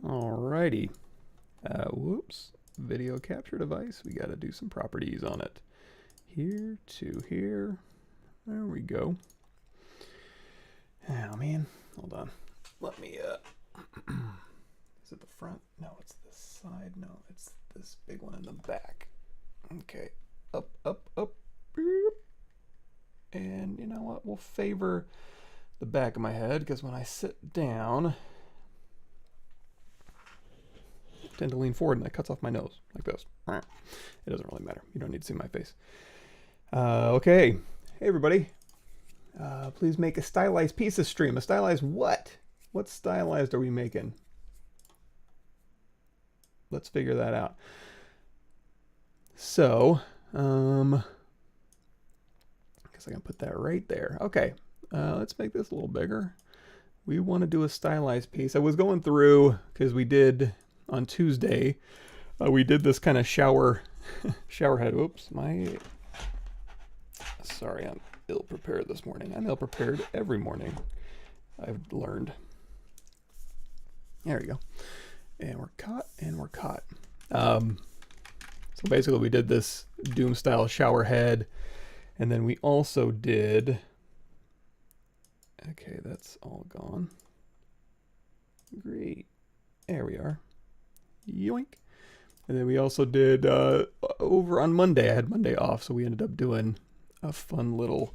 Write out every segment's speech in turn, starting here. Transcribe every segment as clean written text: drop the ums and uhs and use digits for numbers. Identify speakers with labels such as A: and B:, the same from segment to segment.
A: Alrighty. Whoops. Video capture device. We got to do some properties on it. Here to here. There we go. Oh man. Hold on. Let me is it the front? No, it's the side. No, it's this big one in the back. Okay. Up, up, up. And you know what? We'll favor the back of my head because when I sit down, I tend to lean forward and that cuts off my nose like this. It doesn't really matter. You don't need to see my face. Okay. Hey everybody. Please make a stylized pieces stream. A stylized what? What stylized are we making? Let's figure that out. So, I guess I can put that right there. Okay, let's make this a little bigger. We want to do a stylized piece. I was going through, because we did on Tuesday, we did this kind of shower head. Oops, sorry, I'm ill prepared this morning. I'm ill prepared every morning, I've learned. There we go. And we're caught, and we're caught. So basically we did this Doom style shower head, and then we also did, okay, that's all gone. Great. There we are. Yoink. And then we also did, over on Monday, I had Monday off, so we ended up doing a fun little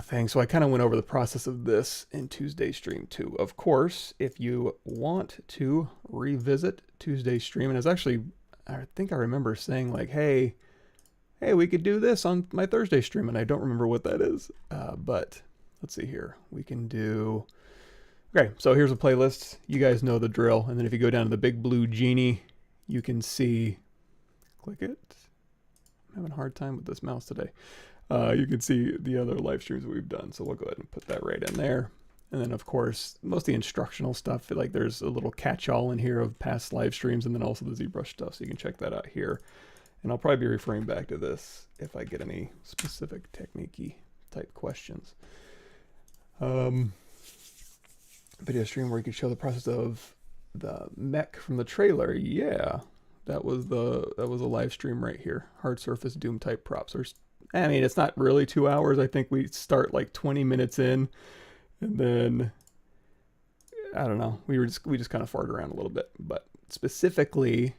A: thing. So I kind of went over the process of this in Tuesday's stream too. Of course, if you want to revisit Tuesday's stream, and it's actually, I think I remember saying like, hey, we could do this on my Thursday stream, and I don't remember what that is. But let's see here. We can do, okay, so here's a playlist. You guys know the drill. And then if you go down to the big blue genie, you can see, click it. I'm having a hard time with this mouse today. You can see the other live streams that we've done. So we'll go ahead and put that right in there. And then of course, most of the instructional stuff, like there's a little catch-all in here of past live streams, and then also the ZBrush stuff. So you can check that out here. And I'll probably be referring back to this if I get any specific technique-y type questions. Video stream where you could show the process of the mech from the trailer. Yeah, that was a live stream right here. Hard surface Doom type props. I mean, it's not really 2 hours. I think we start like 20 minutes in, and then I don't know. We just kind of farted around a little bit, but specifically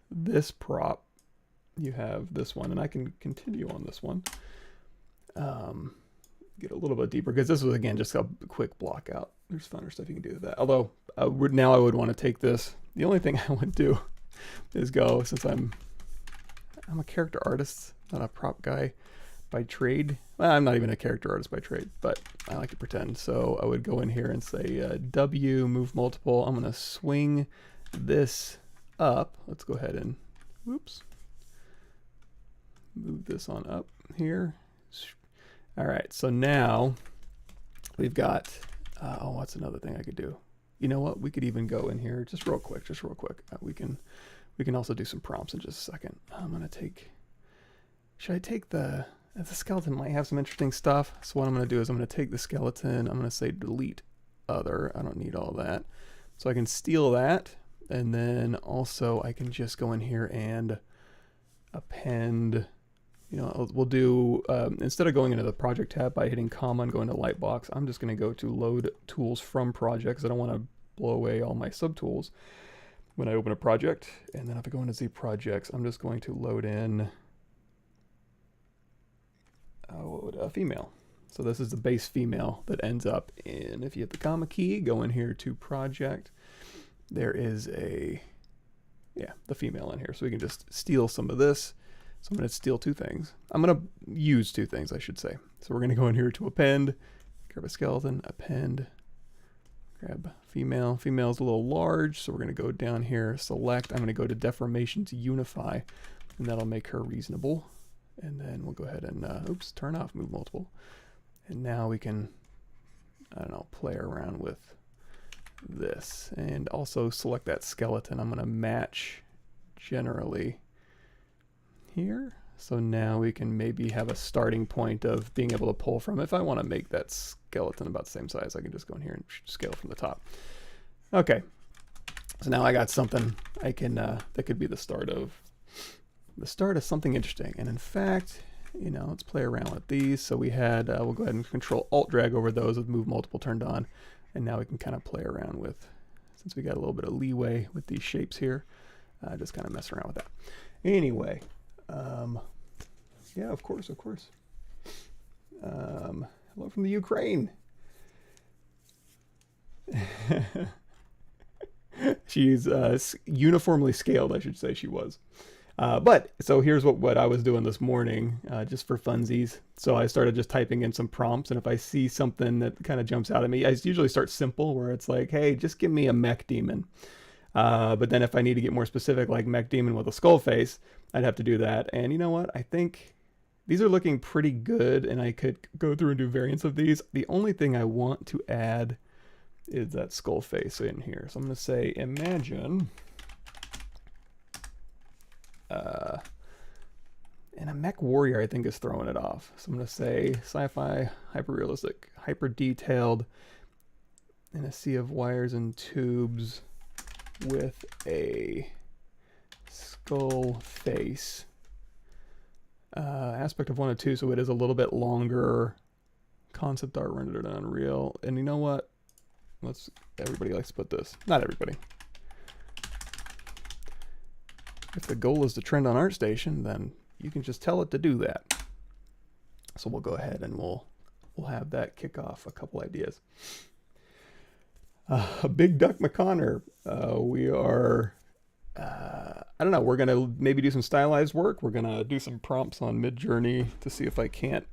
A: this prop, you have this one, and I can continue on this one. Get a little bit deeper because this was again just a quick block out. There's funner stuff you can do with that. Although now I would want to take this. The only thing I would do is go, since I'm a character artist, not a prop guy by trade. Well, I'm not even a character artist by trade, but I like to pretend. So I would go in here and say W, move multiple. I'm going to swing this up. Let's go ahead and, whoops, move this on up here. All right, so now we've got, oh, what's another thing I could do? You know what? We could even go in here just real quick. We can also do some prompts in just a second. I'm going to take, should I take the skeleton might have some interesting stuff. So what I'm going to do is I'm going to take the skeleton. I'm going to say delete other. I don't need all that. So I can steal that. And then also I can just go in here and append, you know, we'll do, instead of going into the project tab by hitting comma and going to Lightbox, I'm just going to go to load tools from projects. I don't want to blow away all my subtools when I open a project. And then if I go into Z projects, I'm just going to load in a female. So this is the base female that ends up in, if you hit the comma key, go in here to project, there is a, yeah, the female in here. So we can just steal some of this. So I'm going to steal two things. I'm going to use two things, I should say. So we're going to go in here to append, grab a skeleton, append, grab female. Female's a little large, so we're going to go down here, select. I'm going to go to deformation to unify, and that'll make her reasonable. And then we'll go ahead and, oops, turn off move multiple. And now we can, I don't know, play around with this. And also select that skeleton. I'm going to match generally here. So now we can maybe have a starting point of being able to pull from. If I want to make that skeleton about the same size, I can just go in here and scale from the top. Okay. So now I got something I can, that could be the start of something interesting. And in fact, you know, let's play around with these. So we had, we'll go ahead and control alt drag over those with move multiple turned on. And now we can kind of play around with, since we got a little bit of leeway with these shapes here, just kind of mess around with that. Anyway, yeah, of course. Hello from the Ukraine. She's uniformly scaled, I should say she was. But so here's what I was doing this morning, just for funsies. So I started just typing in some prompts, and if I see something that kind of jumps out at me, I usually start simple, where it's like, hey, just give me a mech demon. But then if I need to get more specific, like mech demon with a skull face, I'd have to do that. And you know what? I think these are looking pretty good, and I could go through and do variants of these. The only thing I want to add is that skull face in here. So I'm going to say imagine, and a mech warrior I think is throwing it off. So I'm going to say sci-fi, hyper-realistic, hyper-detailed, in a sea of wires and tubes with a skull face. Aspect of 1 of 2, so it is a little bit longer. Concept art rendered in Unreal. And you know what? Everybody likes to put this. Not everybody. If the goal is to trend on ArtStation, then you can just tell it to do that. So we'll go ahead and we'll have that kick off a couple ideas. Big Duck McConnor. We are, I don't know, we're going to maybe do some stylized work. We're going to do some prompts on MidJourney to see if I can't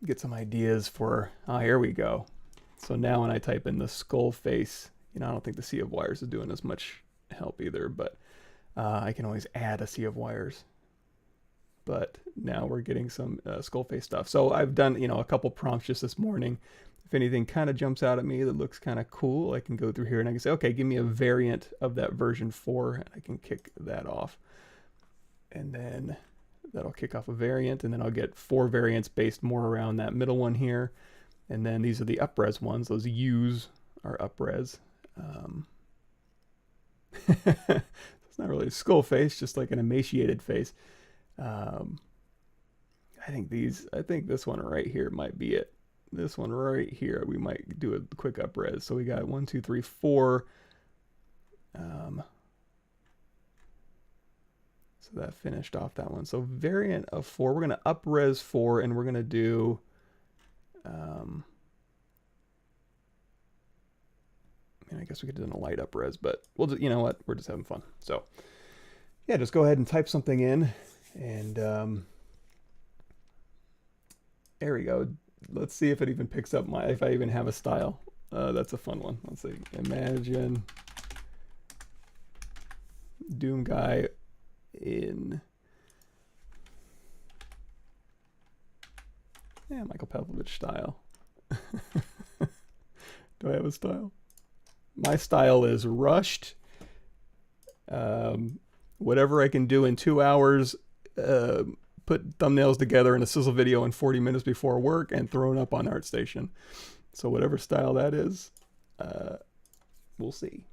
A: get some ideas for, here we go. So now when I type in the skull face, you know, I don't think the sea of wires is doing as much help either, but I can always add a sea of wires. But now we're getting some skull face stuff. So I've done, you know, a couple prompts just this morning. If anything kind of jumps out at me that looks kind of cool, I can go through here and I can say, okay, give me a variant of that version 4, and I can kick that off. And then that'll kick off a variant, and then I'll get 4 variants based more around that middle one here. And then these are the up-res ones. Those U's are up-res. It's not really a skull face, just like an emaciated face. I think this one right here might be it. This one right here, we might do a quick up-res. So we got 1, 2, 3, 4. So that finished off that one. So variant of 4, we're going to up-res 4, and we're going to do, I mean, I guess we could do a light up-res, but we'll just, you know what, we're just having fun. So yeah, just go ahead and type something in, and there we go. Let's see if it even picks up if I even have a style. That's a fun one. Let's see. Imagine Doom guy in, yeah, Michael Pavlovich style. Do I have a style? My style is rushed. Whatever I can do in 2 hours, put thumbnails together in a sizzle video in 40 minutes before work and thrown up on ArtStation. So whatever style that is, we'll see.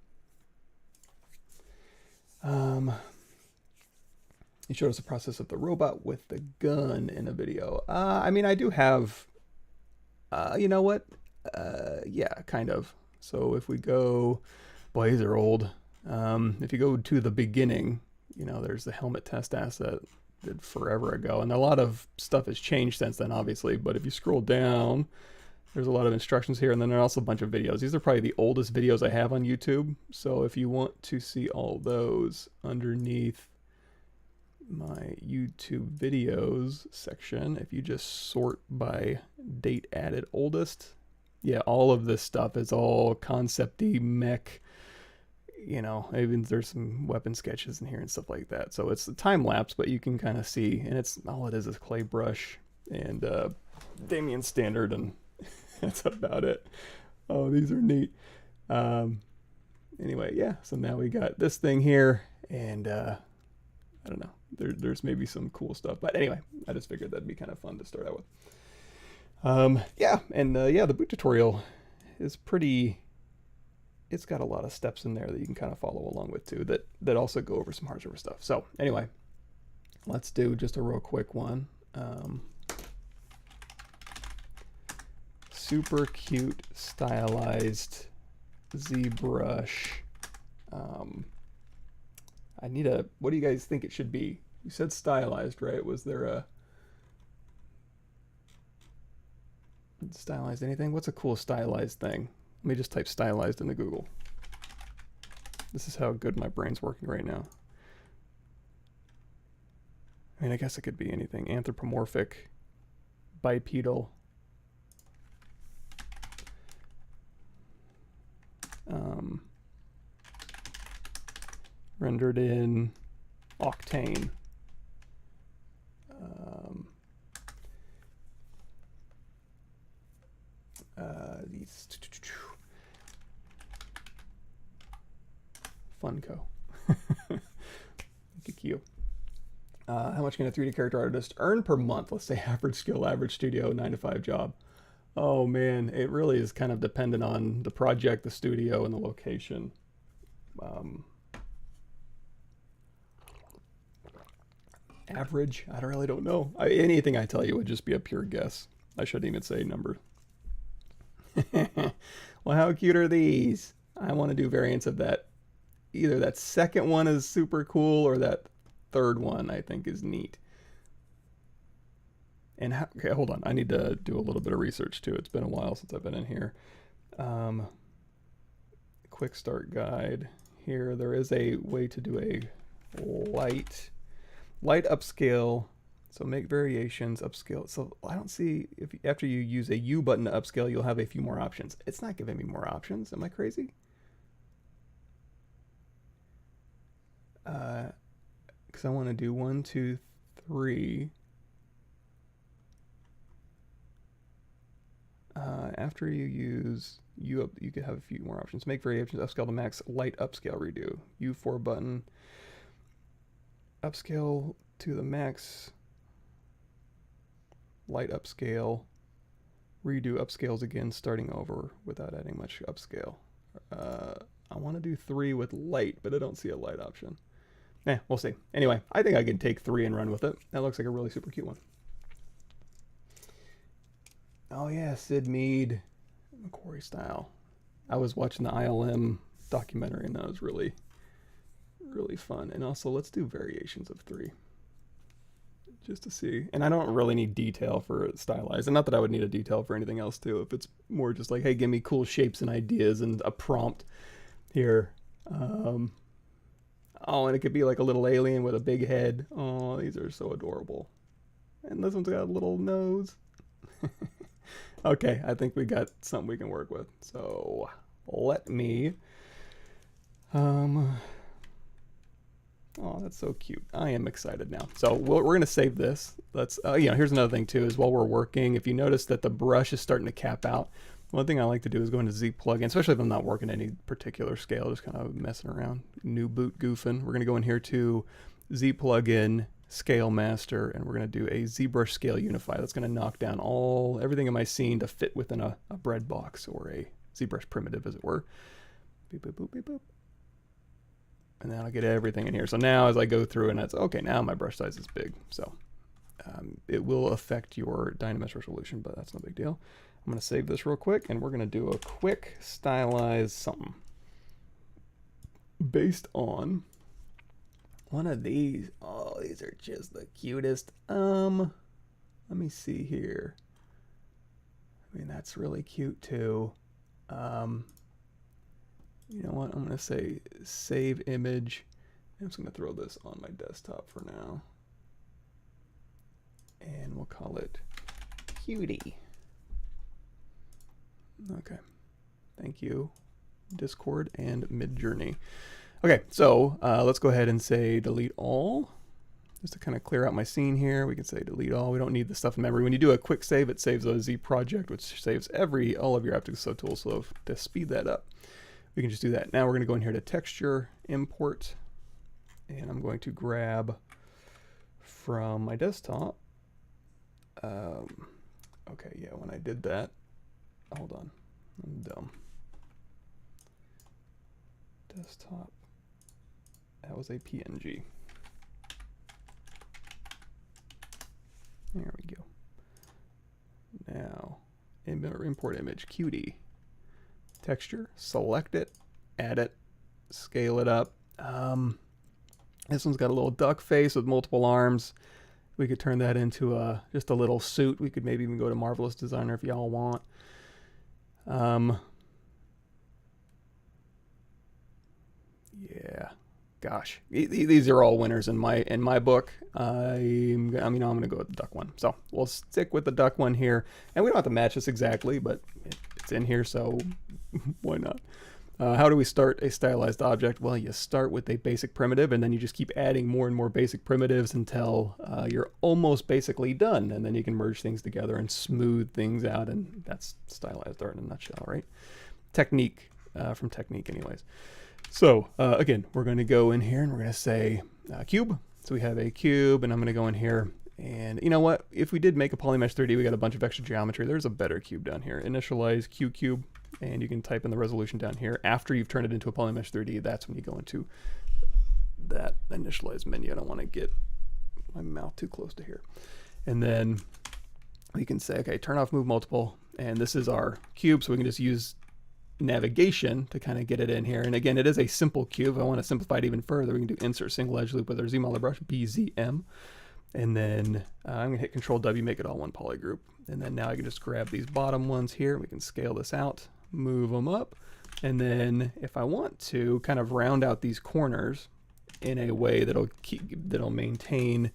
A: He showed us the process of the robot with the gun in a video. I mean, I do have, you know what? Yeah, kind of. So if we go, boy, these are old. If you go to the beginning, you know, there's the helmet test asset. did forever ago. And a lot of stuff has changed since then, obviously. But if you scroll down, there's a lot of instructions here, and then there are also a bunch of videos. These are probably the oldest videos I have on YouTube. So if you want to see all those underneath my YouTube videos section, if you just sort by date added oldest, yeah, all of this stuff is all concept-y, mech, you know, even there's some weapon sketches in here and stuff like that. So it's a time lapse, but you can kind of see, and it's all it is clay brush and Damien standard, and that's about it. Oh, these are neat. Anyway, yeah, so now we got this thing here, and I don't know, there's maybe some cool stuff, but anyway, I just figured that'd be kind of fun to start out with. Yeah, and yeah, the boot tutorial is pretty, it's got a lot of steps in there that you can kind of follow along with too, that also go over some hard server stuff. So anyway, let's do just a real quick one. Super cute stylized ZBrush. I need a, what do you guys think it should be? You said stylized, right? Was there a stylized anything? What's a cool stylized thing? Let me just type stylized into Google. This is how good my brain's working right now. I mean, I guess it could be anything. Anthropomorphic, bipedal. Rendered in Octane. These Funko. Look at you. How much can a 3D character artist earn per month? Let's say average skill, average studio, 9-to-5 job. Oh man, it really is kind of dependent on the project, the studio, and the location. Average? I really don't know. Anything I tell you would just be a pure guess. I shouldn't even say number. Well, how cute are these? I want to do variants of that. Either that second one is super cool, or that third one I think is neat. And how, okay, hold on. I need to do a little bit of research too. It's been a while since I've been in here. Quick start guide. Here, there is a way to do a light upscale. So make variations, upscale. So I don't see, if after you use a U button to upscale, you'll have a few more options. It's not giving me more options. Am I crazy? Because I want to do 1, 2, 3. After you use U up, you could have a few more options. Make variations, upscale to max, light upscale, redo. U4 button, upscale to the max, light upscale, redo upscales again, starting over without adding much upscale. I want to do 3 with light, but I don't see a light option. We'll see. Anyway, I think I can take 3 and run with it. That looks like a really super cute one. Oh yeah, Sid Mead, Macquarie style. I was watching the ILM documentary, and that was really, really fun. And also, let's do variations of 3. Just to see. And I don't really need detail for stylized. And not that I would need a detail for anything else too. If it's more just like, hey, give me cool shapes and ideas and a prompt here. Oh, and it could be like a little alien with a big head. Oh, these are so adorable. And this one's got a little nose. Okay, I think we got something we can work with. So let me... Oh, that's so cute. I am excited now. So we're going to save this. Let's, here's another thing too, is while we're working, if you notice that the brush is starting to cap out, one thing I like to do is go into Z plugin, especially if I'm not working any particular scale, just kind of messing around, new boot goofing. We're going to go in here to Z plugin, scale master, and we're going to do a ZBrush scale unify. That's going to knock down everything in my scene to fit within a bread box or a ZBrush primitive, as it were. Beep, boop, boop, beep, boop. And then I'll get everything in here. So now as I go through, and it's okay, now my brush size is big. So it will affect your Dynamesh resolution, but that's no big deal. I'm going to save this real quick, and we're going to do a quick stylized something based on one of these. Oh, these are just the cutest. Let me see here. I mean, that's really cute too. You know what? I'm going to say save image. I'm just going to throw this on my desktop for now. And we'll call it Cutie. Okay. Thank you, Discord and MidJourney. Okay, so let's go ahead and say delete all. Just to kind of clear out my scene here, we can say delete all. We don't need the stuff in memory. When you do a quick save, it saves a Z project, which saves all of your Aptexo tools. So to speed that up, we can just do that. Now we're going to go in here to texture, import, and I'm going to grab from my desktop. Okay, yeah, when I did that, hold on, I'm dumb. Desktop, that was a PNG. There we go. Now, import image, Cutie. Texture, select it, add it, scale it up. This one's got a little duck face with multiple arms. We could turn that into just a little suit. We could maybe even go to Marvelous Designer if y'all want. Yeah, gosh, these are all winners in my book. I'm going to go with the duck one. So we'll stick with the duck one here, and we don't have to match this exactly, but it's in here, so why not? How do we start a stylized object? Well, you start with a basic primitive, and then you just keep adding more and more basic primitives until you're almost basically done, and then you can merge things together and smooth things out, and that's stylized art in a nutshell, right? Technique, from Technique anyways. So again, we're going to go in here and we're going to say cube. So we have a cube, and I'm going to go in here, and you know what? If we did make a Polymesh 3D, we got a bunch of extra geometry. There's a better cube down here. Initialize cube, and you can type in the resolution down here. After you've turned it into a Polymesh 3D, that's when you go into that initialize menu. I don't want to get my mouth too close to here. And then we can say, okay, turn off move multiple, and this is our cube, so we can just use navigation to kind of get it in here. And again, it is a simple cube. If I want to simplify it even further, we can do insert single edge loop with our ZModeler brush, BZM. And then I'm going to hit Control W, make it all one poly group. And then now I can just grab these bottom ones here. We can scale this out, move them up. And then if I want to kind of round out these corners in a way that'll maintain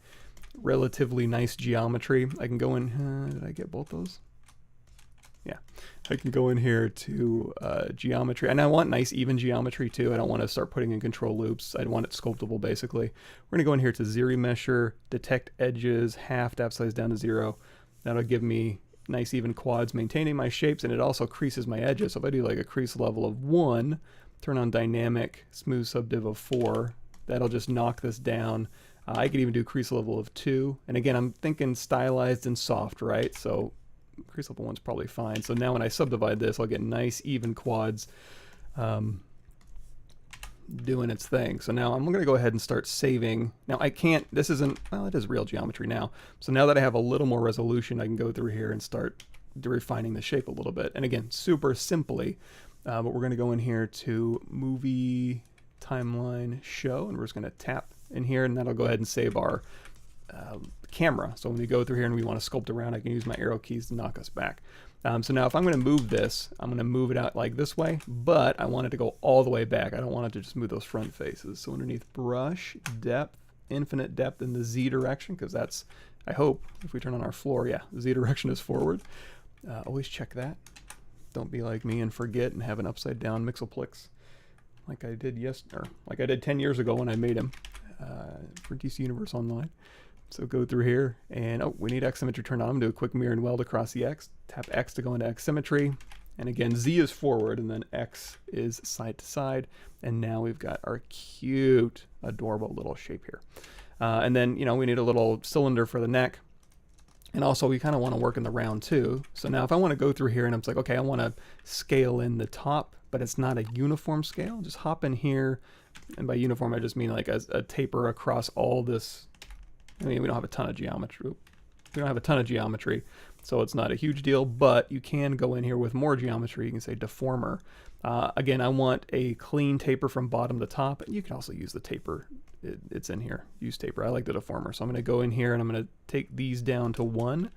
A: relatively nice geometry, I can go in, did I get both those? Yeah, I can go in here to geometry, and I want nice even geometry too. I don't want to start putting in control loops. I want it sculptable basically. We're gonna go in here to ZRemesher, detect edges, half depth size down to 0. That'll give me nice even quads, maintaining my shapes, and it also creases my edges. So if I do like a crease level of 1, turn on dynamic smooth subdiv of 4, that'll just knock this down. I could even do crease level of 2, and again, I'm thinking stylized and soft, right? So crease level 1's probably fine. So now when I subdivide this, I'll get nice even quads doing its thing. So now I'm going to go ahead and start saving. Now I can't, this isn't, well, it is real geometry now. So now that I have a little more resolution, I can go through here and start refining the shape a little bit. And again, super simply, but we're going to go in here to movie timeline show, and we're just going to tap in here, and that'll go ahead and save our camera. So when we go through here and we want to sculpt around, I can use my arrow keys to knock us back. So now if I'm going to move this, I'm going to move it out like this way, but I want it to go all the way back. I don't want it to just move those front faces. So underneath brush, depth, infinite depth in the Z direction, because that's, I hope, if we turn on our floor, yeah, the Z direction is forward. Always check that. Don't be like me and forget and have an upside down Mixelplix like I did like I did 10 years ago when I made him for DC Universe Online. So go through here, and oh, we need X symmetry turned on. I'm gonna do a quick mirror and weld across the X. Tap X to go into X symmetry, and again Z is forward, and then X is side to side. And now we've got our cute, adorable little shape here. And then we need a little cylinder for the neck, and also we kind of want to work in the round too. So now if I want to go through here and I'm like, okay, I want to scale in the top, but it's not a uniform scale. Just hop in here, and by uniform I just mean like a taper across all this. I mean, we don't have a ton of geometry. We don't have a ton of geometry. so it's not a huge deal, but you can go in here with more geometry. You can say deformer. Again, I want a clean taper from bottom to top. You can also use the taper. It's in here. Use taper. I like the deformer. So I'm going to go in here and I'm going to take these down to 1.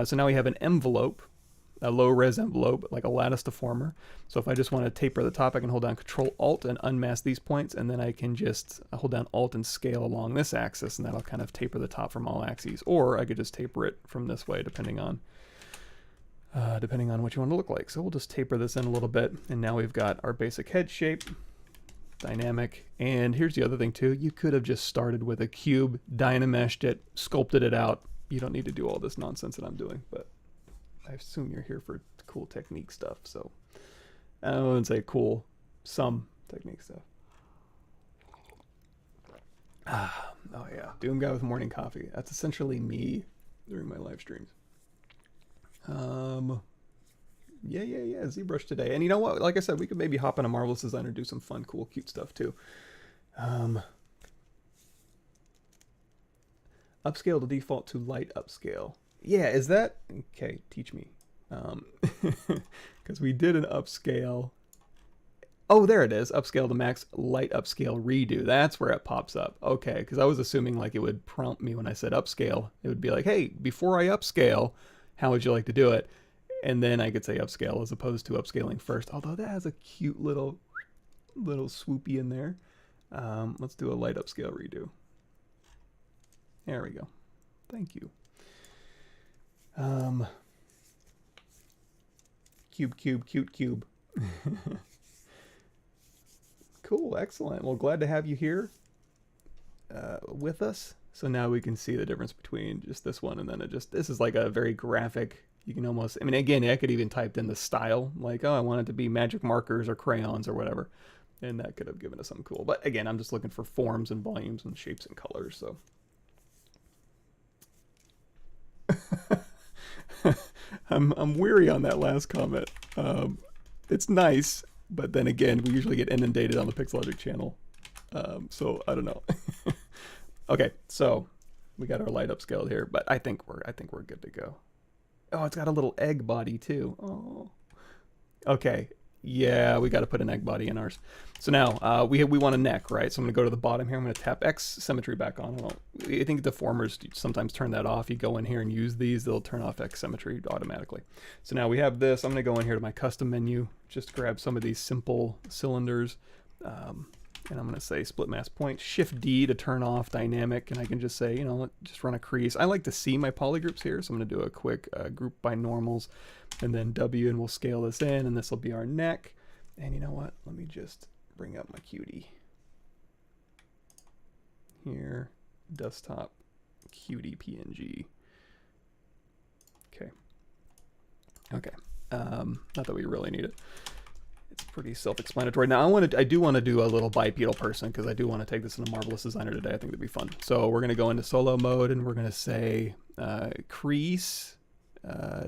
A: So now we have an envelope, a low-res envelope, like a lattice deformer. So if I just want to taper the top, I can hold down Control-Alt and unmask these points, and then I can just hold down Alt and scale along this axis, and that'll kind of taper the top from all axes. Or I could just taper it from this way, depending on what you want to look like. So we'll just taper this in a little bit, and now we've got our basic head shape, dynamic. And here's the other thing too, you could have just started with a cube, Dynameshed it, sculpted it out. You don't need to do all this nonsense that I'm doing, but I assume you're here for cool technique stuff, so I wouldn't say cool, some technique stuff. Oh yeah, Doom Guy with morning coffee. That's essentially me during my live streams. Yeah, ZBrush today. And you know what? Like I said, we could maybe hop on a Marvelous Designer and do some fun, cool, cute stuff too. Upscale to default to light upscale. Yeah, is that... Okay, teach me. Because we did an upscale. Oh, there it is. Upscale to max, light upscale redo. That's where it pops up. Okay, because I was assuming like it would prompt me when I said upscale. It would be like, hey, before I upscale, how would you like to do it? And then I could say upscale as opposed to upscaling first. Although that has a cute little swoopy in there. Let's do a light upscale redo. There we go. Thank you. Cube. Cool, excellent. Well, glad to have you here with us. So now we can see the difference between just this one and then this is like a very graphic. You can almost, I mean, again, I could even typed in the style, like, oh, I want it to be magic markers or crayons or whatever. And that could have given us something cool. But again, I'm just looking for forms and volumes and shapes and colors, so. I'm weary on that last comment. It's nice, but then again, we usually get inundated on the Pixelogic channel. So I don't know. Okay, so we got our light upscaled here, but I think we're good to go. Oh, it's got a little egg body too. Oh. Okay. Yeah, we got to put an egg body in ours. So now we want a neck, right? So I'm going to go to the bottom here. I'm going to tap X symmetry back on. I think deformers sometimes turn that off. You go in here and use these, they'll turn off X symmetry automatically. So now we have this. I'm going to go in here to my custom menu, just grab some of these simple cylinders. And I'm going to say split mask point, Shift D to turn off dynamic, and I can just say, you know, just run a crease. I like to see my polygroups here, so I'm going to do a quick group by normals, and then W, and we'll scale this in, and this will be our neck. And you know what? Let me just bring up my cutie. Here, desktop, cutie PNG. Okay. Okay. Not that we really need it. It's pretty self-explanatory. Now I do want to do a little bipedal person because I do want to take this into Marvelous Designer today. I think that'd be fun. So we're going to go into solo mode and we're going to say crease,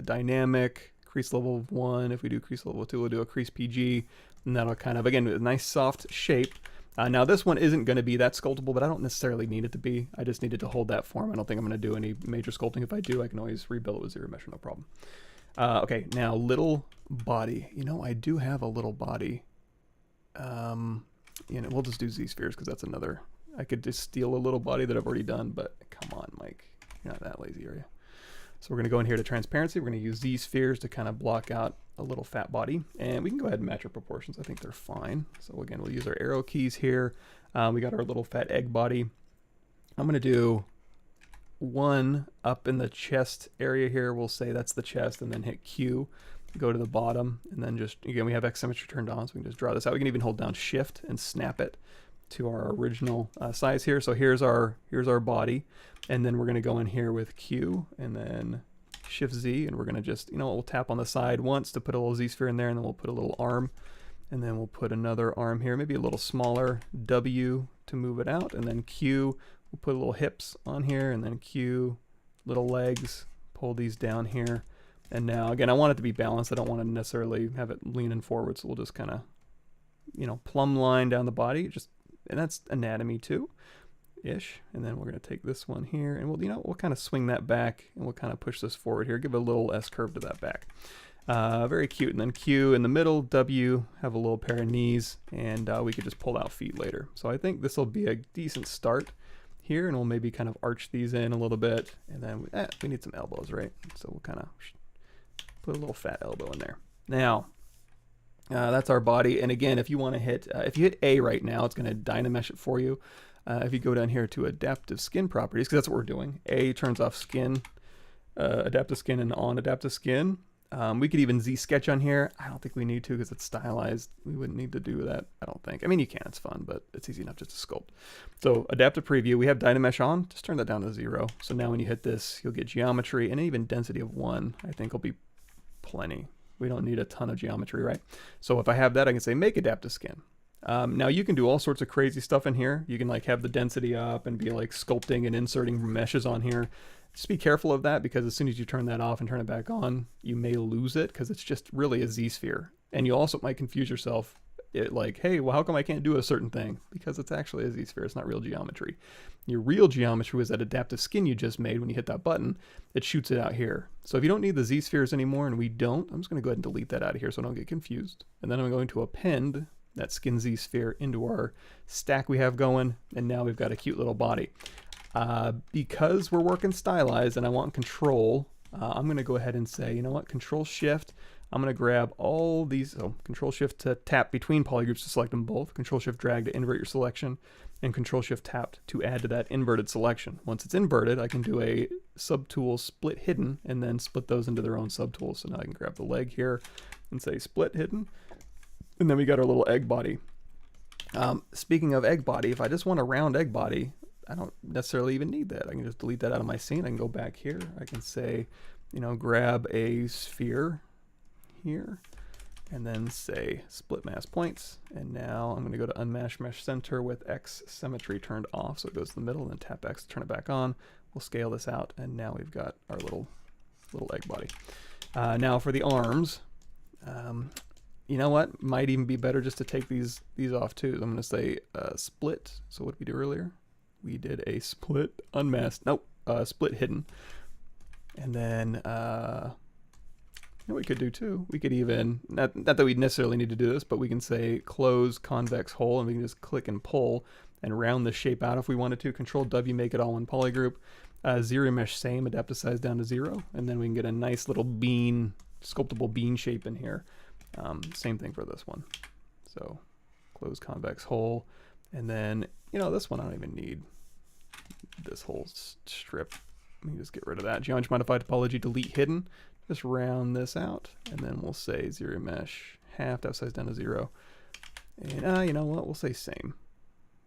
A: dynamic, crease level 1. If we do crease level 2, we'll do a crease PG, and that'll kind of, again, a nice soft shape. Now this one isn't going to be that sculptable, but I don't necessarily need it to be. I just needed to hold that form. I don't think I'm going to do any major sculpting. If I do, I can always rebuild it with ZRemesh, no problem. Okay, now little body. You know, I do have a little body. You know, we'll just do Z-spheres because that's another. I could just steal a little body that I've already done, but come on, Mike. You're not that lazy, are you? So we're going to go in here to transparency. We're going to use Z-spheres to kind of block out a little fat body. And we can go ahead and match our proportions. I think they're fine. So again, we'll use our arrow keys here. We got our little fat egg body. I'm going to do one up in the chest area here. We'll say that's the chest, and then hit Q, go to the bottom, and then just, again, we have X symmetry turned on, so we can just draw this out. We can even hold down Shift and snap it to our original size here. So here's our body, and then we're going to go in here with Q and then Shift Z, and we're going to just, you know, we'll tap on the side once to put a little Z sphere in there, and then we'll put a little arm, and then we'll put another arm here, maybe a little smaller, W to move it out, and then Q. We'll put a little hips on here, and then Q, little legs, pull these down here. And now, again, I want it to be balanced. I don't want to necessarily have it leaning forward, so we'll just kind of, you know, plumb line down the body. Just, and that's anatomy too. ish. And then we're going to take this one here, and we'll kind of swing that back, and we'll kind of push this forward here, give a little S curve to that back. Very cute. And then Q in the middle, W, have a little pair of knees, and we could just pull out feet later. So I think this will be a decent start here, and we'll maybe kind of arch these in a little bit, and then we need some elbows, right? So we'll kind of put a little fat elbow in there. Now, that's our body. And again, if you want to hit, if you hit A right now, it's going to Dynamesh it for you. If you go down here to adaptive skin properties, because that's what we're doing, A turns off skin, adaptive skin, and on adaptive skin. We could even Z-sketch on here. I don't think we need to because it's stylized. We wouldn't need to do that, I don't think. I mean, you can, it's fun, but it's easy enough just to sculpt. So adaptive preview, we have Dynamesh on. Just turn that down to 0. So now when you hit this, you'll get geometry, and even density of 1, I think will be plenty. We don't need a ton of geometry, right? So if I have that, I can say make adaptive skin. Now you can do all sorts of crazy stuff in here. You can like have the density up and be like sculpting and inserting meshes on here. Just be careful of that, because as soon as you turn that off and turn it back on, you may lose it because it's just really a Z-sphere. And you also might confuse yourself. Like, hey, well, how come I can't do a certain thing? Because it's actually a Z-sphere. It's not real geometry. Your real geometry was that adaptive skin you just made. When you hit that button, it shoots it out here. So if you don't need the Z-spheres anymore, and we don't, I'm just going to go ahead and delete that out of here so I don't get confused. And then I'm going to append that skin Z-sphere into our stack we have going, and now we've got a cute little body. Because we're working stylized and I want control, I'm going to go ahead and say, you know what, Control Shift. I'm going to grab all these, Control Shift to tap between polygroups to select them both, Control Shift drag to invert your selection, and Control Shift tap to add to that inverted selection. Once it's inverted, I can do a subtool split hidden and then split those into their own subtools. So now I can grab the leg here and say split hidden, and then we got our little egg body. Speaking of egg body, if I just want a round egg body, I don't necessarily even need that. I can just delete that out of my scene. I can go back here. I can say, you know, grab a sphere here and then say split mask points. And now I'm going to go to unmask mesh center with X symmetry turned off. So it goes to the middle, and then tap X to turn it back on. We'll scale this out, and now we've got our little egg body. Now for the arms, you know what? Might even be better just to take these off too. I'm going to say split. So what did we do earlier? We did a split unmasked, split hidden. And then, you know what we could do too? We could even, not that we necessarily need to do this, but we can say close convex hole, and we can just click and pull and round the shape out if we wanted to. Control W, make it all one polygroup. ZRemesh same, adaptive size down to 0. And then we can get a nice little bean, sculptable bean shape in here. Same thing for this one. So close convex hole. And then, you know, this one I don't even need this whole strip. Let me just get rid of that. Geometry modified topology, delete hidden. Just round this out, and then we'll say ZRemesh half, depth size down to 0. And you know what? We'll say same.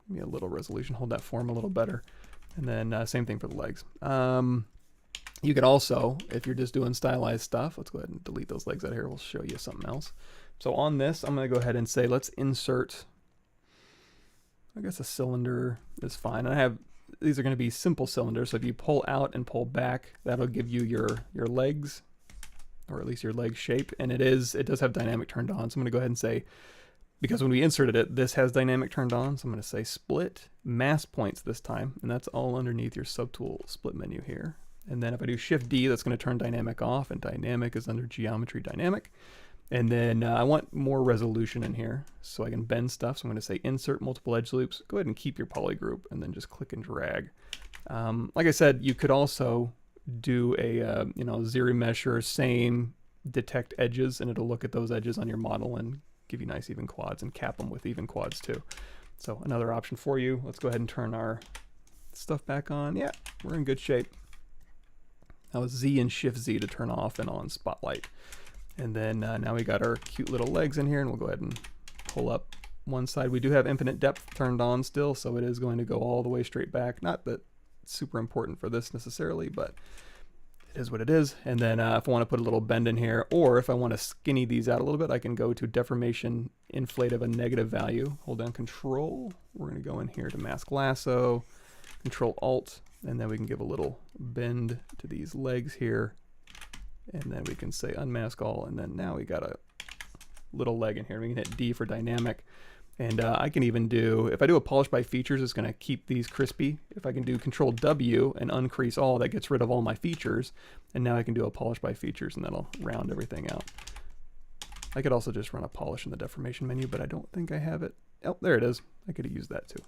A: Give me a little resolution, hold that form a little better. And then same thing for the legs. You could also, if you're just doing stylized stuff, let's go ahead and delete those legs out of here. We'll show you something else. So on this, I'm going to go ahead and say, let's insert, I guess a cylinder is fine. I have, these are going to be simple cylinders. So if you pull out and pull back, that'll give you your legs, or at least your leg shape. And it does have dynamic turned on. So I'm going to go ahead and say, because when we inserted it, this has dynamic turned on. So I'm going to say split mask points this time. And that's all underneath your subtool split menu here. And then if I do Shift D, that's going to turn dynamic off, and dynamic is under geometry dynamic. And then I want more resolution in here so I can bend stuff. So I'm going to say insert multiple edge loops. Go ahead and keep your polygroup, and then just click and drag. Like I said, you could also do a ZRemesh or same detect edges, and it'll look at those edges on your model and give you nice even quads, and cap them with even quads too. So another option for you. Let's go ahead and turn our stuff back on. Yeah, we're in good shape. That was Z and Shift Z to turn off and on spotlight. And then now we got our cute little legs in here, and we'll go ahead and pull up one side. We do have infinite depth turned on still, so it is going to go all the way straight back. Not that it's super important for this necessarily, but it is what it is. And then if I want to put a little bend in here, or if I want to skinny these out a little bit, I can go to deformation inflate of a negative value. Hold down Control. We're going to go in here to mask lasso, Control Alt, and then we can give a little bend to these legs here. And then we can say unmask all, and then now we got a little leg in here. We can hit D for dynamic, And I can even do, if I do a polish by features, it's going to keep these crispy. If I can do Control W and uncrease all, that gets rid of all my features. And now I can do a polish by features, and that'll round everything out. I could also just run a polish in the deformation menu, but I don't think I have it. Oh, there it is. I could have used that too.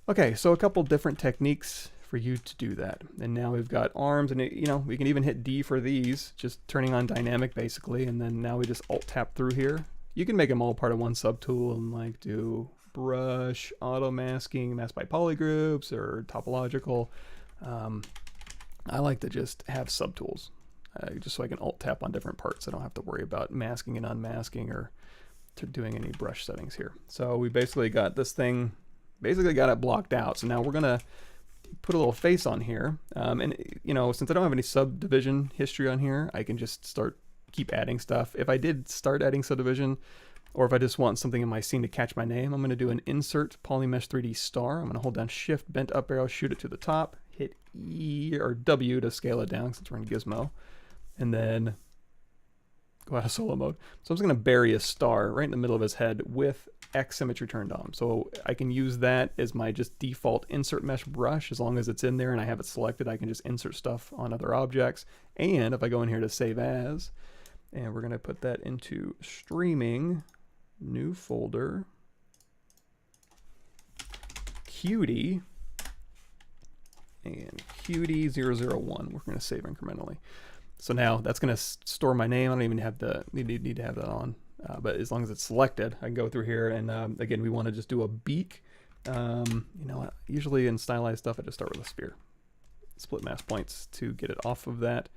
A: Okay, so a couple different techniques for you to do that. And now we've got arms, and you know, we can even hit D for these, just turning on dynamic basically. And then now we just Alt tap through here. You can make them all part of one subtool and like do brush, auto masking, mask by polygroups, or topological. I like to just have subtools, just so I can Alt tap on different parts. I don't have to worry about masking and unmasking or doing any brush settings here. So we basically got this thing, basically got it blocked out. So now we're gonna put a little face on here. And you know, since I don't have any subdivision history on here, I can just keep adding stuff. If I did start adding subdivision, or if I just want something in my scene to catch my name, I'm going to do an insert polymesh 3D star. I'm going to hold down shift, bent up arrow, shoot it to the top, hit E or W to scale it down since we're in gizmo, and then go out of solo mode. So I'm just going to bury a star right in the middle of his head with X symmetry turned on. So I can use that as my just default insert mesh brush. As long as it's in there and I have it selected, I can just insert stuff on other objects. And if I go in here to save as, and we're going to put that into streaming, new folder, cutie, and cutie001. We're going to save incrementally. So now that's going to store my name. I don't even have need to have that on, but as long as it's selected, I can go through here. And again, we want to just do a beak. You know, usually in stylized stuff, I just start with a sphere. Split mask points to get it off of that.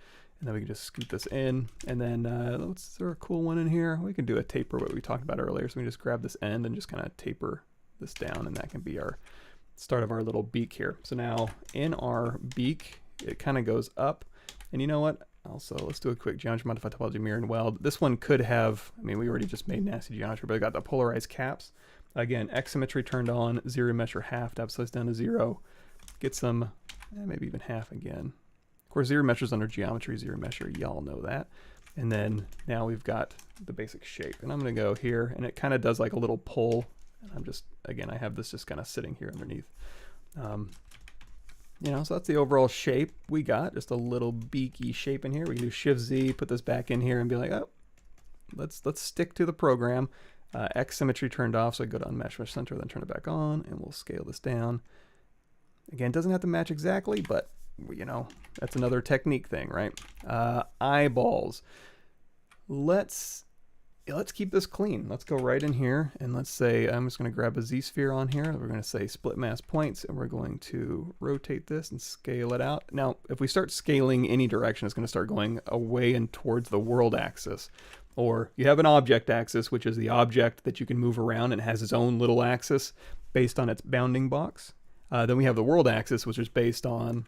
A: And then we can just scoot this in, and then is there a cool one in here? We can do a taper, what we talked about earlier. So we can just grab this end and just kind of taper this down, and that can be our start of our little beak here. So now in our beak, it kind of goes up, and you know what? Also, let's do a quick geometry modify topology mirror and weld. This one could have, I mean, we already just made nasty geometry, but I got the polarized caps. Again, X symmetry turned on, ZRemesh or half, tap slice down to 0, get some, maybe even half again. Of course, ZRemesh is under geometry, ZRemesher, y'all know that. And then now we've got the basic shape. And I'm going to go here, and it kind of does like a little pull. And I'm just, again, I have this just kind of sitting here underneath. You know, so that's the overall shape we got, just a little beaky shape in here. We can do Shift Z, put this back in here and be like, oh, let's stick to the program. X symmetry turned off, so I go to Unmesh Mesh Center, then turn it back on, and we'll scale this down. Again, it doesn't have to match exactly, but you know, that's another technique thing, right? Eyeballs. Let's keep this clean. Let's go right in here, and let's say I'm just going to grab a ZSphere on here. We're going to say split mask points, and we're going to rotate this and scale it out. Now, if we start scaling any direction, it's going to start going away and towards the world axis. Or you have an object axis, which is the object that you can move around and has its own little axis based on its bounding box. Then we have the world axis, which is based on,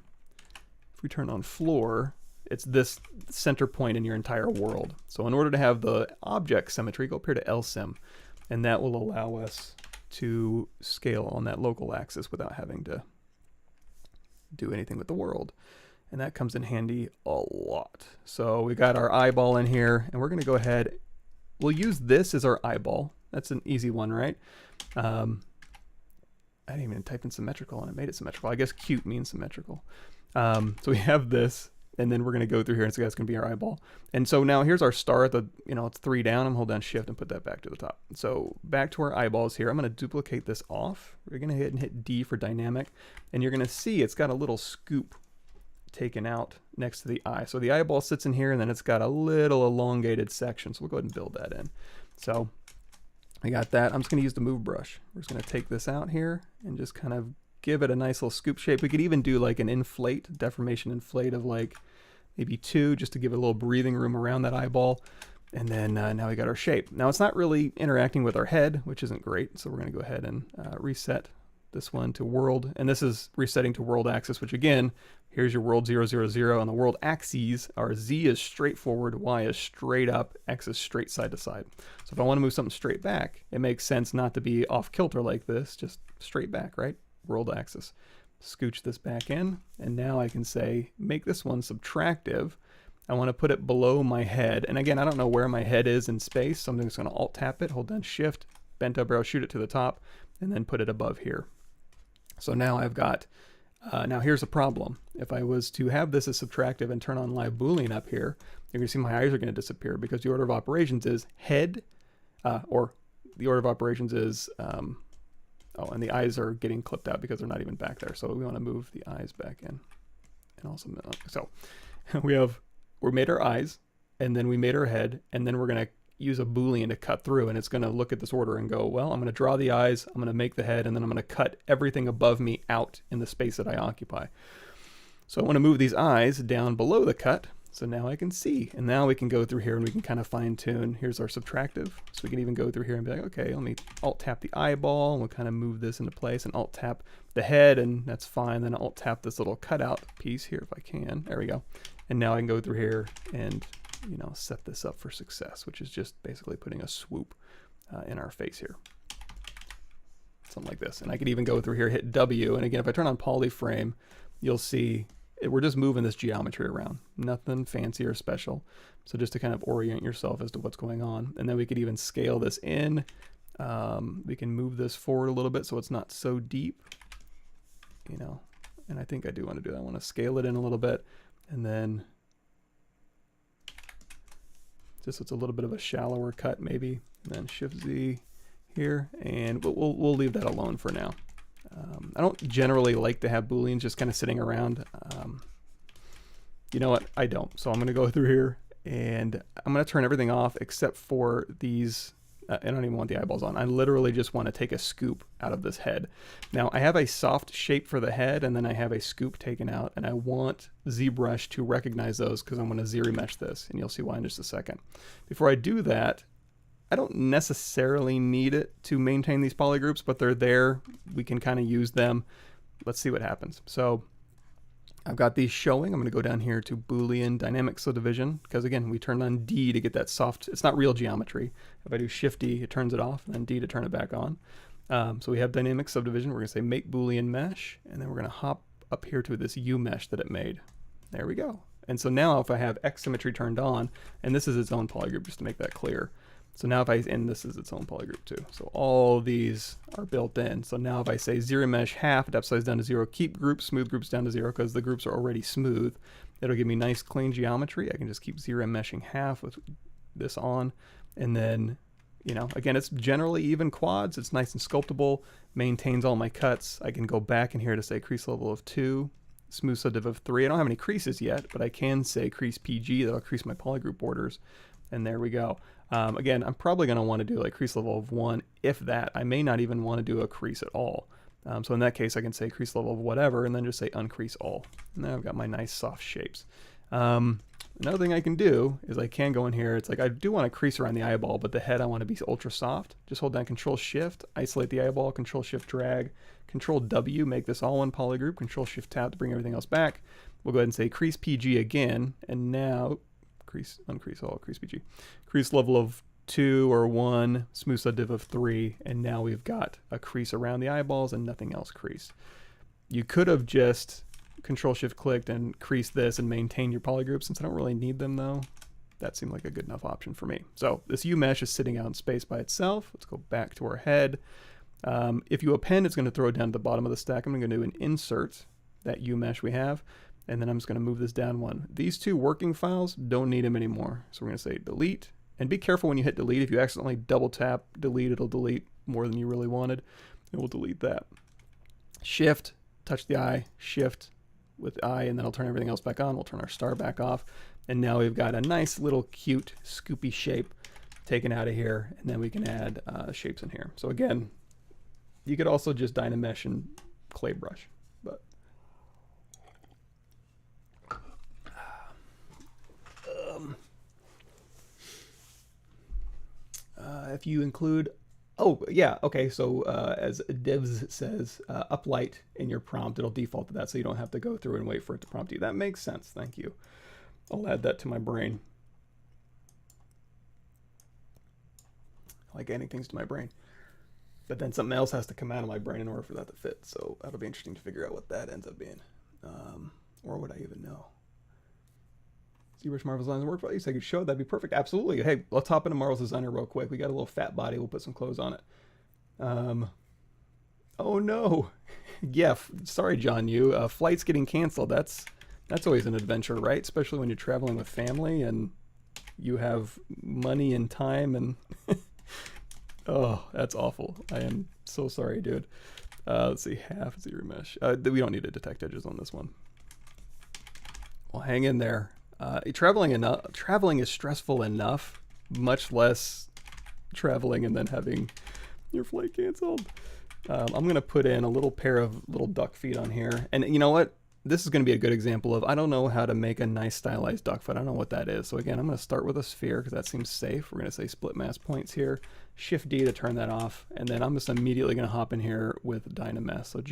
A: if we turn on floor, it's this center point in your entire world. So in order to have the object symmetry, go up here to LSim, and that will allow us to scale on that local axis without having to do anything with the world. And that comes in handy a lot. So we got our eyeball in here, and we're going to go ahead. We'll use this as our eyeball. That's an easy one, right? I didn't even type in symmetrical, and it made it symmetrical. I guess cute means symmetrical. So we have this, and then we're going to go through here, and so that's going to be our eyeball. And so now here's our star. It's 3 down. I'm holding down shift and put that back to the top. So back to our eyeballs here. I'm going to duplicate this off. We're going to hit D for dynamic, and you're going to see it's got a little scoop taken out next to the eye. So the eyeball sits in here, and then it's got a little elongated section. So we'll go ahead and build that in. So I got that. I'm just going to use the move brush. We're just going to take this out here and just kind of give it a nice little scoop shape. We could even do like an inflate, deformation inflate of like maybe 2, just to give it a little breathing room around that eyeball. And then now we got our shape. Now it's not really interacting with our head, which isn't great. So we're going to go ahead and reset this one to world. And this is resetting to world axis, which again, here's your world 0, 0, 0. And the world axes are Z is straight forward, Y is straight up, X is straight side to side. So if I want to move something straight back, it makes sense not to be off kilter like this, just straight back, right? World axis. Scooch this back in, and now I can say, make this one subtractive. I want to put it below my head. And again, I don't know where my head is in space, so I'm just going to Alt tap it, hold down Shift, bent up arrow, shoot it to the top, and then put it above here. So now I've got, now here's a problem. If I was to have this as subtractive and turn on live Boolean up here, you're going to see my eyes are going to disappear because the order of operations is head, or the order of operations is, oh, and the eyes are getting clipped out because they're not even back there. So we want to move the eyes back in. And also, so we made our eyes, and then we made our head, and then we're going to use a Boolean to cut through, and it's going to look at this order and go, well, I'm going to draw the eyes, I'm going to make the head, and then I'm going to cut everything above me out in the space that I occupy. So I want to move these eyes down below the cut, so now I can see. And now we can go through here and we can kind of fine tune. Here's our subtractive. So we can even go through here and be like, okay, let me alt tap the eyeball, and we'll kind of move this into place, and alt tap the head, and that's fine. Then alt tap this little cutout piece here if I can. There we go. And now I can go through here and, you know, set this up for success, which is just basically putting a swoop in our face here. Something like this. And I could even go through here, hit W, and again, if I turn on polyframe, you'll see we're just moving this geometry around. Nothing fancy or special. So just to kind of orient yourself as to what's going on. And then we could even scale this in. We can move this forward a little bit so it's not so deep, you know, and I think I do want to do that. I want to scale it in a little bit, and then just so it's a little bit of a shallower cut maybe, and then Shift Z here, and we'll leave that alone for now. I don't generally like to have Booleans just kind of sitting around. You know what? I don't. So I'm going to go through here, and I'm going to turn everything off except for these. I don't even want the eyeballs on. I literally just want to take a scoop out of this head. Now I have a soft shape for the head, and then I have a scoop taken out, and I want ZBrush to recognize those because I'm going to ZRemesh this, and you'll see why in just a second. Before I do that, I don't necessarily need it to maintain these polygroups, but they're there. We can kind of use them. Let's see what happens. So I've got these showing. I'm going to go down here to Boolean dynamic subdivision, because again, we turned on D to get that soft, it's not real geometry. If I do Shift D, it turns it off, and then D to turn it back on. So we have dynamic subdivision. We're going to say make Boolean mesh, and then we're going to hop up here to this U mesh that it made. There we go. And so now if I have X symmetry turned on, and this is its own polygroup just to make that clear. So now if I, and this is its own polygroup too. So all these are built in. So now if I say ZRemesh half, depth size down to 0, keep groups, smooth groups down to 0, because the groups are already smooth. It'll give me nice clean geometry. I can just keep ZRemeshing half with this on. And then, you know, again, it's generally even quads. It's nice and sculptable, maintains all my cuts. I can go back in here to say crease level of 2, smooth subdiv of 3. I don't have any creases yet, but I can say crease PG. That'll crease my polygroup borders. And there we go. Again, I'm probably going to want to do like crease level of 1, if that. I may not even want to do a crease at all. So in that case, I can say crease level of whatever, and then just say uncrease all. And now I've got my nice soft shapes. Another thing I can do is I can go in here. It's like I do want to crease around the eyeball, but the head I want to be ultra soft. Just hold down Control Shift, isolate the eyeball, Control Shift drag, Control W, make this all one polygroup, Control Shift tab to bring everything else back. We'll go ahead and say crease PG again, and now crease, uncrease all, crease PG. Crease level of 2 or 1, smooth subdiv of 3, and now we've got a crease around the eyeballs and nothing else creased. You could have just Control Shift clicked and creased this and maintained your polygroup. Since I don't really need them though, that seemed like a good enough option for me. So this U mesh is sitting out in space by itself. Let's go back to our head. If you append, it's going to throw it down to the bottom of the stack. I'm going to do an insert, that U mesh we have. And then I'm just going to move this down one. These two working files, don't need them anymore. So we're going to say delete. And be careful when you hit delete. If you accidentally double tap delete, it'll delete more than you really wanted. And we'll delete that. Shift, touch the eye, shift with eye, and then I'll turn everything else back on. We'll turn our star back off. And now we've got a nice little cute scoopy shape taken out of here. And then we can add shapes in here. So again, you could also just Dynamesh and clay brush. But if you include, oh yeah, okay, so as Divs says, uplight in your prompt, it'll default to that, so you don't have to go through and wait for it to prompt you. That makes sense, thank you. I'll add that to my brain. I like adding things to my brain. But then something else has to come out of my brain in order for that to fit, so that'll be interesting to figure out what that ends up being. Or would I even know? ZBrush Marvel's Designer workflow. You say I could show, that'd be perfect. Absolutely. Hey, let's hop into Marvel's Designer real quick. We got a little fat body. We'll put some clothes on it. Oh no. Yeah, sorry, John. You flight's getting canceled. That's always an adventure, right? Especially when you're traveling with family and you have money and time and oh, that's awful. I am so sorry, dude. Let's see, half ZRemesh. We don't need to detect edges on this one. Well, hang in there. Traveling is stressful enough, much less traveling and then having your flight canceled. I'm gonna put in a little pair of little duck feet on here, and you know what? This is gonna be a good example of I don't know how to make a nice stylized duck foot. I don't know what that is. So again, I'm gonna start with a sphere because that seems safe. We're gonna say split mask points here. Shift D to turn that off, and then I'm just immediately gonna hop in here with Dynamesh. So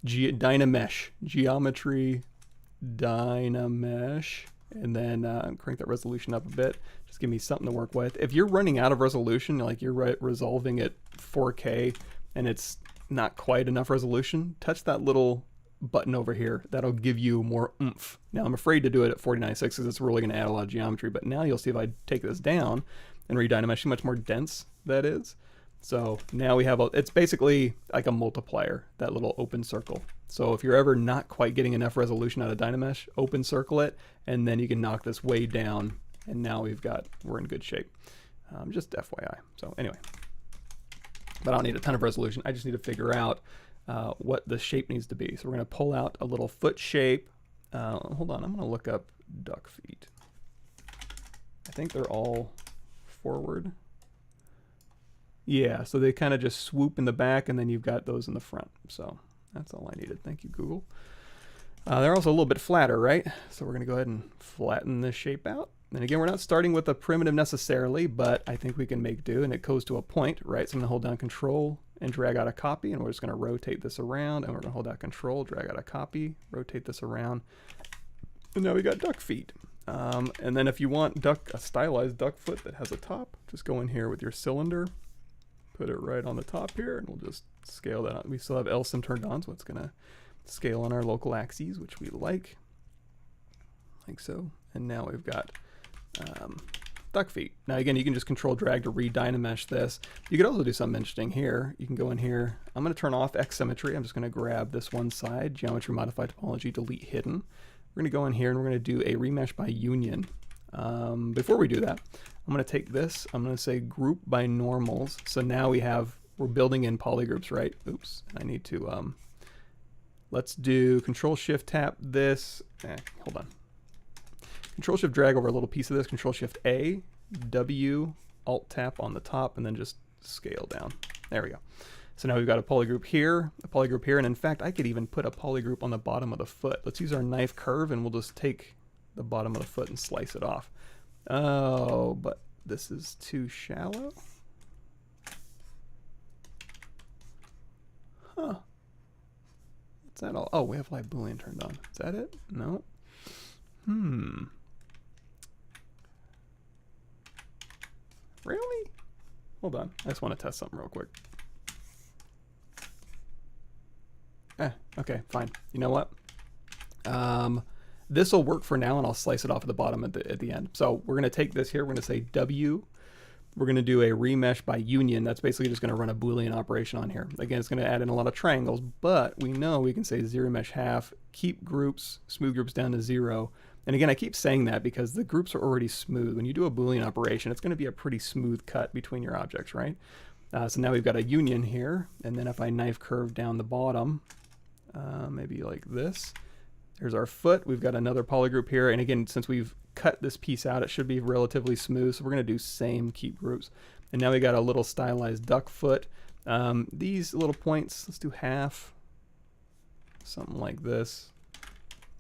A: Dynamesh, geometry, Dynamesh, and then crank that resolution up a bit. Just give me something to work with. If you're running out of resolution, like you're resolving at 4K and it's not quite enough resolution, touch that little button over here. That'll give you more oomph. Now I'm afraid to do it at 49.6 because it's really going to add a lot of geometry, but now you'll see if I take this down and re-Dynamesh, how much more dense that is. So now we have it's basically like a multiplier, that little open circle. So if you're ever not quite getting enough resolution out of Dynamesh, open circle it, and then you can knock this way down, and now we're in good shape. Just FYI. So anyway, but I don't need a ton of resolution. I just need to figure out what the shape needs to be. So we're going to pull out a little foot shape. Hold on, I'm going to look up duck feet. I think they're all forward. Yeah, so they kind of just swoop in the back, and then you've got those in the front. So that's all I needed. Thank you, Google. They're also a little bit flatter, right? So we're going to go ahead and flatten this shape out. And again, we're not starting with a primitive necessarily, but I think we can make do, and it goes to a point, right? So I'm going to hold down Control and drag out a copy, and we're just going to rotate this around, and we're going to hold down Control, drag out a copy, rotate this around, and now we got duck feet. And then if you want a stylized duck foot that has a top, just go in here with your cylinder, put it right on the top here, and we'll just scale that out. We still have LSIM turned on, so it's going to scale on our local axes, which we like so. And now we've got duck feet. Now again, you can just Control drag to re-Dynamesh this. You could also do something interesting here. You can go in here. I'm going to turn off X symmetry. I'm just going to grab this one side, geometry, modify topology, delete hidden. We're going to go in here and we're going to do a remesh by union. Before we do that, I'm going to take this. I'm going to say group by normals. So now we're building in polygroups, right? Oops, I need to let's do Control Shift tap this. Hold on. Control Shift drag over a little piece of this, Control Shift A, W, Alt tap on the top, and then just scale down. There we go. So now we've got a polygroup here, and in fact, I could even put a polygroup on the bottom of the foot. Let's use our knife curve, and we'll just take the bottom of the foot and slice it off. Oh, but this is too shallow. Huh. What's that all? Oh, we have live Boolean turned on. Is that it? No. Really? Hold on. I just want to test something real quick. Okay, fine. You know what? This will work for now, and I'll slice it off at the bottom at the end. So we're going to take this here. We're going to say W. We're going to do a remesh by union. That's basically just going to run a Boolean operation on here. Again, it's going to add in a lot of triangles, but we know we can say ZRemesh half, keep groups, smooth groups down to 0. And again, I keep saying that because the groups are already smooth. When you do a Boolean operation, it's going to be a pretty smooth cut between your objects, right? So now we've got a union here, and then if I knife curve down the bottom, maybe like this, there's our foot. We've got another polygroup here, and again, since we've cut this piece out, it should be relatively smooth, so we're going to do same keep groups. And now we got a little stylized duck foot. These little points, let's do half, something like this.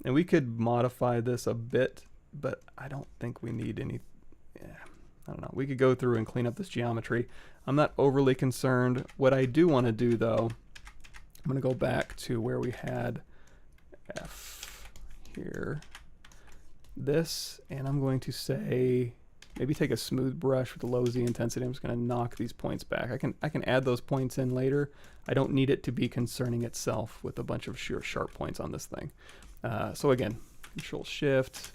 A: And we could modify this a bit, but I don't think we need any. Yeah, I don't know. We could go through and clean up this geometry. I'm not overly concerned. What I do want to do, though, I'm going to go back to where we had F here. This, and I'm going to say, maybe take a smooth brush with a low Z intensity. I'm just going to knock these points back. I can add those points in later. I don't need it to be concerning itself with a bunch of sheer sharp points on this thing. So again, Control Shift,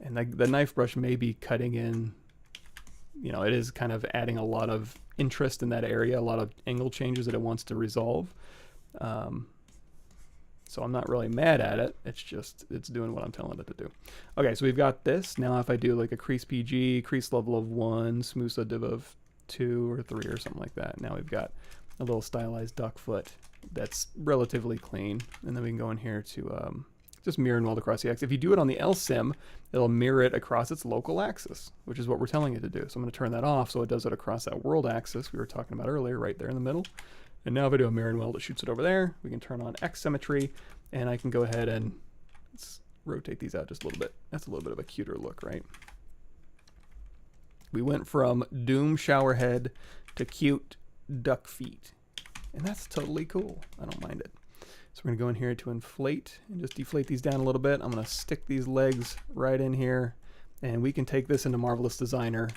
A: and the knife brush may be cutting in you know, it is kind of adding a lot of interest in that area, a lot of angle changes that it wants to resolve. So I'm not really mad at it. It's just, it's doing what I'm telling it to do. Okay, so we've got this. Now if I do like a crease PG, crease level of 1, smooth stud div of 2 or 3 or something like that. Now we've got a little stylized duck foot that's relatively clean. And then we can go in here to just mirror and weld across the axis. If you do it on the LSIM, it'll mirror it across its local axis, which is what we're telling it to do. So I'm going to turn that off so it does it across that world axis we were talking about earlier, right there in the middle. And now if I do a mirror and weld, it shoots it over there. We can turn on X symmetry, and I can go ahead and let's rotate these out just a little bit. That's a little bit of a cuter look, right? We went from Doom shower head to cute duck feet, and that's totally cool. I don't mind it. So we're gonna go in here to inflate and just deflate these down a little bit. I'm gonna stick these legs right in here, and we can take this into Marvelous Designer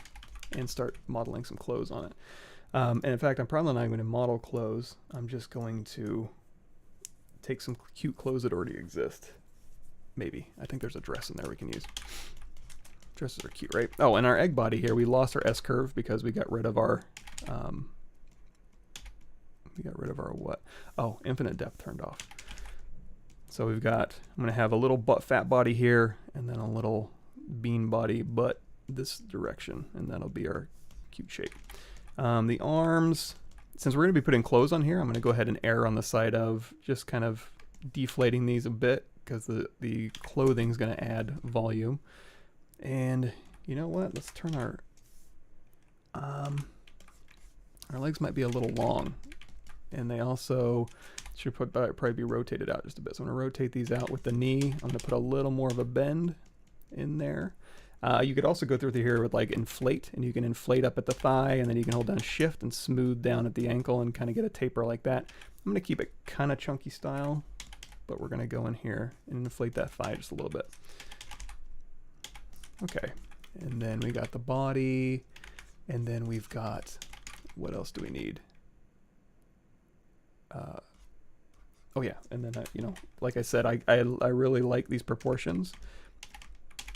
A: and start modeling some clothes on it. And in fact, I'm probably not going to model clothes. I'm just going to take some cute clothes that already exist. Maybe. I think there's a dress in there we can use. Dresses are cute, right? Oh, and our egg body here, we lost our S-curve because we got rid of our... what? Oh, infinite depth turned off. So we've got... I'm going to have a little fat body here, and then a little bean body, but this direction, and that'll be our cute shape. The arms, since we're going to be putting clothes on here, I'm going to go ahead and err on the side of just kind of deflating these a bit because the clothing is going to add volume. And you know what? Let's turn our legs might be a little long, and they also should probably be rotated out just a bit. So I'm going to rotate these out with the knee. I'm going to put a little more of a bend in there. You could also go through here with like inflate, and you can inflate up at the thigh, and then you can hold down shift and smooth down at the ankle and kind of get a taper like that. I'm going to keep it kind of chunky style, but we're going to go in here and inflate that thigh just a little bit. Okay, and then we got the body, and then we've got, what else do we need? Oh yeah, and then, you know, like I said, I really like these proportions.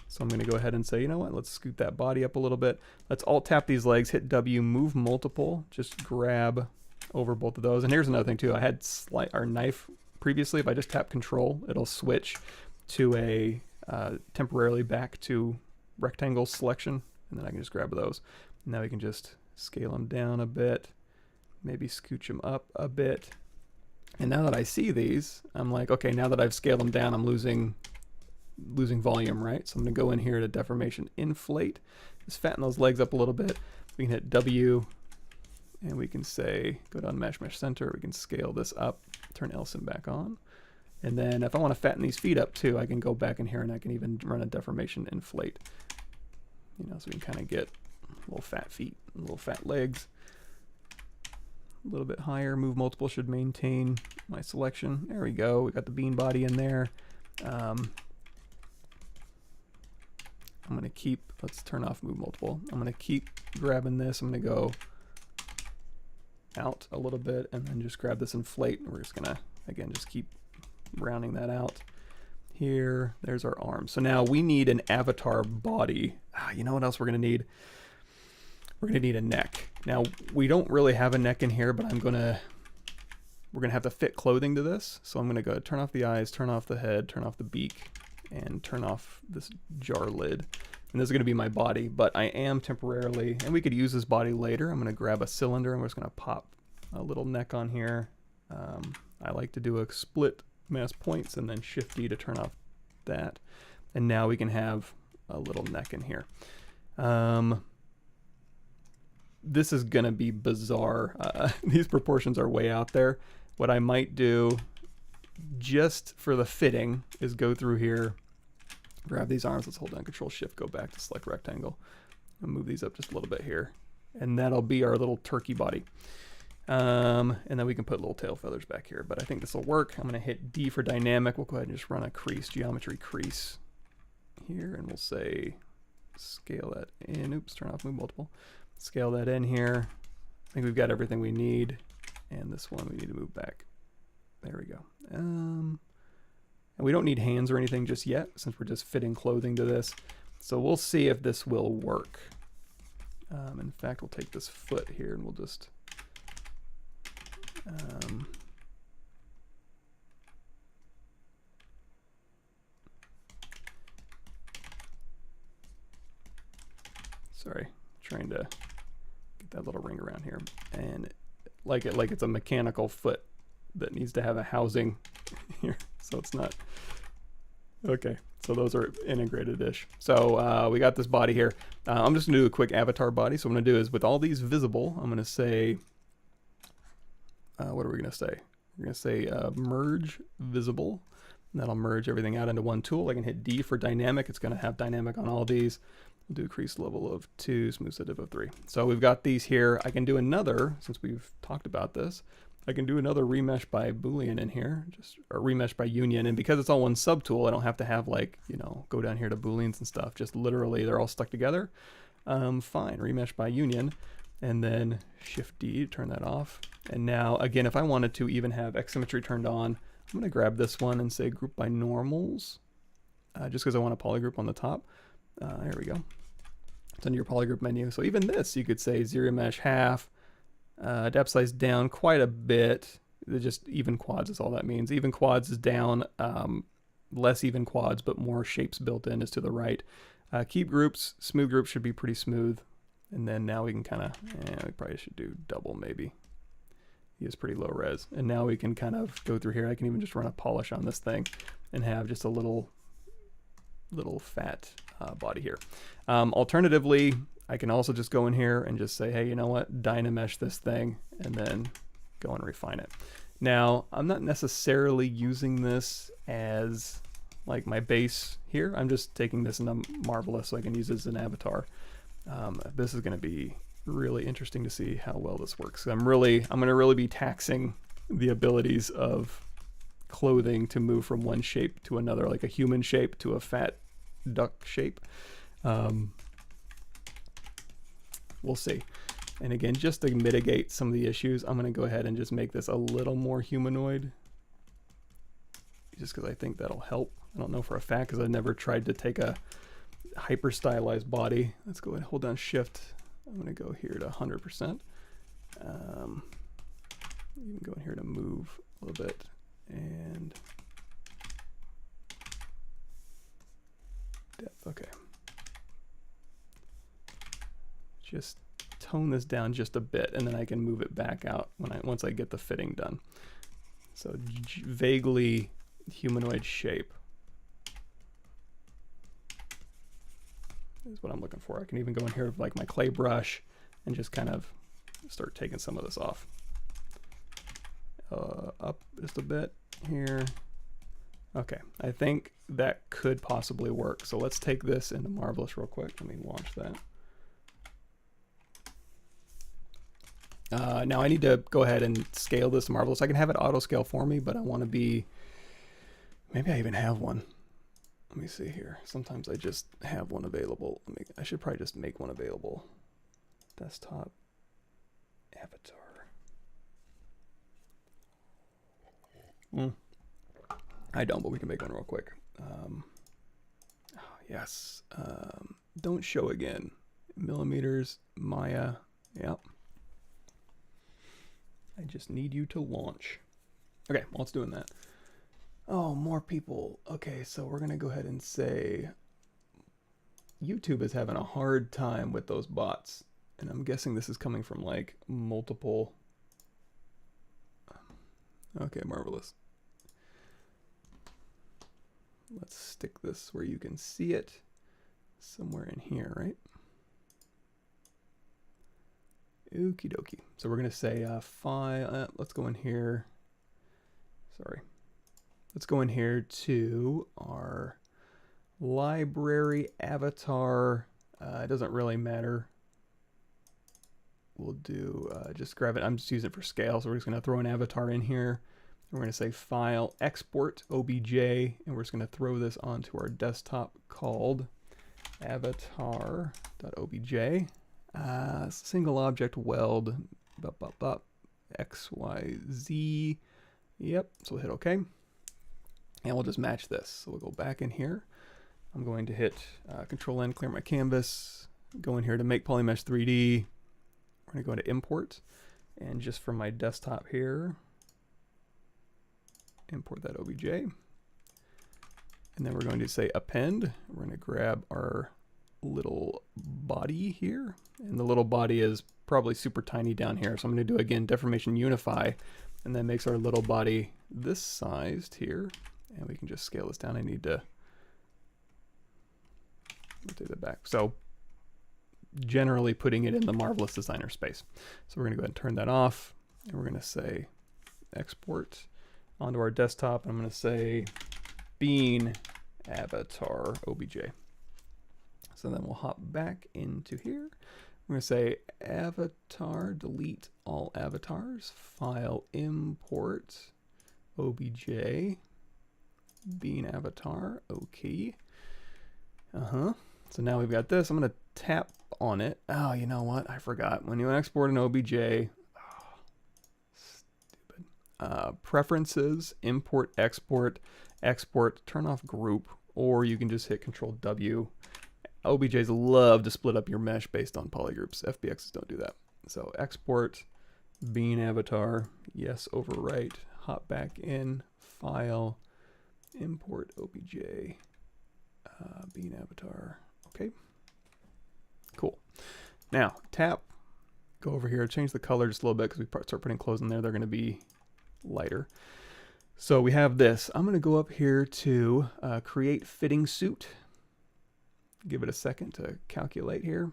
A: So I'm going to go ahead and say, you know what, let's scoot that body up a little bit. Let's alt tap these legs, hit W, move multiple, just grab over both of those. And here's another thing too. I had our knife previously. If I just tap control, it'll switch to a temporarily back to rectangle selection. And then I can just grab those. Now we can just scale them down a bit, maybe scooch them up a bit. And now that I see these, I'm like, okay, now that I've scaled them down, I'm losing volume, right? So I'm going to go in here to deformation inflate, just fatten those legs up a little bit. We can hit W, and we can say go down mesh center. We can scale this up, turn LSIM back on, and then if I want to fatten these feet up too, I can go back in here and I can even run a deformation inflate, you know, so we can kind of get little fat feet, little fat legs. A little bit higher, move multiple should maintain my selection. There we go. We got the bean body in there. I'm going to keep, let's turn off move multiple. I'm going to keep grabbing this. I'm going to go out a little bit and then just grab this inflate. And we're just going to, again, just keep rounding that out. Here, there's our arm. So now we need an avatar body. You know what else we're going to need? We're going to need a neck. Now, we don't really have a neck in here, but we're going to have to fit clothing to this. So I'm going to go turn off the eyes, turn off the head, turn off the beak, and turn off this jar lid. And this is going to be my body, but I am temporarily, and we could use this body later. I'm going to grab a cylinder and we're just going to pop a little neck on here. I like to do a split mass points and then Shift D to turn off that. And now we can have a little neck in here. This is going to be bizarre. These proportions are way out there. What I might do just for the fitting is go through here, grab these arms, let's hold down Control Shift, go back to select rectangle, and move these up just a little bit here. And that'll be our little turkey body. And then we can put little tail feathers back here, but I think this will work. I'm going to hit D for dynamic. We'll go ahead and just run a crease, geometry crease here, and we'll say scale that in. Oops, turn off move multiple. Scale that in here. I think we've got everything we need. And this one we need to move back. There we go. And we don't need hands or anything just yet, since we're just fitting clothing to this. So we'll see if this will work. In fact, we'll take this foot here and we'll just sorry, trying to get that little ring around here, and like it's a mechanical foot that needs to have a housing here, so it's not okay. So those are integrated-ish. So we got this body here. I'm just gonna do a quick avatar body. So what I'm gonna do is, with all these visible, I'm gonna say, what are we gonna say? We're gonna say merge visible. And that'll merge everything out into one tool. I can hit D for dynamic. It's gonna have dynamic on all these. We'll do increase level of 2, smooth sensitive of 3. So we've got these here. I can do another, since we've talked about this, I can do another remesh by Boolean in here, or remesh by union. And because it's all one subtool, I don't have to have, like, you know, go down here to Booleans and stuff. Just literally, they're all stuck together. Fine, remesh by union, and then Shift D to turn that off. And now, again, if I wanted to even have X symmetry turned on, I'm gonna grab this one and say group by normals, just because I want a polygroup on the top. Here we go. It's under your polygroup menu. So even this, you could say ZRemesh half, depth size down quite a bit. Just even quads is all that means. Even quads is down, less even quads, but more shapes built in is to the right. Keep groups, smooth groups should be pretty smooth. And then now we can kind of, we probably should do double maybe. He is pretty low res. And now we can kind of go through here. I can even just run a polish on this thing and have just a little fat body here. Alternatively, I can also just go in here and just say, hey, you know what, Dynamesh this thing, and then go and refine it. Now, I'm not necessarily using this as like my base here. I'm just taking this into Marvelous so I can use it as an avatar. This is going to be really interesting to see how well this works. I'm going to really be taxing the abilities of clothing to move from one shape to another, like a human shape to a fat duck shape. We'll see. And again, just to mitigate some of the issues, I'm going to go ahead and just make this a little more humanoid, just because I think that'll help. I don't know for a fact, because I've never tried to take a hyper stylized body. Let's go ahead and hold down Shift. I'm going to go here to 100%. You can go in here to move a little bit, and depth. Okay. Just tone this down just a bit, and then I can move it back out once I get the fitting done. So vaguely humanoid shape is what I'm looking for. I can even go in here with like my clay brush and just kind of start taking some of this off. Up just a bit here. Okay, I think that could possibly work. So let's take this into Marvelous real quick. Let me launch that. Now I need to go ahead and scale this to Marvelous. I can have it auto scale for me, but I want to be, maybe I even have one. Let me see here. Sometimes I just have one available. I should probably just make one available. Desktop avatar. I don't, but we can make one real quick. Yes. Don't show again. Millimeters, Maya. Yep. I just need you to launch. Okay, well, it's doing that. Oh, more people. Okay, so we're going to go ahead and say YouTube is having a hard time with those bots. And I'm guessing this is coming from like multiple. Okay, Marvelous. Let's stick this where you can see it somewhere in here, right? Okie dokie. So we're going to say file. Let's go in here. Sorry. Let's go in here to our library avatar. It doesn't really matter. We'll do just grab it. I'm just using it for scale. So we're just going to throw an avatar in here. We're going to say file, export, OBJ, and we're just going to throw this onto our desktop called avatar.obj. Single object weld, X, Y, Z. Yep, so we'll hit OK. And we'll just match this. So we'll go back in here. I'm going to hit Control N, clear my canvas. go in here to make Polymesh 3D. We're going to go into import, and just from my desktop here, import that OBJ. And then we're going to say append. We're going to grab our little body here, and the little body is probably super tiny down here. So I'm going to do, again, deformation unify, and that makes our little body this sized here. And we can just scale this down. I need to rotate that back. So generally putting it in the Marvelous Designer space. So we're going to go ahead and turn that off, and we're going to say export onto our desktop. I'm going to say bean avatar obj. So then we'll hop back into here. We're going to say avatar, delete all avatars, file import obj, bean avatar, okay. So now we've got this. I'm going to tap on it. Oh, you know what? I forgot. When you export an OBJ, stupid. Preferences, import, export, turn off group, or you can just hit Control W. OBJs love to split up your mesh based on polygroups. FBXs don't do that. So export, bean avatar, yes, overwrite, hop back in, file, import OBJ, bean avatar, okay. Cool. Now, tap, go over here, change the color just a little bit because we start putting clothes in there. They're going to be lighter. So we have this. I'm going to go up here to create fitting suit. Give it a second to calculate here.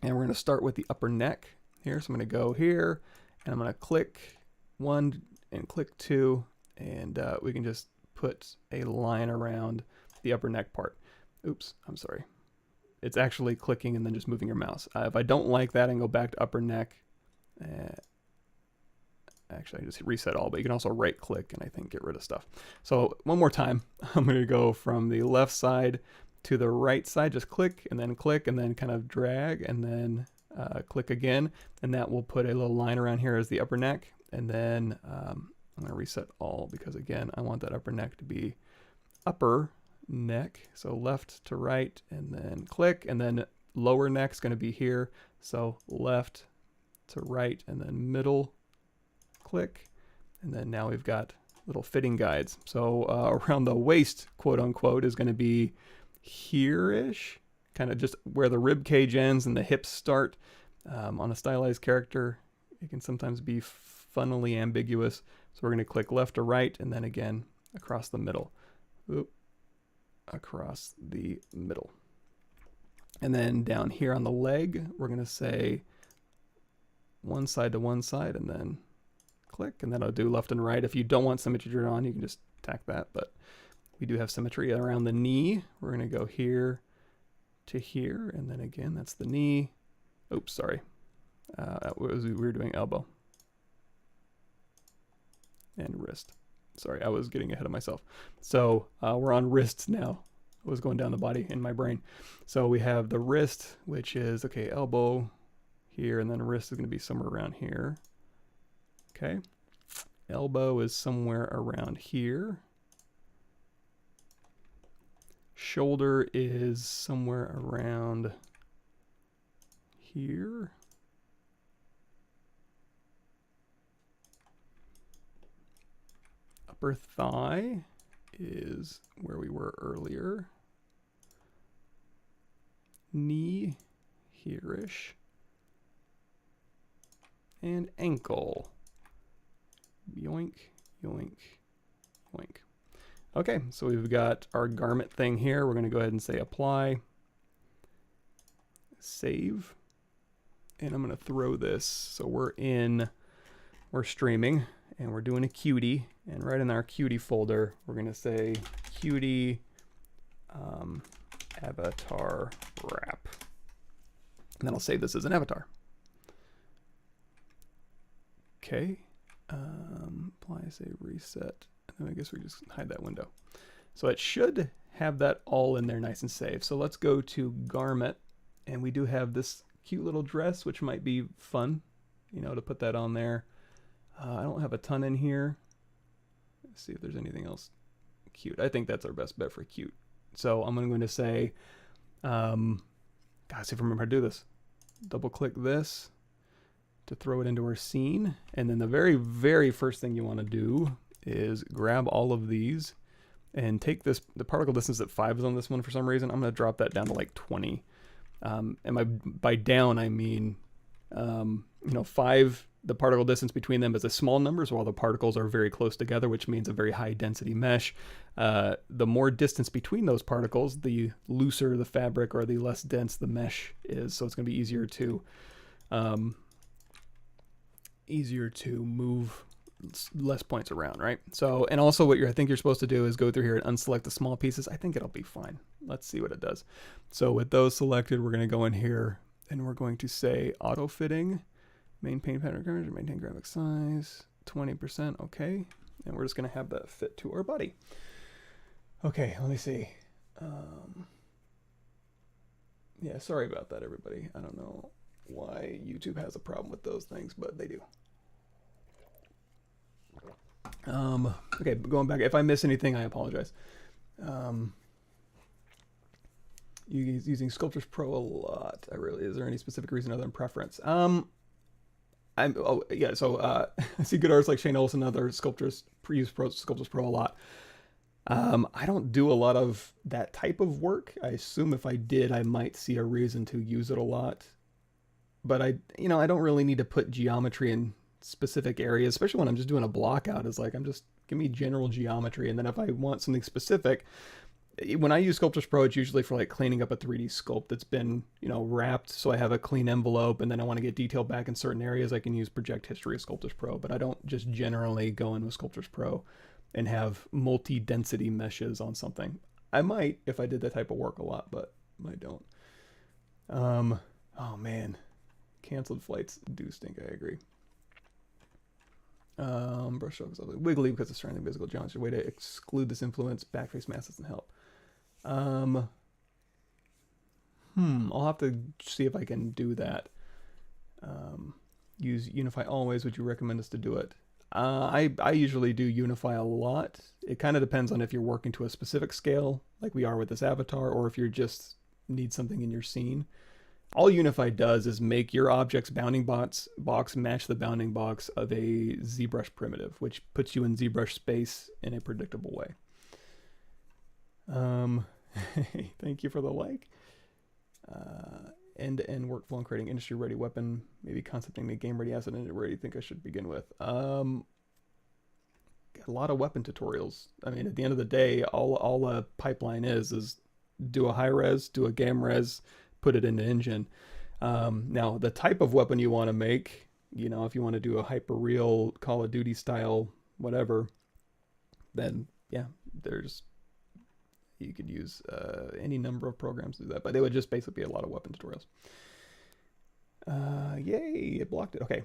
A: And we're going to start with the upper neck here. So I'm going to go here, and I'm going to click 1 and click 2, and we can just put a line around the upper neck part. Oops, I'm sorry. It's actually clicking and then just moving your mouse. If I don't like that, I can go back to upper neck. Actually, I just reset all, but you can also right click and I think get rid of stuff. So one more time, I'm going to go from the left side to the right side. Just click and then kind of drag and then click again. And that will put a little line around here as the upper neck. And then I'm going to reset all because, again, I want that upper neck to be upper neck. So left to right and then click, and then lower neck's going to be here. So left to right and then middle, click. And then now we've got little fitting guides. So around the waist, quote unquote, is going to be here-ish, kind of just where the rib cage ends and the hips start. On a stylized character, it can sometimes be funnily ambiguous. So we're going to click left to right and then again across the middle. Oop. Across the middle. And then down here on the leg, we're going to say one side to one side and then click, and then I'll do left and right. If you don't want symmetry drawn, you can just tack that, but we do have symmetry around the knee. We're going to go here to here, and then again, that's the knee. Oops, sorry. We were doing elbow and wrist. Sorry, I was getting ahead of myself. So we're on wrists now. I was going down the body in my brain. So we have the wrist, which is, okay, elbow here, and then wrist is going to be somewhere around here. Okay. Elbow is somewhere around here. Shoulder is somewhere around here. Upper thigh is where we were earlier. Knee, here-ish. And ankle. Yoink, yoink, yoink. Okay, so we've got our garment thing here. We're going to go ahead and say apply. Save. And I'm going to throw this. So we're streaming. And we're doing a cutie, and right in our cutie folder, we're going to say cutie avatar wrap. And then I'll save this as an avatar. Okay. Apply, save, reset. And then I guess we just hide that window. So it should have that all in there nice and safe. So let's go to garment, and we do have this cute little dress, which might be fun, to put that on there. I don't have a ton in here. Let's see if there's anything else cute. I think that's our best bet for cute. So I'm going to say kind Gotta see if I remember how to do this. Double click this to throw it into our scene. And then the very, very first thing you want to do is grab all of these and take this, the particle distance at 5 is on this one for some reason. I'm going to drop that down to like 20. And by down, I mean, 5, the particle distance between them is a small number, so all the particles are very close together, which means a very high density mesh. The more distance between those particles, the looser the fabric or the less dense the mesh is. So it's going to be easier to move less points around, right? So, and also what I think you're supposed to do is go through here and unselect the small pieces. I think it'll be fine. Let's see what it does. So with those selected, we're going to go in here and we're going to say auto fitting, maintain pattern coverage, maintain graphic size, 20%, okay. And we're just going to have that fit to our body. Okay, let me see. Yeah, sorry about that, everybody. I don't know why YouTube has a problem with those things, but they do. Okay, going back, if I miss anything, I apologize. Using Sculptris Pro a lot. Is there any specific reason other than preference? I see good artists like Shane Olson and other sculptors use Sculptris Pro a lot. I don't do a lot of that type of work. I assume if I did, I might see a reason to use it a lot. But I don't really need to put geometry in specific areas, especially when I'm just doing a block out. It's like, give me general geometry. And then if I want something specific, when I use Sculptris Pro, it's usually for like cleaning up a 3D sculpt that's been, wrapped. So I have a clean envelope and then I want to get detail back in certain areas. I can use Project History of Sculptris Pro, but I don't just generally go in with Sculptris Pro and have multi-density meshes on something. I might if I did that type of work a lot, but I don't. Oh man, canceled flights do stink. I agree. Brush strokes wiggly because of surrounding physical geometry. Way to exclude this influence. Backface mask doesn't help. I'll have to see if I can do that. Use Unify always. Would you recommend us to do it? I usually do Unify a lot. It kind of depends on if you're working to a specific scale, like we are with this avatar, or if you just need something in your scene. All Unify does is make your object's bounding box match the bounding box of a ZBrush primitive, which puts you in ZBrush space in a predictable way. Thank you for the like. End-to-end workflow and creating industry-ready weapon, maybe concepting a game-ready asset, and where do you think I should begin with? Got a lot of weapon tutorials. I mean, at the end of the day, all a pipeline is do a high-res, do a gam-res, put it into engine. Now, the type of weapon you want to make, if you want to do a hyper-real Call of Duty style, whatever, then yeah, you could use any number of programs to do that, but they would just basically be a lot of weapon tutorials. Yay, it blocked it. Okay.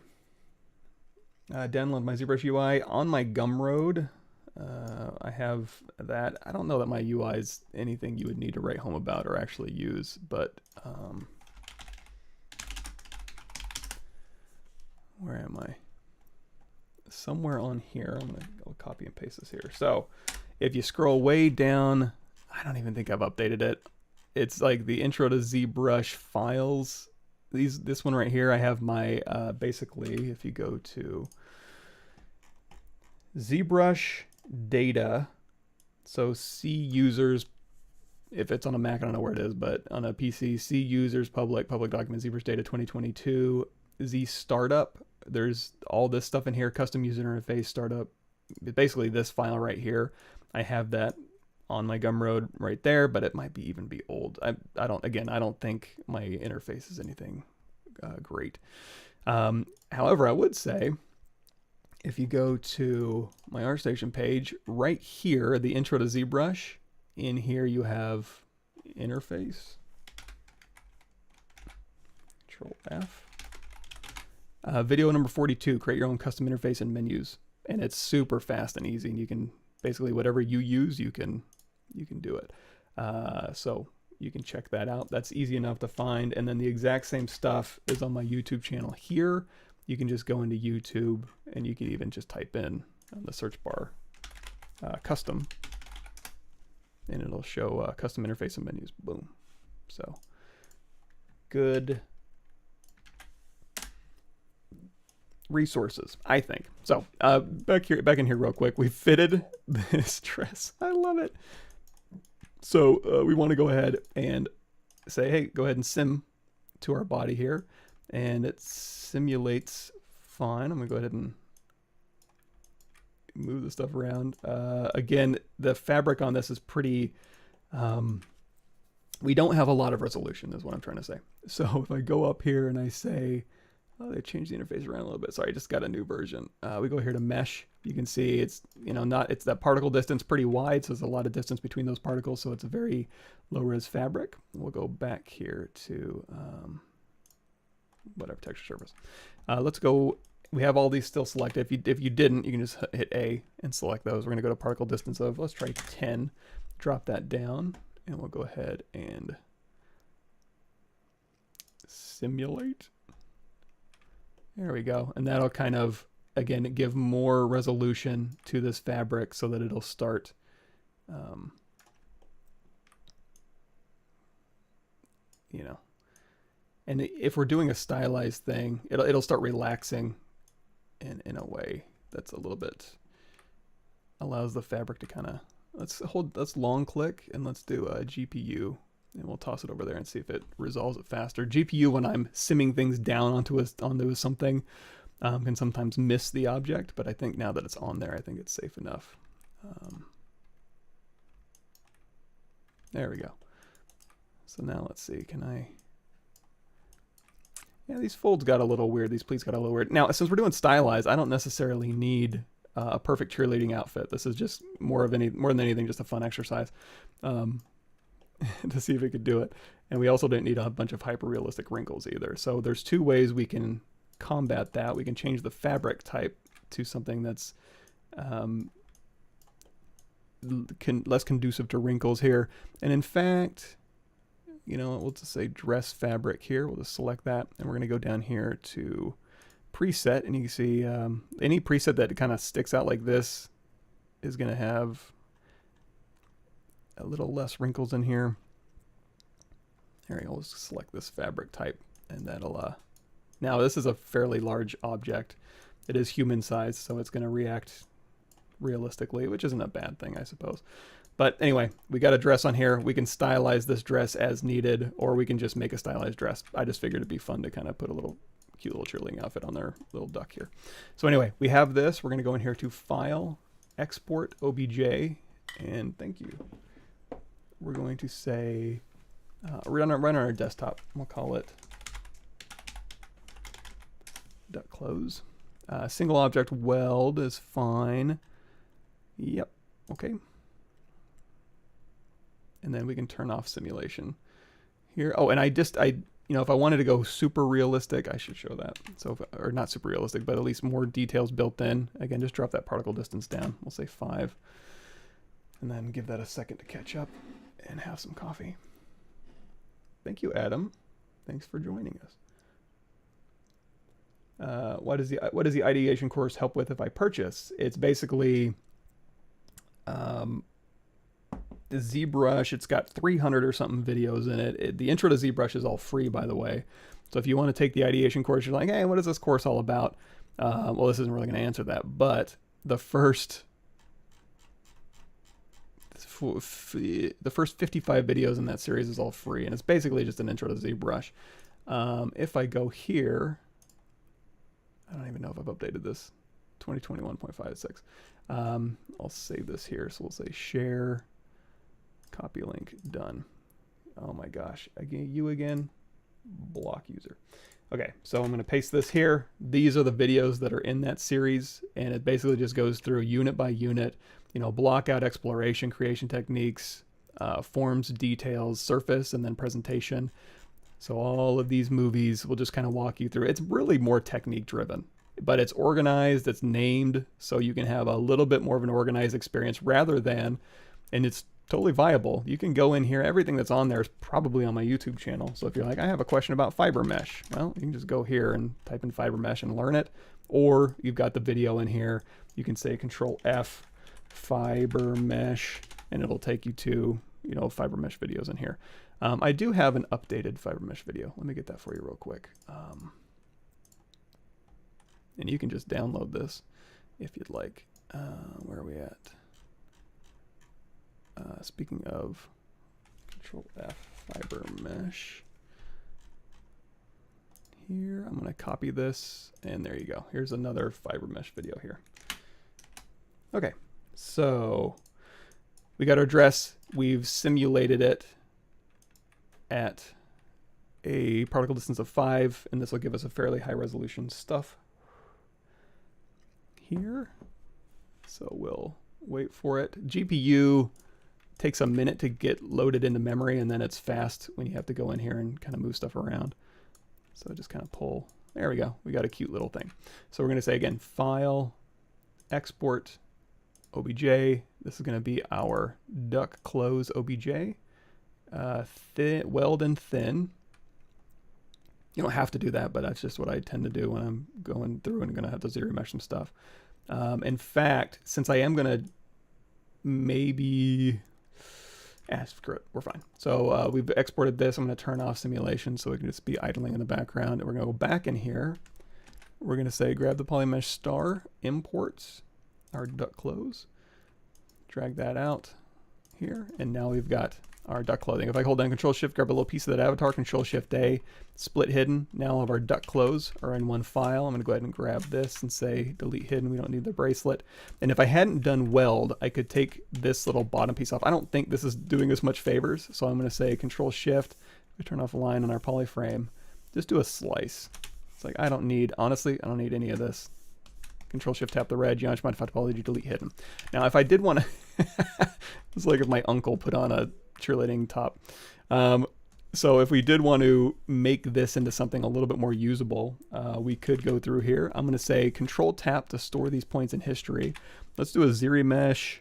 A: Download my ZBrush UI on my Gumroad. I have that. I don't know that my UI is anything you would need to write home about or actually use, but where am I? Somewhere on here. I'll copy and paste this here. So if you scroll way down, I don't even think I've updated it. It's like the intro to ZBrush files. This one right here, I have my basically, if you go to ZBrush data, so C users, if it's on a Mac, I don't know where it is, but on a PC, C users, public document, ZBrush data 2022, Z startup. There's all this stuff in here, custom user interface, startup. Basically this file right here, I have that on my Gumroad right there, but it might even be old. I don't think my interface is anything great. However, I would say if you go to my ArtStation page, right here, the intro to ZBrush, in here you have interface. Control F. Video number 42, create your own custom interface and menus. And it's super fast and easy, and you can basically whatever you use, you can do it. So you can check that out. That's easy enough to find. And then the exact same stuff is on my YouTube channel here. You can just go into YouTube and you can even just type in on the search bar custom, and it'll show custom interface and menus. Boom. So good resources, I think. So back in here real quick, we fitted this dress. I love it. So we want to go ahead and say, hey, go ahead and sim to our body here, and it simulates fine. I'm gonna go ahead and move the stuff around. Again, the fabric on this is pretty, we don't have a lot of resolution is what I'm trying to say. So if I go up here and I say, oh, they changed the interface around a little bit. Sorry, I just got a new version. We go here to mesh. You can see it's, you know, it's that particle distance pretty wide, so there's a lot of distance between those particles, so it's a very low res fabric. We'll go back here to whatever texture surface. Let's go. We have all these still selected. If you didn't, you can just hit A and select those. We're going to go to particle distance of, let's try 10. Drop that down, and we'll go ahead and simulate. There we go. And that'll kind of, again, give more resolution to this fabric so that it'll start you know, and if we're doing a stylized thing, it'll start relaxing in a way that's a little bit, allows the fabric to kind of, let's long click and let's do a GPU, and we'll toss it over there and see if it resolves it faster. GPU, when I'm simming things down onto something, can sometimes miss the object, but I think now that it's on there, I think it's safe enough. There we go. So now let's see, can I, yeah, these folds got a little weird, these pleats got a little weird. Now, since we're doing stylized, I don't necessarily need a perfect cheerleading outfit. This is just more than anything, just a fun exercise. To see if it could do it. And we also didn't need a bunch of hyper-realistic wrinkles either. So there's two ways we can combat that. We can change the fabric type to something that's less conducive to wrinkles here. And in fact, you know, we'll just say dress fabric here. We'll just select that, and we're going to go down here to preset, and you can see any preset that kind of sticks out like this is going to have a little less wrinkles in here. There we go. Let's select this fabric type, and that'll now this is a fairly large object. It is human size, so it's going to react realistically, which isn't a bad thing, I suppose. But anyway, we got a dress on here. We can stylize this dress as needed, or we can just make a stylized dress. I just figured it'd be fun to kind of put a little cute little cheerleading outfit on their little duck here. So anyway, we have this. We're going to go in here to File, Export OBJ, and thank you. We're going to say, run on our desktop. We'll call it duck close. Single object weld is fine. Yep. Okay. And then we can turn off simulation here. Oh, and you know, if I wanted to go super realistic, I should show that. So, or not super realistic, but at least more details built in. Again, just drop that particle distance down. We'll say 5. And then give that a second to catch up and have some coffee. Thank you, Adam. Thanks for joining us. What does the ideation course help with if I purchase? It's basically the ZBrush. It's got 300 or something videos in it. The intro to ZBrush is all free, by the way. So if you want to take the ideation course, you're like, hey, what is this course all about? Well, this isn't really going to answer that, but the first 55 videos in that series is all free, and it's basically just an intro to ZBrush. If I go here, I don't even know if I've updated this, 2021.56. I'll save this here, so we'll say share, copy link, done. Oh my gosh, again, block user. Okay, so I'm going to paste this here. These are the videos that are in that series, and it basically just goes through unit by unit, you know, blockout exploration, creation techniques, forms, details, surface, and then presentation. So all of these movies will just kind of walk you through. It's really more technique driven, but it's organized, it's named, so you can have a little bit more of an organized experience rather than, and it's totally viable. You can go in here. Everything that's on there is probably on my YouTube channel. So if you're like, I have a question about fiber mesh, well, you can just go here and type in fiber mesh and learn it. Or you've got the video in here. You can say Control F, fiber mesh, and it'll take you to, you know, fiber mesh videos in here. I do have an updated fiber mesh video. Let me get that for you real quick. And you can just download this if you'd like. Where are we at? Speaking of Control F fiber mesh. Here, I'm going to copy this, and there you go. Here's another fiber mesh video here. Okay, so we got our dress. We've simulated it at a particle distance of 5, and this will give us a fairly high resolution stuff here. So we'll wait for it. GPU takes a minute to get loaded into memory, and then it's fast when you have to go in here and kind of move stuff around. So just kind of pull. There we go. We got a cute little thing. So we're going to say again, File, Export, OBJ. This is going to be our duck close OBJ. Weld and thin. You don't have to do that, but that's just what I tend to do when I'm going through and going to have to ZRemesh some stuff. In fact, since I am going to maybe... screw it, we're fine. So we've exported this. I'm going to turn off simulation so it can just be idling in the background. And we're going to go back in here. We're going to say grab the Polymesh star, import our duck close, drag that out here, and now we've got our duck clothing. If I hold down Control Shift, grab a little piece of that avatar, Control Shift A, split hidden. Now all of our duck clothes are in one file. I'm going to go ahead and grab this and say delete hidden. We don't need the bracelet. And if I hadn't done weld, I could take this little bottom piece off. I don't think this is doing us much favors, so I'm going to say Control Shift. We turn off a line on our polyframe. Just do a slice. It's like I don't need, honestly, I don't need any of this. Control Shift tap the red, geometry modify topology, delete hidden. Now if I did want to, it's like if my uncle put on a cheerleading top. So if we did want to make this into something a little bit more usable, we could go through here. I'm going to say Control Tap to store these points in history. Let's do a ZRemesh.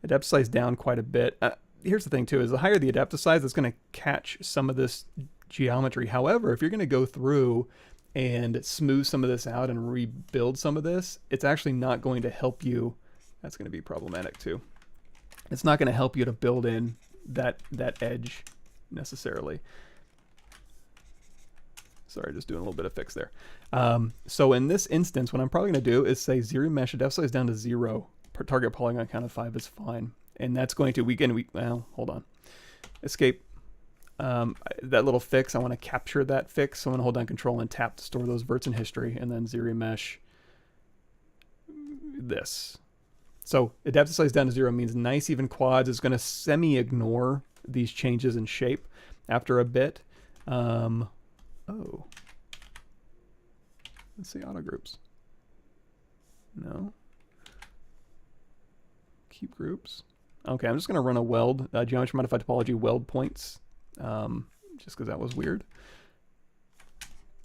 A: Adaptive size down quite a bit. Here's the thing too, is the higher the adaptive size, it's going to catch some of this geometry. However, if you're going to go through and smooth some of this out and rebuild some of this, it's actually not going to help you. That's going to be problematic too. It's not going to help you to build in that edge necessarily. Sorry, just doing a little bit of fix there. So in this instance, what I'm probably going to do is say ZRemesh adaptive size down to 0. Per target polygon count of 5 is fine, and that's going to well, hold on, escape. That little fix, I want to capture that fix, so I'm going to hold down Control and tap to store those verts in history, and then ZRemesh this. So adaptive size down to 0 means nice even quads. It's going to semi-ignore these changes in shape after a bit. Oh, let's see, auto groups. No. Keep groups. Okay, I'm just going to run a weld, geometry modified topology weld points, just because that was weird.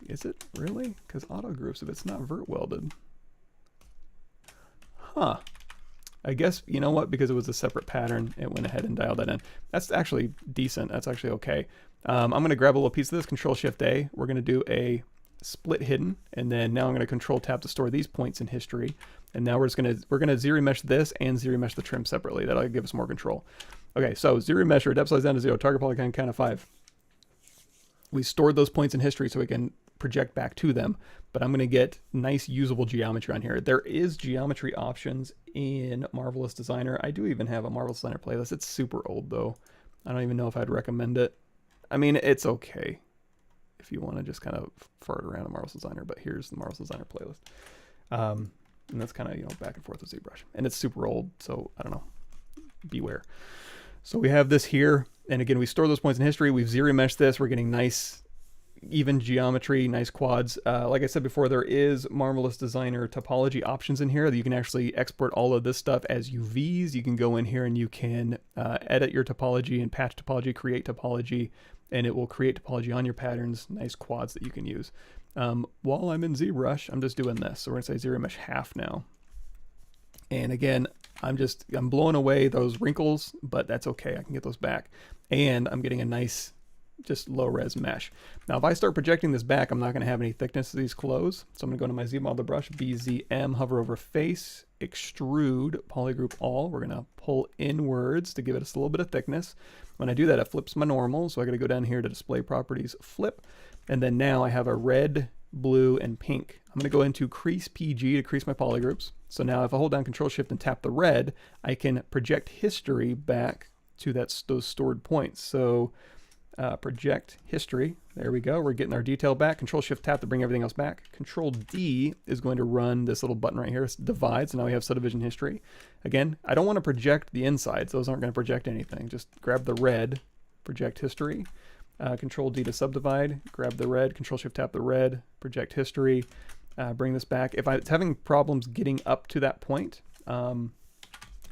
A: Is it really? Because auto groups, if it's not vert welded. Huh. I guess, you know what, because it was a separate pattern, it went ahead and dialed that in. That's actually decent. That's actually okay. I'm going to grab a little piece of this, Control Shift A. We're going to do a split hidden, and then now I'm going to Control Tab to store these points in history. And now we're going to ZRemesh this and ZRemesh the trim separately. That'll give us more control. Okay, so ZRemesh or depth size down to 0, target polygon count of 5. We stored those points in history so we can project back to them, but I'm going to get nice usable geometry on here. There is geometry options in Marvelous Designer. I do even have a Marvelous Designer playlist. It's super old though. I don't even know if I'd recommend it. I mean, it's okay if you want to just kind of fart around a Marvelous Designer, but here's the Marvelous Designer playlist. And that's kind of, you know, back and forth with ZBrush. And it's super old, so I don't know. Beware. So we have this here, and again, we store those points in history. We've ZRemeshed this. We're getting nice even geometry, nice quads. Like I said before, there is Marvelous Designer topology options in here that you can actually export all of this stuff as UVs. You can go in here and you can edit your topology and patch topology, create topology, and it will create topology on your patterns, nice quads that you can use. While I'm in ZBrush, I'm just doing this. So we're gonna say ZRemesh half now. And again, I'm blowing away those wrinkles, but that's okay. I can get those back. And I'm getting a nice just low res mesh. Now if I start projecting this back, I'm not going to have any thickness to these clothes. So I'm going to go to my Z model brush, BZM, hover over face, extrude, polygroup all. We're going to pull inwards to give it a little bit of thickness. When I do that, it flips my normal. So I got to go down here to display properties, flip. And then now I have a red, blue, and pink. I'm going to go into crease PG to crease my polygroups. So now if I hold down Control Shift and tap the red, I can project history back to those stored points. So project history, there we go. We're getting our detail back. Control Shift tap to bring everything else back. Control D is going to run this little button right here. It's divide, so now we have subdivision history. Again, I don't want to project the insides. Those aren't going to project anything. Just grab the red, project history. Control D to subdivide, grab the red, Control Shift tap the red, project history, bring this back. If it's having problems getting up to that point, you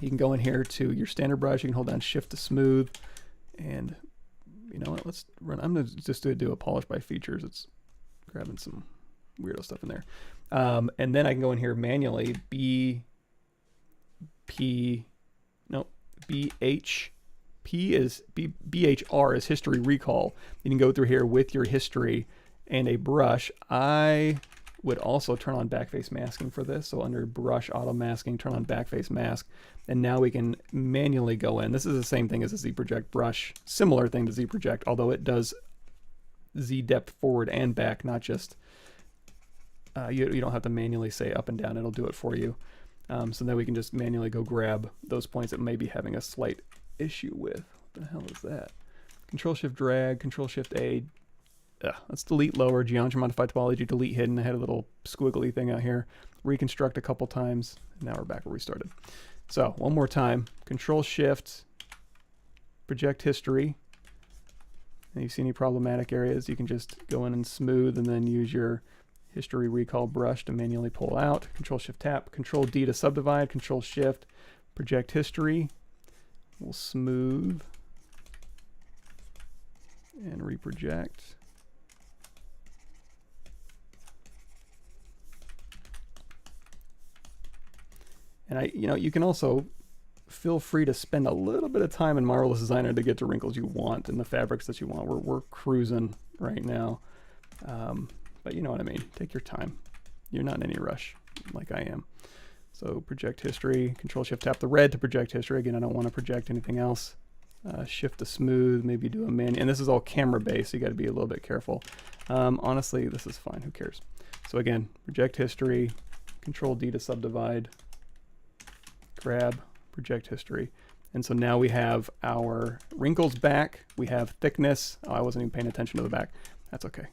A: can go in here to your standard brush. You can hold down Shift to smooth, and you know what? Let's run. I'm just going to do a polish by features. It's grabbing some weirdo stuff in there, and then I can go in here manually. BHR is history recall. You can go through here with your history and a brush. I would also turn on backface masking for this. So under brush auto masking, turn on backface mask. And now we can manually go in. This is the same thing as a Z project brush, similar thing to Z project, although it does Z depth forward and back, not just, you don't have to manually say up and down, it'll do it for you. So then we can just manually go grab those points that may be having a slight issue with. What the hell is that? Control Shift drag, Control Shift A. Let's delete lower, geometry modify topology, delete hidden. I had a little squiggly thing out here. Reconstruct a couple times. Now we're back where we started. So one more time, Control Shift, project history. And you see any problematic areas, you can just go in and smooth and then use your history recall brush to manually pull out. Control Shift tap, Control D to subdivide, Control Shift, project history. We'll smooth and reproject. And you can also feel free to spend a little bit of time in Marvelous Designer to get to wrinkles you want and the fabrics that you want. We're cruising right now, but you know what I mean. Take your time. You're not in any rush like I am. So project history, Control Shift tap the red to project history. Again, I don't want to project anything else. Shift to smooth, maybe do a manual. And this is all camera based, so you got to be a little bit careful. Honestly, this is fine. Who cares? So again, project history, Control D to subdivide, grab, project history. And so now we have our wrinkles back. We have thickness. Oh, I wasn't even paying attention to the back. That's okay.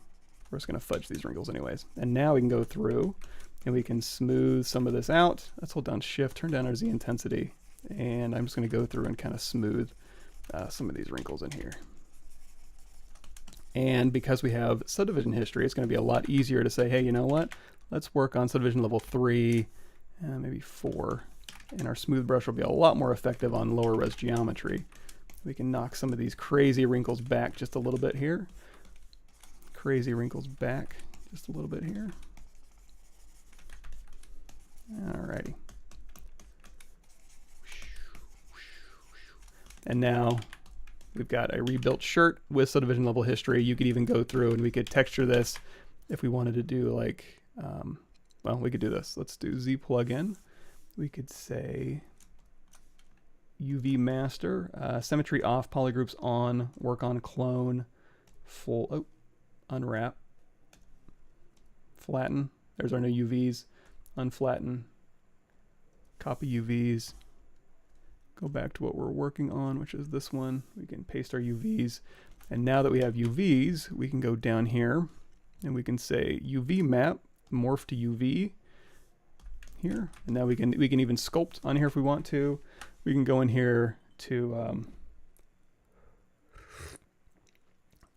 A: We're just going to fudge these wrinkles anyways. And now we can go through and we can smooth some of this out. Let's hold down Shift, turn down our Z intensity. And I'm just going to go through and kind of smooth some of these wrinkles in here. And because we have subdivision history, it's going to be a lot easier to say, hey, you know what? Let's work on subdivision level 3, maybe 4. And our smooth brush will be a lot more effective on lower res geometry. We can knock some of these crazy wrinkles back just a little bit here. Crazy wrinkles back just a little bit here. Alrighty. And now we've got a rebuilt shirt with subdivision level history. You could even go through and we could texture this if we wanted to do like, well, we could do this. Let's do Z plugin. We could say UV master, symmetry off, polygroups on, work on clone, full, unwrap, flatten. There's our new UVs, unflatten, copy UVs, go back to what we're working on, which is this one. We can paste our UVs. And now that we have UVs, we can go down here and we can say UV map, morph to UV. Here, and now we can even sculpt on here if we want to. We can go in here to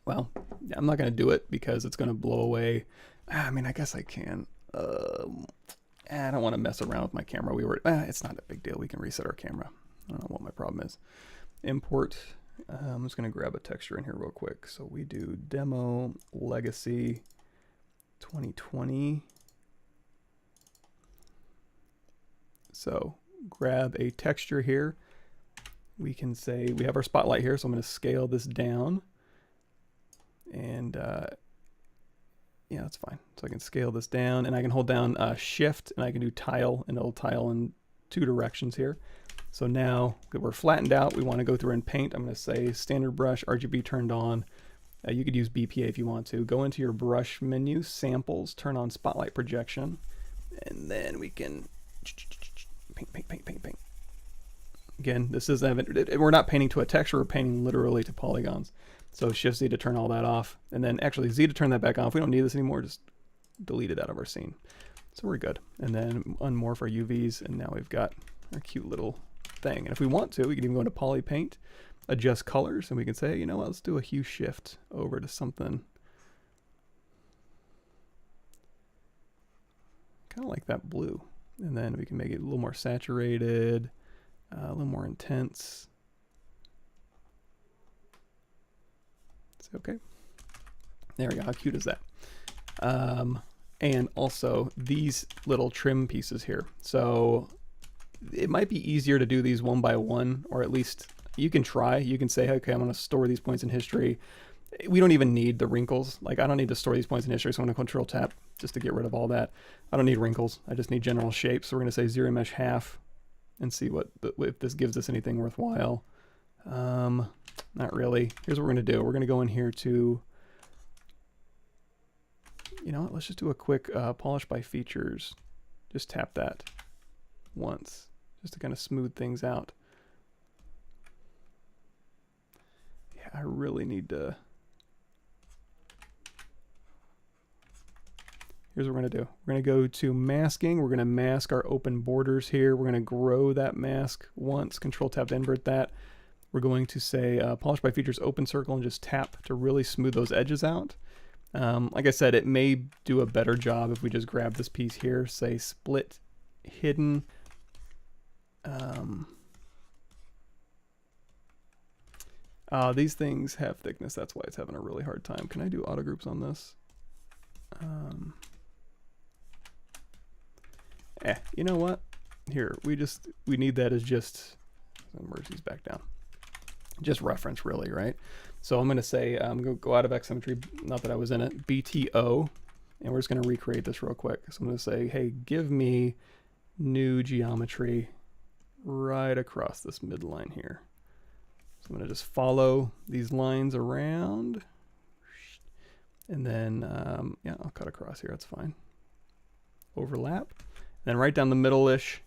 A: well, I'm not going to do it because it's going to blow away. I mean, I guess I can. I don't want to mess around with my camera. It's not a big deal. We can reset our camera. I don't know what my problem is. Import. I'm just going to grab a texture in here real quick. So we do demo legacy 2020. So grab a texture here. We can say we have our spotlight here, so I'm going to scale this down. And yeah, that's fine. So I can scale this down, and I can hold down Shift, and I can do tile, and it'll tile in 2 directions here. So now that we're flattened out, we want to go through and paint. I'm going to say standard brush, RGB turned on. You could use BPA if you want to. Go into your brush menu, samples, turn on spotlight projection, and then we can paint, paint, paint, paint, paint. Again, this is we're not painting to a texture, we're painting literally to polygons. So Shift Z to turn all that off, and then actually Z to turn that back on. If we don't need this anymore, just delete it out of our scene. So we're good. And then unmorph our UVs, and now we've got our cute little thing. And if we want to, we can even go into Polypaint, adjust colors, and we can say, you know what, let's do a hue shift over to something kind of like that blue. And then we can make it a little more saturated, a little more intense. Okay, there we go. How cute is that? And also these little trim pieces here. So it might be easier to do these one by one, or at least you can try. You can say, okay, I'm going to store these points in history. We don't even need the wrinkles. Like, I don't need to store these points in history, so I'm going to Control Tap just to get rid of all that. I don't need wrinkles. I just need general shapes. So we're going to say ZRemesh half and see if this gives us anything worthwhile. Not really. Here's what we're going to do. We're going to go in here to, you know what, let's just do a quick polish by features. Just tap that once, just to kind of smooth things out. Yeah, I really need to. Here's what we're going to do. We're going to go to masking. We're going to mask our open borders here. We're going to grow that mask once, Control Tap to invert that. We're going to say polish by features open circle and just tap to really smooth those edges out. Like I said, it may do a better job if we just grab this piece here, say split hidden. These things have thickness, that's why it's having a really hard time. Can I do auto groups on this? You know what? Here, we need that as just, merge these back down. Just reference, really, right? So I'm going to say, I'm going to go out of X symmetry, not that I was in it, BTO, and we're just going to recreate this real quick. So I'm going to say, hey, give me new geometry right across this midline here. So I'm going to just follow these lines around, and then, yeah, I'll cut across here, that's fine. Overlap, and then right down the middle-ish,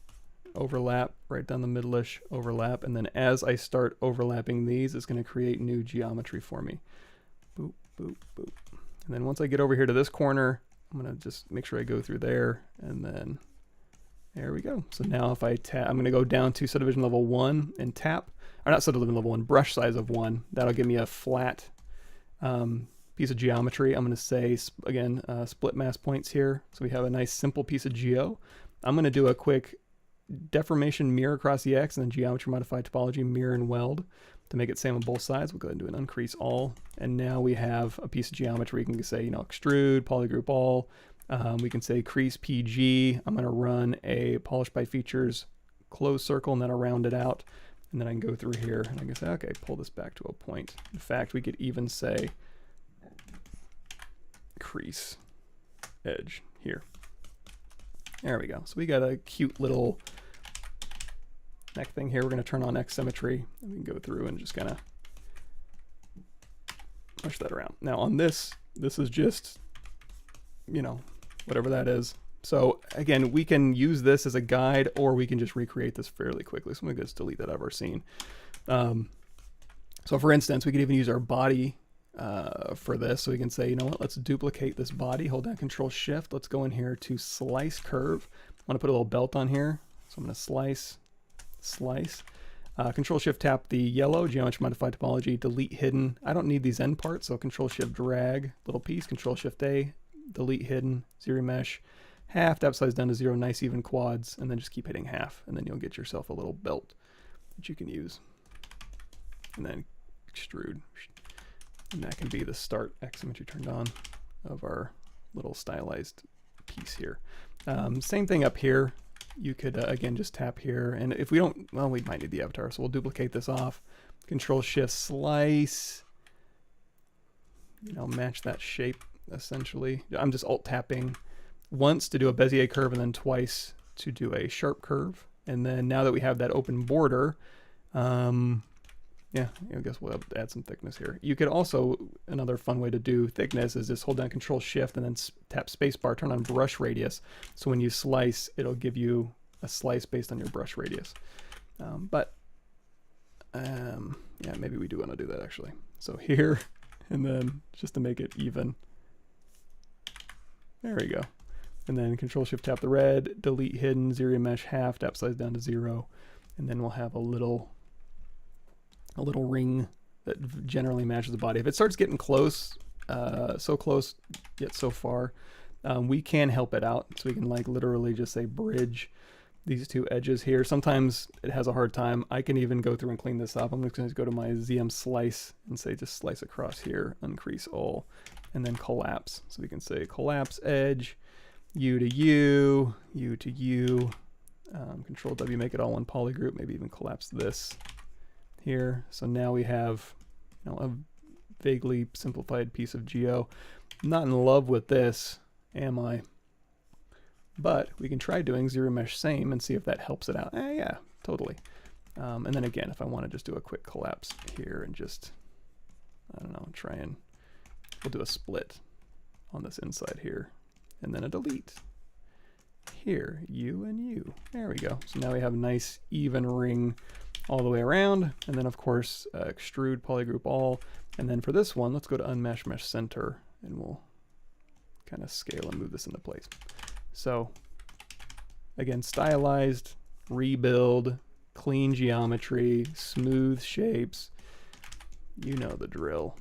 A: overlap, right down the middle-ish, overlap, and then as I start overlapping these, it's going to create new geometry for me. Boop, boop, boop. And then once I get over here to this corner, I'm going to just make sure I go through there, and then there we go. So now if I tap, I'm going to go down to subdivision level 1 and tap, or not subdivision level 1, brush size of 1. That'll give me a flat piece of geometry. I'm going to say, again, split mask points here. So we have a nice simple piece of geo. I'm going to do a quick deformation mirror across the X, and then geometry modified topology mirror and weld to make it same on both sides. We'll go ahead and do an uncrease all, and now we have a piece of geometry. We can say, you know, extrude, polygroup all. We can say crease PG. I'm going to run a polish by features closed circle, and then I'll round it out, and then I can go through here and I can say, okay, pull this back to a point. In fact, we could even say crease edge here. There we go. So we got a cute little neck thing here. We're going to turn on X symmetry, and we can go through and just kind of push that around. Now on this is just, you know, whatever that is. So again, we can use this as a guide, or we can just recreate this fairly quickly. So I'm going to just delete that out of our scene. So for instance, we could even use our body for this. So we can say, you know what, let's duplicate this body, hold down Control Shift. Let's go in here to slice curve. I want to put a little belt on here. So I'm going to slice, Control Shift tap the yellow, geometry modified topology, delete hidden. I don't need these end parts, so Control Shift drag little piece, Control Shift A, delete hidden, ZRemesh, half, tap size down to 0, nice even quads, and then just keep hitting half, and then you'll get yourself a little belt that you can use. And then extrude. And that can be the start X symmetry turned on of our little stylized piece here. Same thing up here. You could, again, just tap here. And if we don't, well, we might need the avatar. So we'll duplicate this off. Control Shift slice. you know, match that shape essentially. I'm just alt tapping once to do a Bezier curve and then twice to do a sharp curve. And then now that we have that open border, yeah, I guess we'll have to add some thickness here. You could also, another fun way to do thickness is just hold down Control Shift and then tap spacebar, turn on brush radius. So when you slice, it'll give you a slice based on your brush radius. Yeah, maybe we do want to do that actually. So here, and then just to make it even. There we go. And then Control Shift tap the red, delete hidden, ZRemesh half, tap size down to 0, and then we'll have a little ring that generally matches the body. If it starts getting close, so close yet so far, we can help it out. So we can like literally just say bridge these two edges here. Sometimes it has a hard time. I can even go through and clean this up. I'm just going to go to my ZM slice and say just slice across here, uncrease all, and then collapse. So we can say collapse edge, U to U, U to U, Control W, make it all one poly group, maybe even collapse this here. So now we have, you know, a vaguely simplified piece of geo. I'm not in love with this, am I? But we can try doing ZRemesh same and see if that helps it out. Yeah, totally. And then again, if I want to just do a quick collapse here and just, I don't know, try and, we'll do a split on this inside here. And then a delete. Here, U and U. There we go. So now we have a nice even ring all the way around. And then of course, extrude, polygroup all. And then for this one, let's go to unmesh, mesh center, and we'll kind of scale and move this into place. So again, stylized, rebuild, clean geometry, smooth shapes. You know the drill.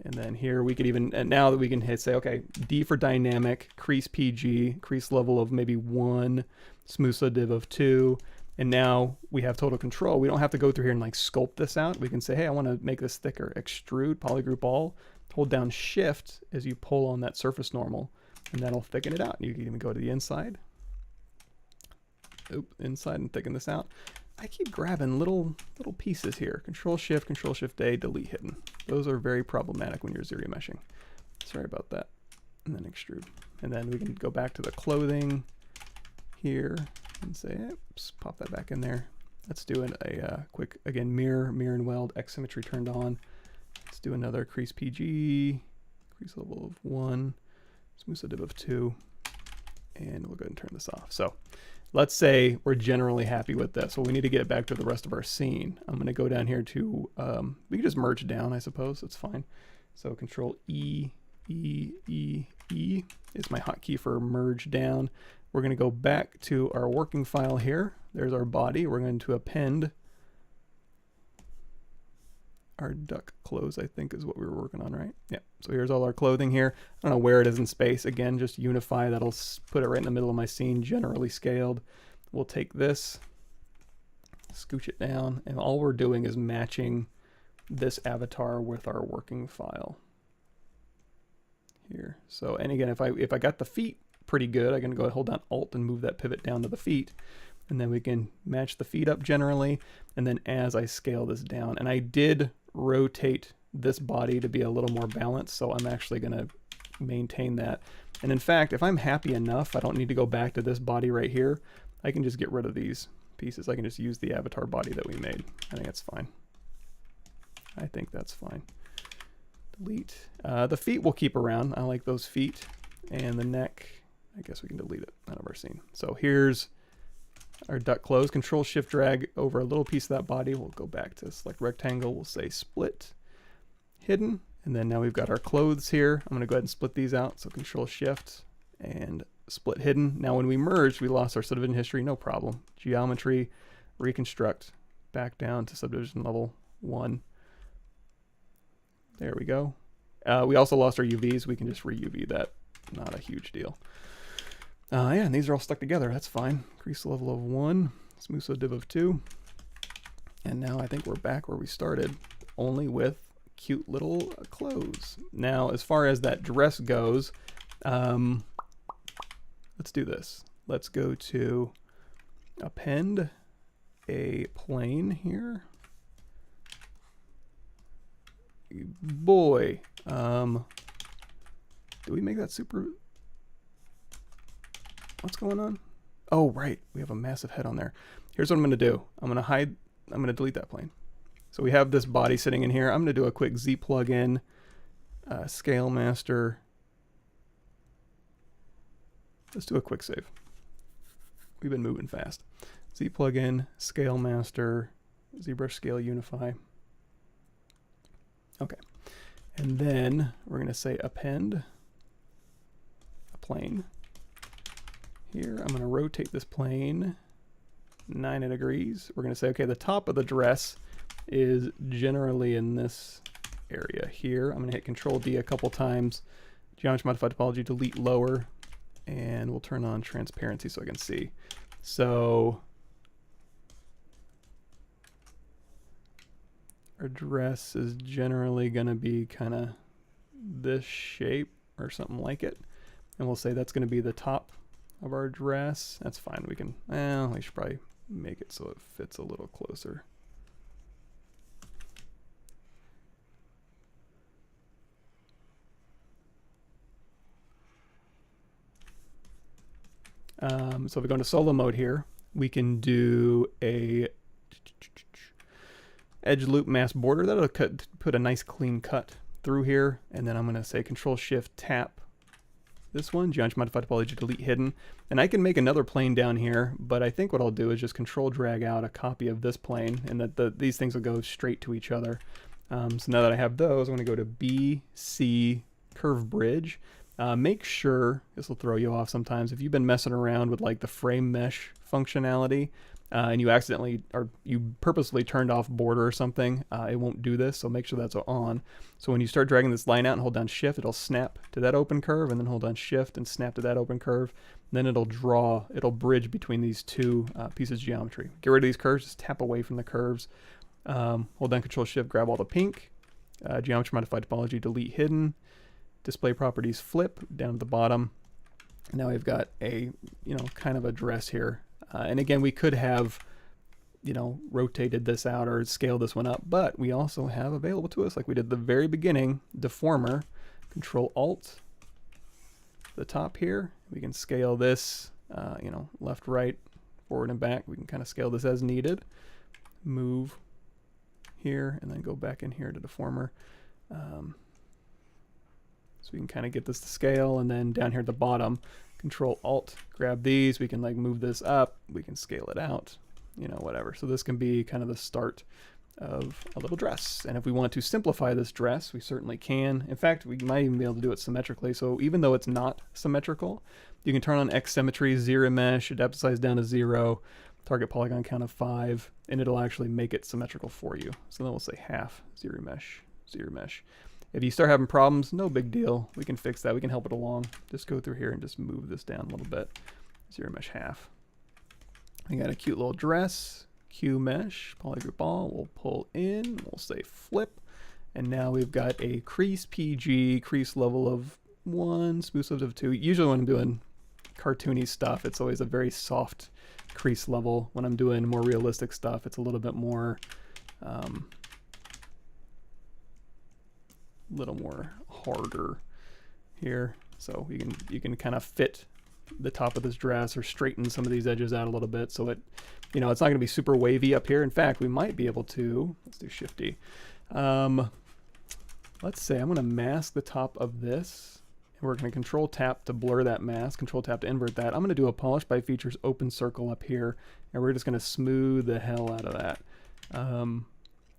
A: And then here we could even, and now that we can hit, say, okay, D for dynamic, crease PG, crease level of maybe 1, smooth so div of 2. And now we have total control. We don't have to go through here and like sculpt this out. We can say, hey, I want to make this thicker. Extrude, polygroup all, hold down shift as you pull on that surface normal, and that'll thicken it out. You can even go to the inside. Inside and thicken this out. I keep grabbing little pieces here. Control Shift A, delete hidden. Those are very problematic when you're ZRemeshing. Sorry about that. And then extrude. And then we can go back to the clothing here and say, oops, pop that back in there. Let's do a quick, again, mirror and weld, X symmetry turned on. Let's do another crease PG, crease level of 1, smooth so div of 2, and we'll go ahead and turn this off. So let's say we're generally happy with this. Well, we need to get back to the rest of our scene. I'm going to go down here to, we can just merge down, I suppose. That's fine. So Control E, E, E, E is my hotkey for merge down. We're going to go back to our working file here. There's our body. We're going to append our duck clothes, I think is what we were working on, right? Yeah. So here's all our clothing here. I don't know where it is in space. Again, just unify. That'll put it right in the middle of my scene, generally scaled. We'll take this, scooch it down, and all we're doing is matching this avatar with our working file here. So, and again, if I got the feet pretty good, I can go hold down Alt and move that pivot down to the feet. And then we can match the feet up generally. And then as I scale this down, and I did rotate this body to be a little more balanced, so I'm actually going to maintain that. And in fact, if I'm happy enough, I don't need to go back to this body right here. I can just get rid of these pieces. I can just use the avatar body that we made. I think that's fine. I think that's fine. Delete. The feet we'll keep around. I like those feet. And the neck, I guess we can delete it out of our scene. So here's our duck clothes. Control Shift drag over a little piece of that body. We'll go back to select rectangle. We'll say split hidden. And then now we've got our clothes here. I'm going to go ahead and split these out. So Control Shift and split hidden. Now when we merged, we lost our subdivision history. No problem. Geometry, reconstruct, back down to subdivision level 1. There we go. We also lost our UVs. We can just re-UV that. Not a huge deal. Yeah, and these are all stuck together. That's fine. Crease level of 1, smooth so div of 2. And now I think we're back where we started, only with cute little clothes. Now, as far as that dress goes, let's do this. Let's go to append a plane here. boy. Do we make that super... What's going on? Oh, right. We have a massive head on there. Here's what I'm going to do. I'm going to delete that plane. So we have this body sitting in here. I'm going to do a quick Z plugin, scale master. Let's do a quick save. We've been moving fast. Z plugin, scale master, ZBrush scale unify. Okay. And then we're going to say append a plane. Here, I'm going to rotate this plane 90 degrees. We're going to say, okay, the top of the dress is generally in this area here. I'm going to hit Control D a couple times. Geometry Modify Topology, delete lower, and we'll turn on transparency so I can see. So our dress is generally going to be kind of this shape or something like it. And we'll say that's going to be the top of our dress. That's fine. We can, well, we should probably make it so it fits a little closer. So if we go into solo mode here, we can do a edge loop mask border. That'll put a nice clean cut through here. And then I'm going to say Control Shift Tap this one, Geometry Modify Topology, delete hidden. And I can make another plane down here, but I think what I'll do is just Control drag out a copy of this plane, and that these things will go straight to each other. So now that I have those, I'm going to go to B, C, Curve Bridge. Make sure, this will throw you off sometimes, if you've been messing around with like the frame mesh functionality, and you accidentally, or you purposely turned off border or something, it won't do this, so make sure that's on. So when you start dragging this line out and hold down Shift, it'll snap to that open curve, and then hold down Shift and snap to that open curve. Then it'll bridge between these two pieces of geometry. Get rid of these curves, just tap away from the curves. Hold down Control Shift, grab all the pink. Geometry Modify Topology, delete hidden. Display properties, flip down at the bottom. And now we've got a, kind of a dress here. And again, we could have, rotated this out or scaled this one up, but we also have available to us, like we did at the very beginning, deformer, Control Alt, the top here. We can scale this, left, right, forward and back. We can kind of scale this as needed. Move here and then go back in here to deformer. So we can kind of get this to scale, and then down here at the bottom, Control Alt, grab these. We can like move this up. We can scale it out, whatever. So this can be kind of the start of a little dress. And if we want to simplify this dress, we certainly can. In fact, we might even be able to do it symmetrically. So even though it's not symmetrical, you can turn on X symmetry, ZRemesh, adapt size down to 0, target polygon count of 5, and it'll actually make it symmetrical for you. So then we'll say half ZRemesh, ZRemesh. If you start having problems, no big deal. We can fix that. We can help it along. Just go through here and just move this down a little bit. ZRemesh half. We got a cute little dress. Q mesh, polygroup all. We'll pull in. We'll say flip. And now we've got a crease PG, crease level of 1, smooth subs of 2. Usually when I'm doing cartoony stuff, it's always a very soft crease level. When I'm doing more realistic stuff, it's a little bit more... little more harder here, so you can kind of fit the top of this dress or straighten some of these edges out a little bit, so it, it's not going to be super wavy up here. In fact, we might be able to, let's do Shift D. Let's say I'm going to mask the top of this, and we're going to Control Tap to blur that mask, Control Tap to invert that. I'm going to do a Polish by Features open circle up here, and we're just going to smooth the hell out of that,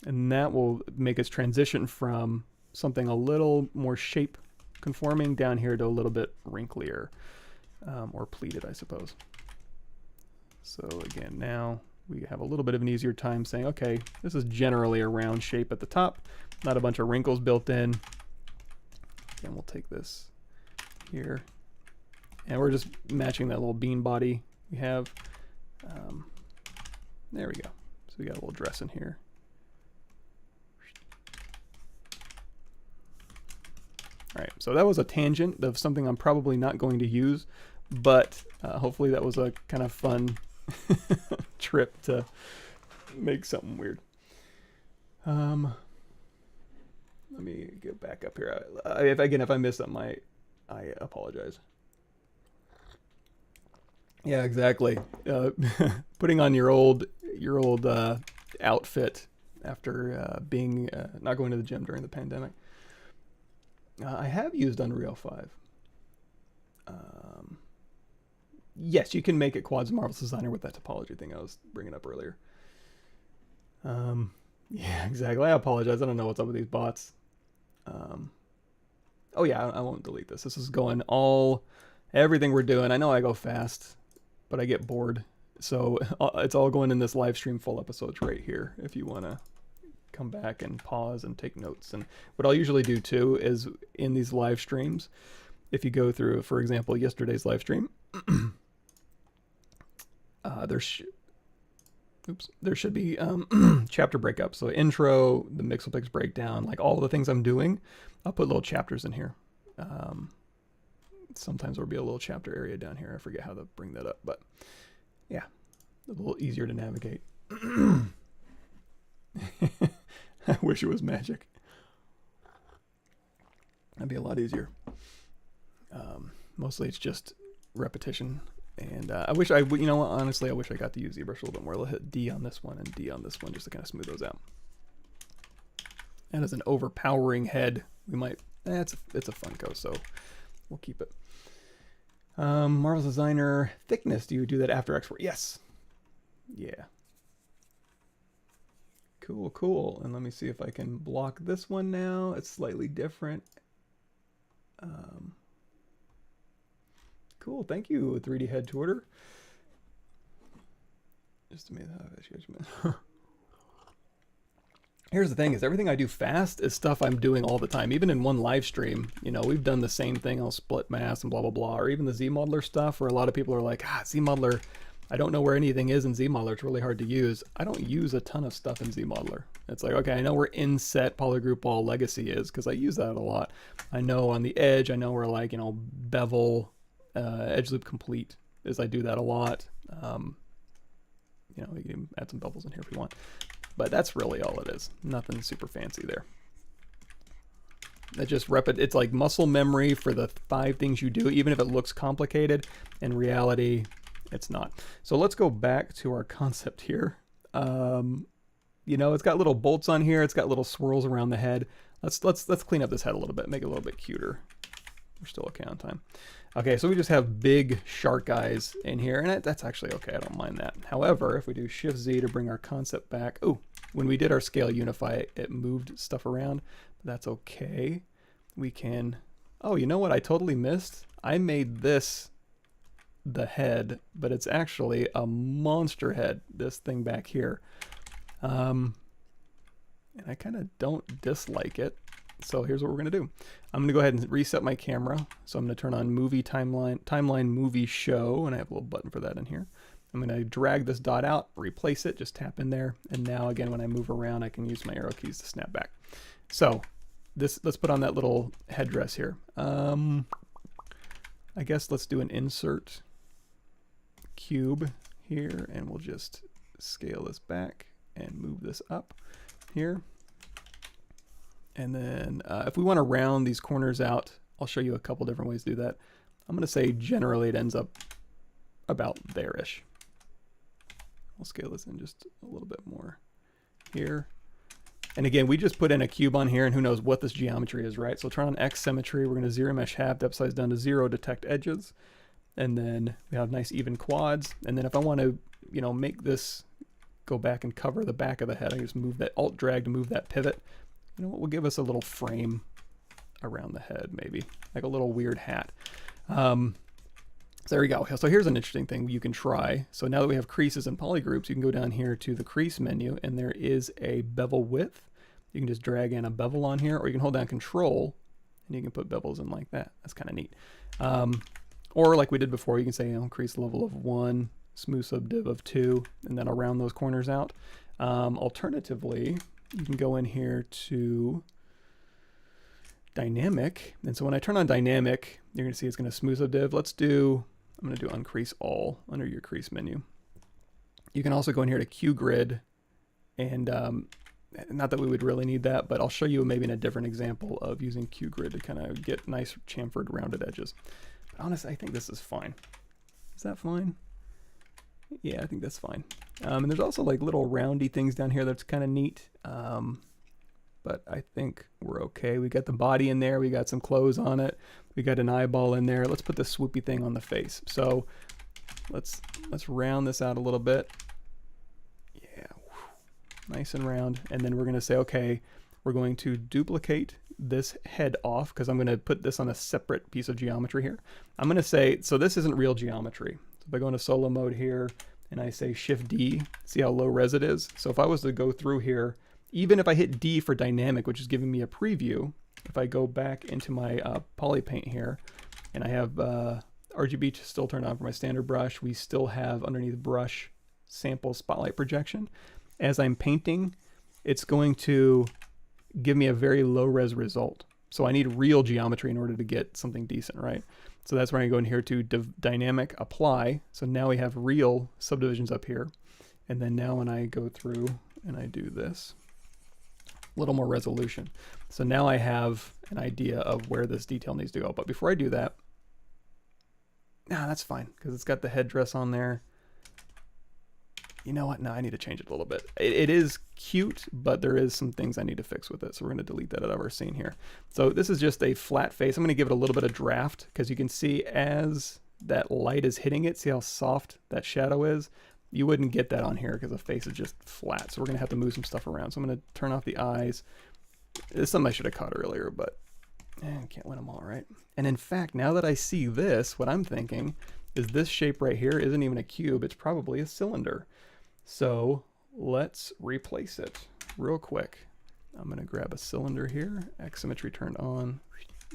A: and that will make us transition from something a little more shape conforming down here to a little bit wrinklier, or pleated, I suppose. So again, now we have a little bit of an easier time saying, okay, this is generally a round shape at the top, not a bunch of wrinkles built in. And we'll take this here, and we're just matching that little bean body we have. There we go. So we got a little dress in here. All right, so that was a tangent of something I'm probably not going to use, but hopefully that was a kind of fun trip to make something weird. Let me get back up here. If I missed something, I apologize. Yeah, exactly. Putting on your old outfit after being not going to the gym during the pandemic. I have used Unreal 5. Yes, you can make it Quads Marvelous Designer with that topology thing I was bringing up earlier. Yeah, exactly. I apologize. I don't know what's up with these bots. Oh yeah, I won't delete this. This is going everything we're doing. I know I go fast, but I get bored. So it's all going in this live stream full episodes right here. If you want to come back and pause and take notes. And what I'll usually do too is in these live streams, if you go through, for example, yesterday's live stream, there should be chapter breakup. So intro, the Mixelpix breakdown, like all the things I'm doing, I'll put little chapters in here. Sometimes there'll be a little chapter area down here. I forget how to bring that up, but yeah, a little easier to navigate. I wish it was magic. That'd be a lot easier. Mostly it's just repetition. And I wish you know what, honestly, I wish I got to use ZBrush a little bit more. I'll hit D on this one and D on this one just to kind of smooth those out. And as an overpowering head, we might, it's a Funko, so we'll keep it. Marvelous Designer thickness, do you do that after export? Yes. Yeah. Cool, cool. And let me see if I can block this one now. It's slightly different. Cool, thank you, 3D Head Twitter. Just to make that. Here's the thing: is everything I do fast is stuff I'm doing all the time. Even in one live stream, you know, we've done the same thing. I'll split mask and blah blah blah, or even the ZModeler stuff, where a lot of people are like, ZModeler, I don't know where anything is in ZModeler. It's really hard to use. I don't use a ton of stuff in ZModeler. It's like, okay, I know where inset polygroup all legacy is because I use that a lot. I know on the edge, I know where, like, you know, bevel, edge loop complete is. I do that a lot. You know, you can add some bevels in here if you want, but that's really all it is. Nothing super fancy there. That just it's like muscle memory for the 5 things you do, even if it looks complicated. In reality, it's not. So let's go back to our concept here. You know, it's got little bolts on here. It's got little swirls around the head. Let's clean up this head a little bit, make it a little bit cuter. We're still okay on time. Okay, so we just have big shark eyes in here, and that's actually okay. I don't mind that. However, if we do Shift Z to bring our concept back, oh, when we did our scale unify, it moved stuff around. But that's okay. We can. Oh, you know what? I totally missed. I made this the head, but it's actually a monster head. This thing back here, and I kind of don't dislike it. So here's what we're going to do. I'm going to go ahead and reset my camera. So I'm going to turn on movie timeline movie show, and I have a little button for that in here. I'm going to drag this dot out, replace it, just tap in there. And now again, when I move around, I can use my arrow keys to snap back. So let's put on that little headdress here. I guess let's do an insert cube here, and we'll just scale this back and move this up here. And then if we want to round these corners out, I'll show you a couple different ways to do that. I'm going to say generally it ends up about there-ish. I'll scale this in just a little bit more here. And again, we just put in a cube on here, and who knows what this geometry is, right? So turn on X symmetry. We're going to ZRemesh half, depth size down to 0, detect edges. And then we have nice even quads. And then if I want to, you know, make this go back and cover the back of the head, I just move that Alt drag to move that pivot. You know what will give us a little frame around the head, maybe like a little weird hat. So there we go. So here's an interesting thing you can try. So now that we have creases and polygroups, you can go down here to the crease menu, and there is a bevel width. You can just drag in a bevel on here, or you can hold down Control and you can put bevels in like that. That's kind of neat. Or like we did before, you can say, you know, crease level of 1, smooth subdiv of 2, and then I'll round those corners out. Alternatively, you can go in here to dynamic. And so when I turn on dynamic, you're going to see it's going to smooth subdiv. I'm going to do uncrease all under your crease menu. You can also go in here to Q grid and not that we would really need that, but I'll show you maybe in a different example of using QGrid to kind of get nice chamfered rounded edges. But honestly, I think this is fine. Is that fine? Yeah, I think that's fine. And there's also like little roundy things down here that's kind of neat. But I think we're okay. We got the body in there. We got some clothes on it. We got an eyeball in there. Let's put the swoopy thing on the face. So let's round this out a little bit. Yeah, nice and round. And then we're going to say, okay, we're going to duplicate this head off because I'm going to put this on a separate piece of geometry here. I'm going to say, so this isn't real geometry. So if I go into solo mode here and I say Shift D, see how low res it is? So if I was to go through here, even if I hit D for dynamic, which is giving me a preview, if I go back into my Polypaint here, and I have RGB still turned on for my standard brush, we still have underneath brush sample spotlight projection. As I'm painting, it's going to give me a very low res result. So I need real geometry in order to get something decent, right? So that's where I go in here to dynamic apply. So now we have real subdivisions up here. And then now when I go through and I do this, a little more resolution. So now I have an idea of where this detail needs to go. But before I do that, that's fine because it's got the headdress on there. You know what? No, I need to change it a little bit. It is cute, but there is some things I need to fix with it. So we're going to delete that out of our scene here. So this is just a flat face. I'm going to give it a little bit of draft because you can see as that light is hitting it, see how soft that shadow is? You wouldn't get that on here because the face is just flat. So we're going to have to move some stuff around. So I'm going to turn off the eyes. This is something I should have caught earlier, but I can't win them all, right? And in fact, now that I see this, what I'm thinking is this shape right here isn't even a cube. It's probably a cylinder. So let's replace it real quick. I'm going to grab a cylinder here, X symmetry turned on,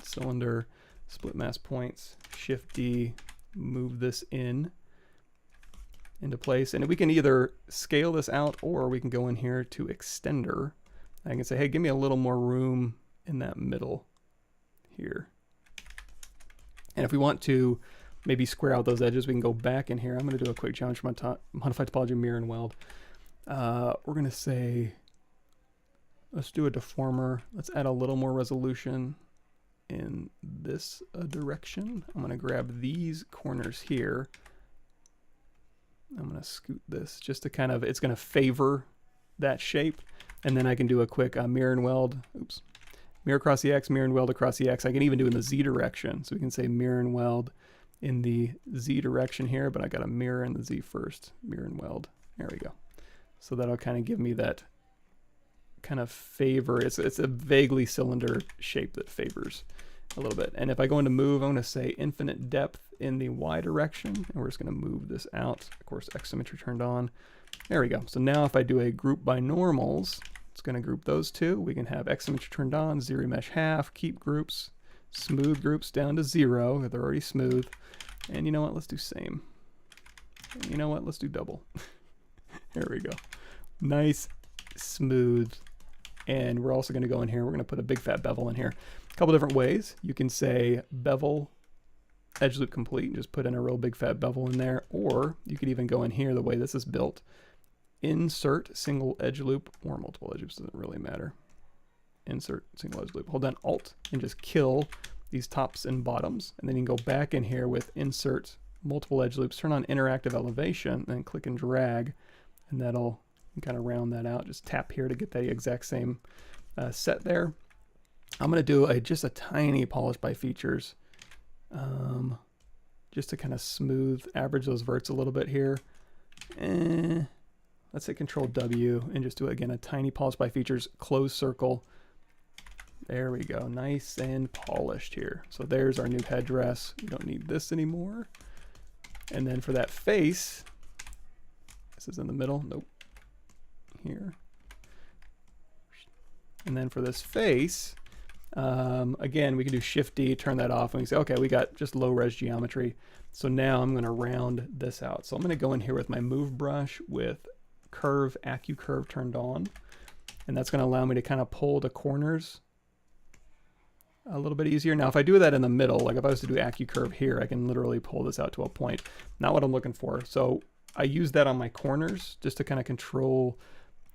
A: cylinder, split mask points, Shift D, move this into place. And we can either scale this out or we can go in here to extender. I can say, hey, give me a little more room in that middle here. And if we want to maybe square out those edges, we can go back in here. I'm going to do a quick geometry modified topology mirror and weld. We're going to say, let's do a deformer. Let's add a little more resolution in this direction. I'm going to grab these corners here. I'm going to scoot this just to kind of, it's going to favor that shape. And then I can do a quick mirror and weld. Oops. Mirror across the X, mirror and weld across the X. I can even do in the Z direction. So we can say mirror and weld in the Z direction here, but I got a mirror in the Z first. Mirror and weld. There we go. So that'll kind of give me that kind of favor. It's a vaguely cylinder shape that favors a little bit. And if I go into move, I'm going to say infinite depth in the Y direction, and we're just going to move this out. Of course, X symmetry turned on. There we go. So now if I do a group by normals, it's going to group those two. We can have X symmetry turned on, ZRemesh half, keep groups, smooth groups down to 0. They're already smooth. And you know what? Let's do same. And you know what? Let's do double. There we go. Nice, smooth. And we're also going to go in here. We're going to put a big fat bevel in here. A couple different ways. You can say bevel edge loop complete and just put in a real big fat bevel in there. Or you could even go in here the way this is built. Insert single edge loop or multiple edge loops, doesn't really matter. Insert single edge loop. Hold down Alt and just kill these tops and bottoms. And then you can go back in here with insert multiple edge loops, turn on interactive elevation, and then click and drag. And that'll kind of round that out. Just tap here to get the exact same set there. I'm going to do just a tiny polish by features. Just to kind of smooth, average those verts a little bit here. Let's hit Control W and just do again a tiny polish by features, close circle. There we go, nice and polished here. So there's our new headdress. We don't need this anymore. And then for that face, this is in the middle, nope, here. And then for this face, again, we can do Shift D, turn that off, and we can say, okay, we got just low res geometry. So now I'm gonna round this out. So I'm gonna go in here with my move brush with curve, AccuCurve turned on. And that's gonna allow me to kind of pull the corners a little bit easier. Now, if I do that in the middle, like if I was to do AccuCurve here, I can literally pull this out to a point. Not what I'm looking for. So I use that on my corners just to kind of control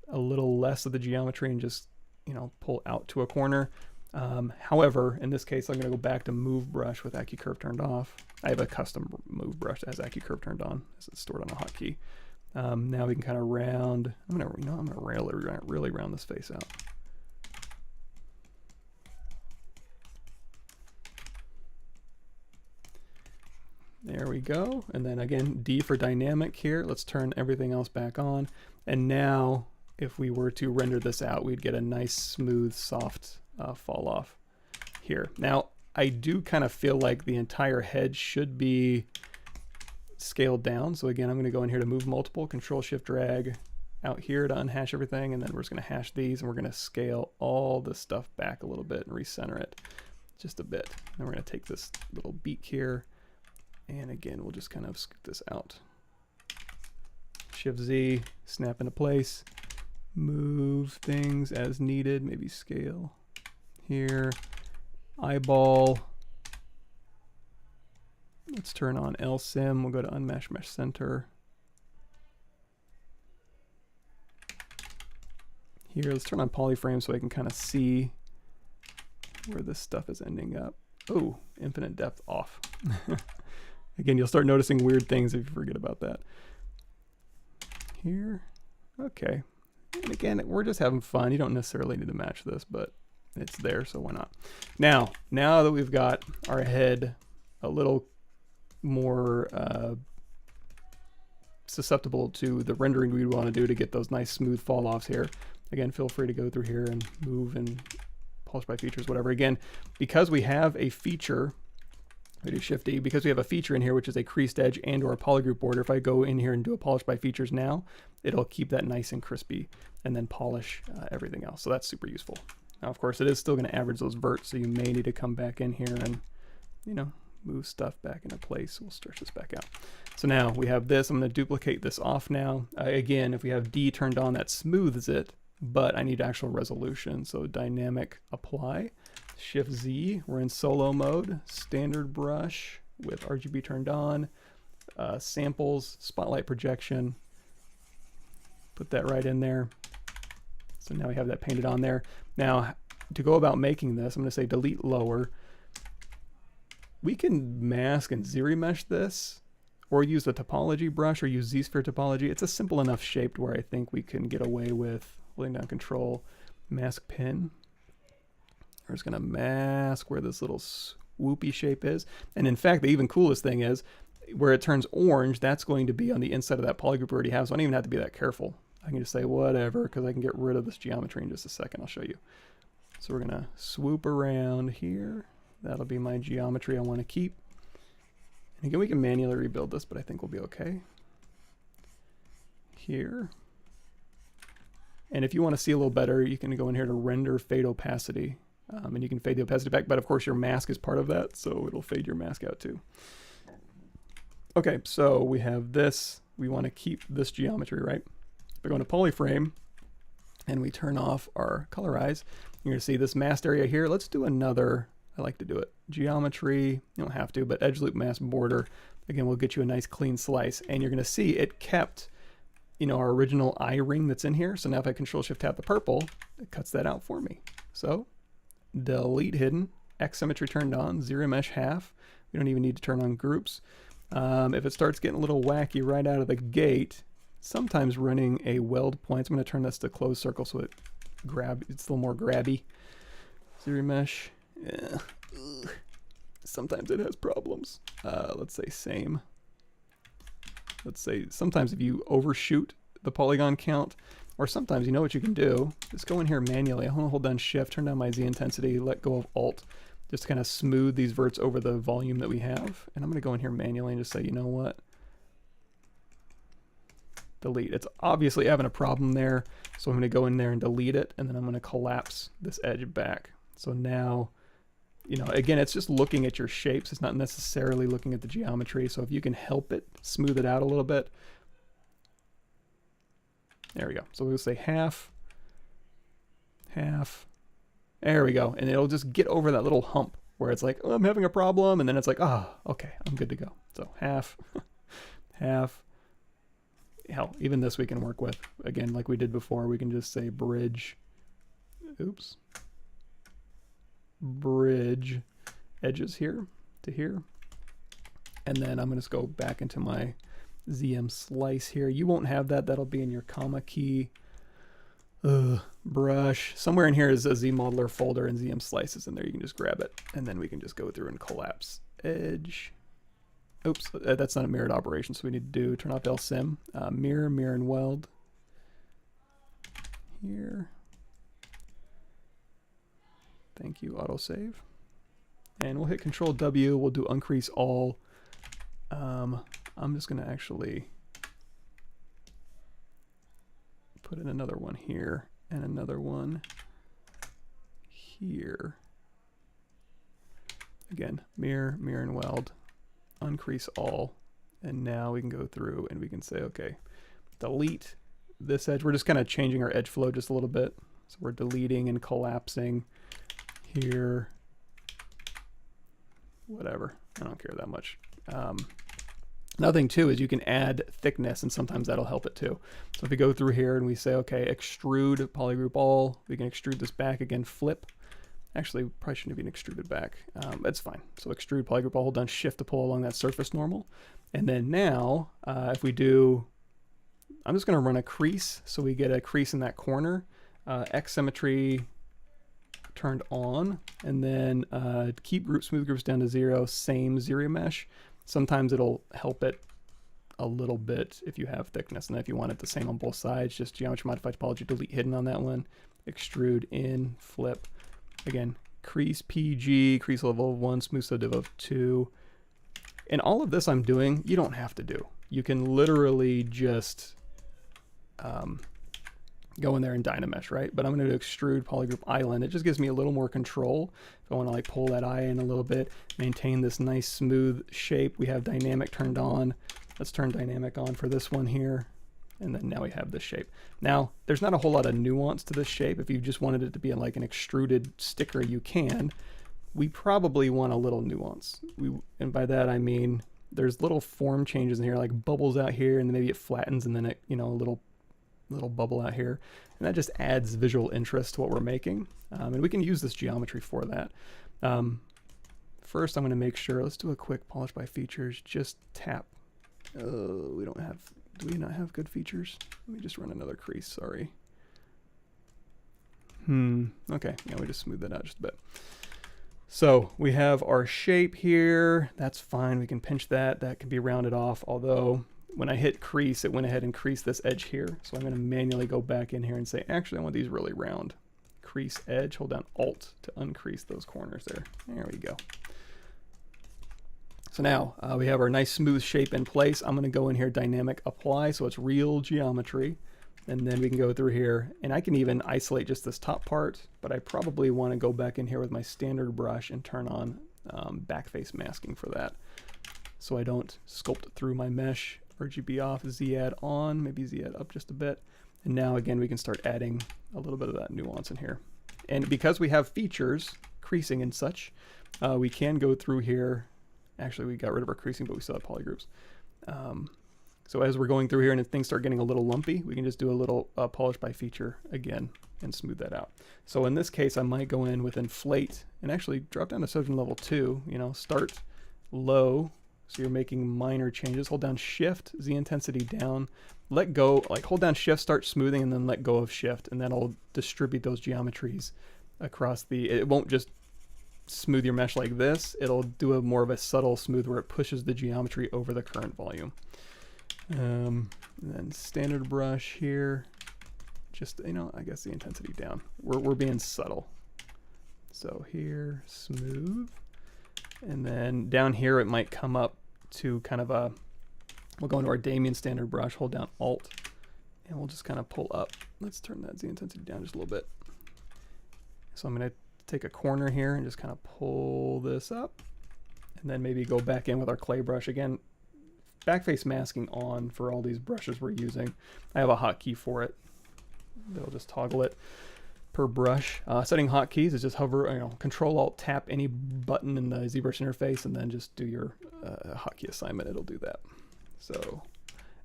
A: a little less of the geometry and just, you know, pull out to a corner. However, in this case, I'm going to go back to Move Brush with AccuCurve turned off. I have a custom Move Brush that has AccuCurve turned on, as it's stored on a hotkey. Now we can kind of round. I'm gonna really round this face out. There we go. And then again, D for dynamic here. Let's turn everything else back on. And now, if we were to render this out, we'd get a nice, smooth, soft fall off here. Now, I do kind of feel like the entire head should be scaled down. So again, I'm going to go in here to move multiple, Control Shift Drag out here to unhash everything, and then we're just going to hash these, and we're going to scale all this stuff back a little bit and recenter it just a bit. Then we're going to take this little beak here, and again, we'll just kind of scoot this out. Shift Z, snap into place, move things as needed, maybe scale here, eyeball. Let's turn on LSim. We'll go to Unmesh Mesh Center. Here, let's turn on Polyframe so I can kind of see where this stuff is ending up. Oh, infinite depth off. Again, you'll start noticing weird things if you forget about that. Here, okay. And again, we're just having fun. You don't necessarily need to match this, but it's there, so why not? Now that we've got our head a little more susceptible to the rendering we want to do to get those nice smooth fall offs here. Again, feel free to go through here and move and polish by features, whatever. Again, because we have a feature, I do Shift D, because we have a feature in here, which is a creased edge and or a polygroup border. If I go in here and do a polish by features now, it'll keep that nice and crispy and then polish everything else. So that's super useful. Now, of course, it is still going to average those verts, so you may need to come back in here and, you know, move stuff back into place. We'll stretch this back out. So now we have this. I'm going to duplicate this off now. Again, if we have D turned on, that smooths it, but I need actual resolution. So dynamic apply, Shift Z. We're in solo mode, standard brush with RGB turned on, samples, spotlight projection. Put that right in there. So now we have that painted on there. Now, to go about making this, I'm going to say delete lower. We can mask and ZRemesh this, or use the topology brush, or use ZSphere topology. It's a simple enough shape where I think we can get away with holding down Control, mask pin. We're just going to mask where this little swoopy shape is. And in fact, the even coolest thing is, where it turns orange, that's going to be on the inside of that polygroup we already have, so I don't even have to be that careful. I can just say whatever, because I can get rid of this geometry in just a second. I'll show you. So we're going to swoop around here. That'll be my geometry I want to keep. And again, we can manually rebuild this, but I think we'll be okay. Here. And if you want to see a little better, you can go in here to render fade opacity. And you can fade the opacity back, but of course your mask is part of that, so it'll fade your mask out too. Okay, so we have this. We want to keep this geometry, right? If I go into Polyframe and we turn off our colorize, you're going to see this masked area here. Let's do another. I like to do it. Geometry, you don't have to, but edge loop mask border. Again, we'll get you a nice clean slice, and you're going to see it kept, you know, our original eye ring that's in here. So now if I Control Shift tap the purple, it cuts that out for me. So delete hidden, X symmetry turned on, ZRemesh half. We don't even need to turn on groups. If it starts getting a little wacky right out of the gate, sometimes running a weld point. So I'm going to turn this to closed circle so it's a little more grabby. ZRemesh. Yeah. Sometimes it has problems. Let's say same. Let's say sometimes if you overshoot the polygon count, or sometimes you know what you can do, just go in here manually. I want to hold down Shift, turn down my Z intensity, let go of Alt, just to kind of smooth these verts over the volume that we have. And I'm going to go in here manually and just say, you know what? Delete. It's obviously having a problem there, so I'm going to go in there and delete it, and then I'm going to collapse this edge back. So now, you know, again, it's just looking at your shapes. It's not necessarily looking at the geometry. So if you can help it, smooth it out a little bit. There we go. So we'll say half, half. There we go. And it'll just get over that little hump where it's like, oh, I'm having a problem. And then it's like, oh, okay, I'm good to go. So half, half. hell, even this we can work with. Again, like we did before, we can just say bridge, oops, bridge edges here to here. And then I'm going to go back into my ZM slice here. You won't have that. That'll be in your comma key. Brush. Somewhere in here is a ZModeler folder and ZM slices in there. You can just grab it. And then we can just go through and collapse edge. Oops, that's not a mirrored operation, so we need to do turn off LSim. Mirror, mirror and weld. Here. Thank you, autosave. And we'll hit Control W. We'll do uncrease all. I'm just going to actually put in another one here and another one here. Again, mirror, mirror and weld, uncrease all. And now we can go through and we can say, okay, delete this edge. We're just kind of changing our edge flow just a little bit. So we're deleting and collapsing here. Whatever, I don't care that much. Another thing too is you can add thickness, and sometimes that'll help it too. So if we go through here and we say, okay, extrude polygroup all, we can extrude this back again, flip. Actually, probably shouldn't have been extruded back. That's fine. So extrude polygroup all, hold down shift to pull along that surface normal. And then now, if we do, I'm just gonna run a crease, so we get a crease in that corner. X symmetry turned on, and then keep group smooth groups down to 0, same ZRemesh. Sometimes it'll help it a little bit if you have thickness, and if you want it the same on both sides, just geometry modify topology, delete hidden on that one, extrude in, flip. Again, crease PG, crease level of 1, smooth so div of 2. And all of this I'm doing, you don't have to do. You can literally just go in there and Dynamesh, right? But I'm going to extrude polygroup island. It just gives me a little more control. If I want to like pull that eye in a little bit, maintain this nice smooth shape. We have dynamic turned on. Let's turn dynamic on for this one here. And then now we have this shape. Now, there's not a whole lot of nuance to this shape. If you just wanted it to be like an extruded sticker, you can. We probably want a little nuance. And by that I mean there's little form changes in here, like bubbles out here, and then maybe it flattens, and then it, you know, a little bubble out here, and that just adds visual interest to what we're making, and we can use this geometry for that. First I'm going to make sure, let's do a quick polish by features, just tap. We don't have, do we not have good features? Let me just run another crease, sorry. Okay, yeah, we just smooth that out just a bit. So we have our shape here, that's fine, we can pinch that, that can be rounded off, although when I hit crease, it went ahead and creased this edge here. So I'm going to manually go back in here and say, actually, I want these really round. Crease edge, hold down Alt to uncrease those corners there. There we go. So now we have our nice smooth shape in place. I'm going to go in here, dynamic apply, so it's real geometry. And then we can go through here, and I can even isolate just this top part, but I probably want to go back in here with my standard brush and turn on backface masking for that. So I don't sculpt through my mesh. RGB off, Z add on, maybe Z add up just a bit. And now again, we can start adding a little bit of that nuance in here. And because we have features, creasing and such, we can go through here. Actually, we got rid of our creasing, but we still have polygroups. So as we're going through here and if things start getting a little lumpy, we can just do a little polish by feature again and smooth that out. So in this case, I might go in with inflate and actually drop down to subdivision level 2, you know, start low. So you're making minor changes. Hold down shift, Z intensity down, let go, like hold down shift, start smoothing, and then let go of shift, and that'll distribute those geometries across the, it won't just smooth your mesh like this, it'll do a more of a subtle smooth where it pushes the geometry over the current volume. And then standard brush here, just, you know, I guess the intensity down. We're being subtle. So here, smooth. And then down here it might come up to kind of a, we'll go into our Damien standard brush, hold down Alt, and we'll just kind of pull up. Let's turn that Z intensity down just a little bit. So I'm going to take a corner here and just kind of pull this up, and then maybe go back in with our clay brush. Again, backface masking on for all these brushes we're using. I have a hotkey for it. They'll just toggle it per brush. Setting hotkeys is just hover, you know, Control Alt tap any button in the ZBrush interface, and then just do your hotkey assignment. It'll do that. So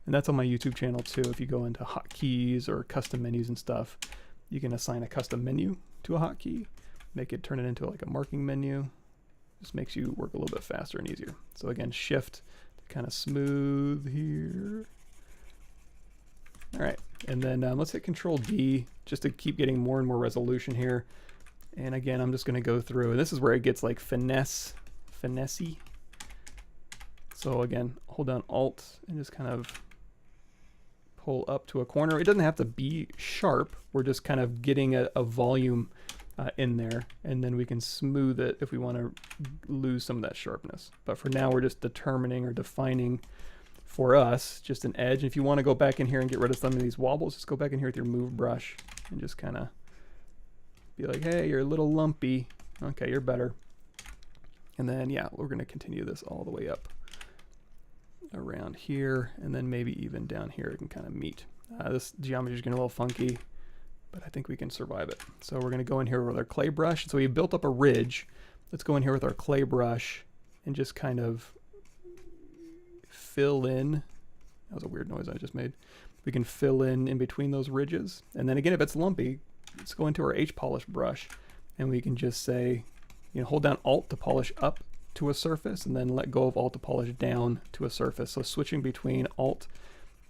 A: And that's on my YouTube channel too. If you go into hotkeys or custom menus and stuff, you can assign a custom menu to a hotkey, make it turn it into like a marking menu. Just makes you work a little bit faster and easier. So again, shift to kind of smooth here. All right, and then let's hit Control D just to keep getting more and more resolution here. And again, I'm just gonna go through, and this is where it gets like finessey. So again, hold down Alt and just kind of pull up to a corner. It doesn't have to be sharp. We're just kind of getting a volume in there, and then we can smooth it if we want to lose some of that sharpness. But for now, we're just determining or defining for us just an edge. If you want to go back in here and get rid of some of these wobbles, just go back in here with your move brush and just kind of be like, hey, you're a little lumpy. Okay, you're better. And then, yeah, we're going to continue this all the way up around here, and then maybe even down here it can kind of meet. This geometry is getting a little funky, but I think we can survive it. So we're going to go in here with our clay brush. So we built up a ridge. Let's go in here with our clay brush and just kind of fill in. That was a weird noise I just made. We can fill in between those ridges. And then again, if it's lumpy, let's go into our H polish brush, and we can just say, you know, hold down Alt to polish up to a surface, and then let go of Alt to polish down to a surface. So switching between Alt,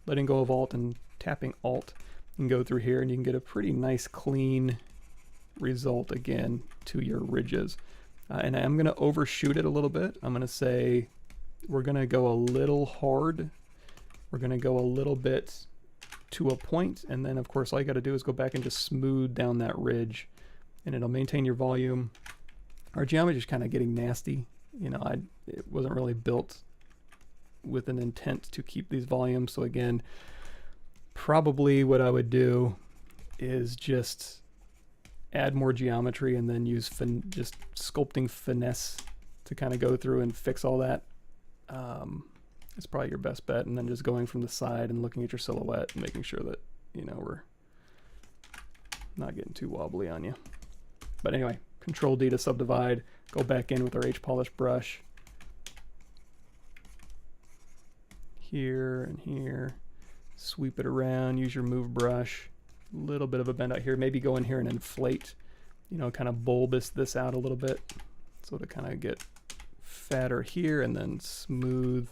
A: letting go of Alt, and tapping Alt, and go through here, and you can get a pretty nice clean result again to your ridges. And I'm going to overshoot it a little bit. I'm going to say we're going to go a little hard. We're going to go a little bit to a point, and then of course all you got to do is go back and just smooth down that ridge, and it'll maintain your volume. Our geometry is kind of getting nasty. You know, it wasn't really built with an intent to keep these volumes. So again, probably what I would do is just add more geometry and then use just sculpting finesse to kind of go through and fix all that. It's probably your best bet. And then just going from the side and looking at your silhouette and making sure that, you know, we're not getting too wobbly on you. But anyway, Control D to subdivide, go back in with our H polish brush. Here and here, sweep it around, use your move brush, a little bit of a bend out here, maybe go in here and inflate, you know, kind of bulbous this out a little bit. So to kind of get fatter here, and then smooth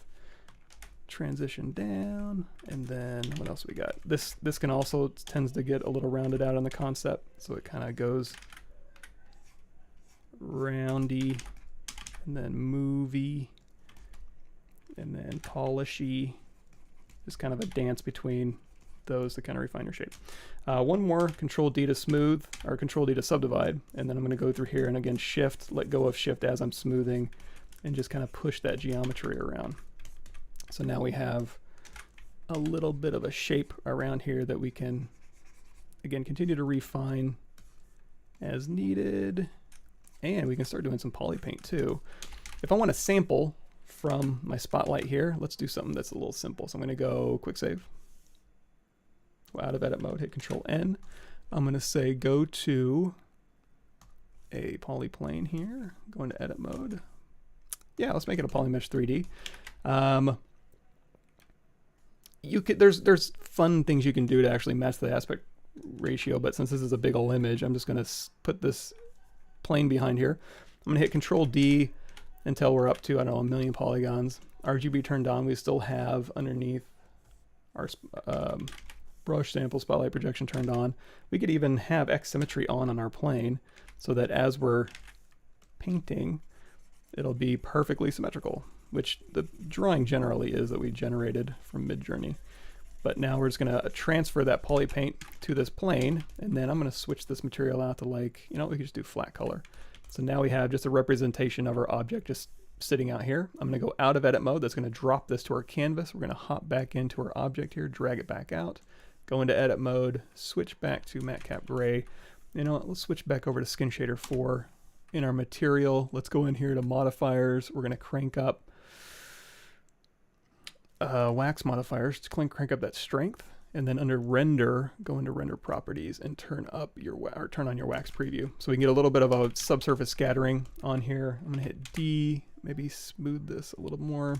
A: transition down. And then what else we got? This can also tends to get a little rounded out on the concept, so it kind of goes roundy and then movie and then polishy. Just kind of a dance between those to kind of refine your shape. One more, Control D to smooth, or Control D to subdivide, and then I'm going to go through here and again shift, let go of shift as I'm smoothing, and just kind of push that geometry around. So now we have a little bit of a shape around here that we can again continue to refine as needed, and we can start doing some poly paint too. If I want to sample from my spotlight here, let's do something that's a little simple. So I'm going to go quick save. Go out of edit mode, hit Control N. I'm going to say go to a polyplane here, go into edit mode. Yeah, let's make it a Polymesh 3D. You could, there's fun things you can do to actually match the aspect ratio, but since this is a big old image, I'm just going to put this plane behind here. I'm going to hit Control D until we're up to, I don't know, 1,000,000 polygons. RGB turned on. We still have underneath our brush sample spotlight projection turned on. We could even have X symmetry on our plane so that as we're painting, it'll be perfectly symmetrical, which the drawing generally is that we generated from MidJourney. But now we're just going to transfer that poly paint to this plane, and then I'm going to switch this material out to, like, you know, we could just do flat color. So now we have just a representation of our object just sitting out here. I'm going to go out of edit mode. That's going to drop this to our canvas. We're going to hop back into our object here, drag it back out, go into edit mode, switch back to matte cap gray. You know what, let's switch back over to skin shader 4. In our material, let's go in here to modifiers. We're going to crank up wax modifiers to crank up that strength, and then under render, go into render properties and turn up your turn on your wax preview, so we can get a little bit of a subsurface scattering on here. I'm gonna hit D, maybe smooth this a little more.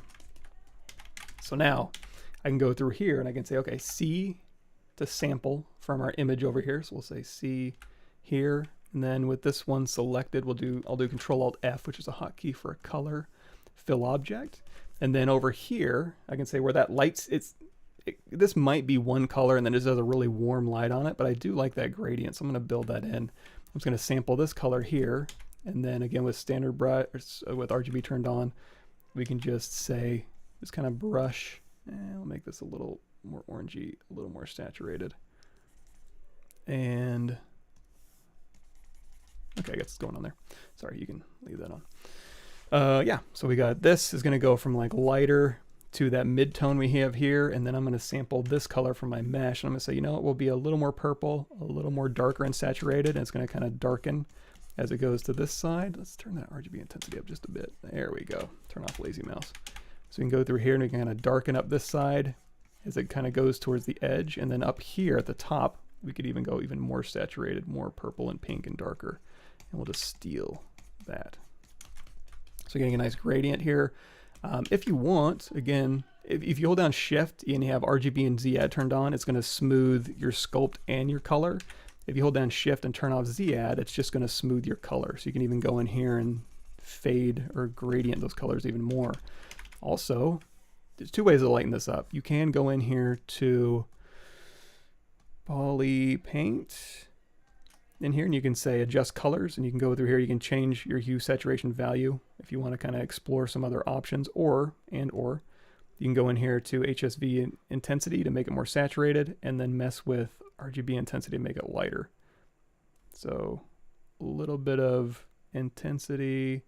A: So now I can go through here and I can say, okay, C to sample from our image over here. So we'll say C here. And then with this one selected, I'll do Control Alt F, which is a hotkey for a color fill object. And then over here, I can say where that lights, this might be one color and then it does a really warm light on it, but I do like that gradient. So I'm going to build that in. I'm just going to sample this color here. And then again, with standard brush, with RGB turned on, we can just say, just kind of brush, and I'll make this a little more orangey, a little more saturated. And okay, I guess it's going on there. Sorry, you can leave that on. Yeah, so we got this is going to go from like lighter to that mid-tone we have here, and then I'm going to sample this color from my mesh, and I'm going to say, you know, it will be a little more purple, a little more darker and saturated, and it's going to kind of darken as it goes to this side. Let's turn that RGB intensity up just a bit. There we go. Turn off lazy mouse. So we can go through here and we can kind of darken up this side as it kind of goes towards the edge, and then up here at the top, we could even go even more saturated, more purple and pink and darker, and we'll just steal that. So getting a nice gradient here. If you want, again, if you hold down Shift and you have RGB and Z add turned on, it's going to smooth your sculpt and your color. If you hold down Shift and turn off Z add, it's just going to smooth your color. So you can even go in here and fade or gradient those colors even more. Also, there's two ways to lighten this up. You can go in here to Polypaint in here, and you can say adjust colors, and you can go through here. You can change your hue saturation value if you want to kind of explore some other options, or you can go in here to HSV intensity to make it more saturated, and then mess with RGB intensity to make it lighter. So a little bit of intensity,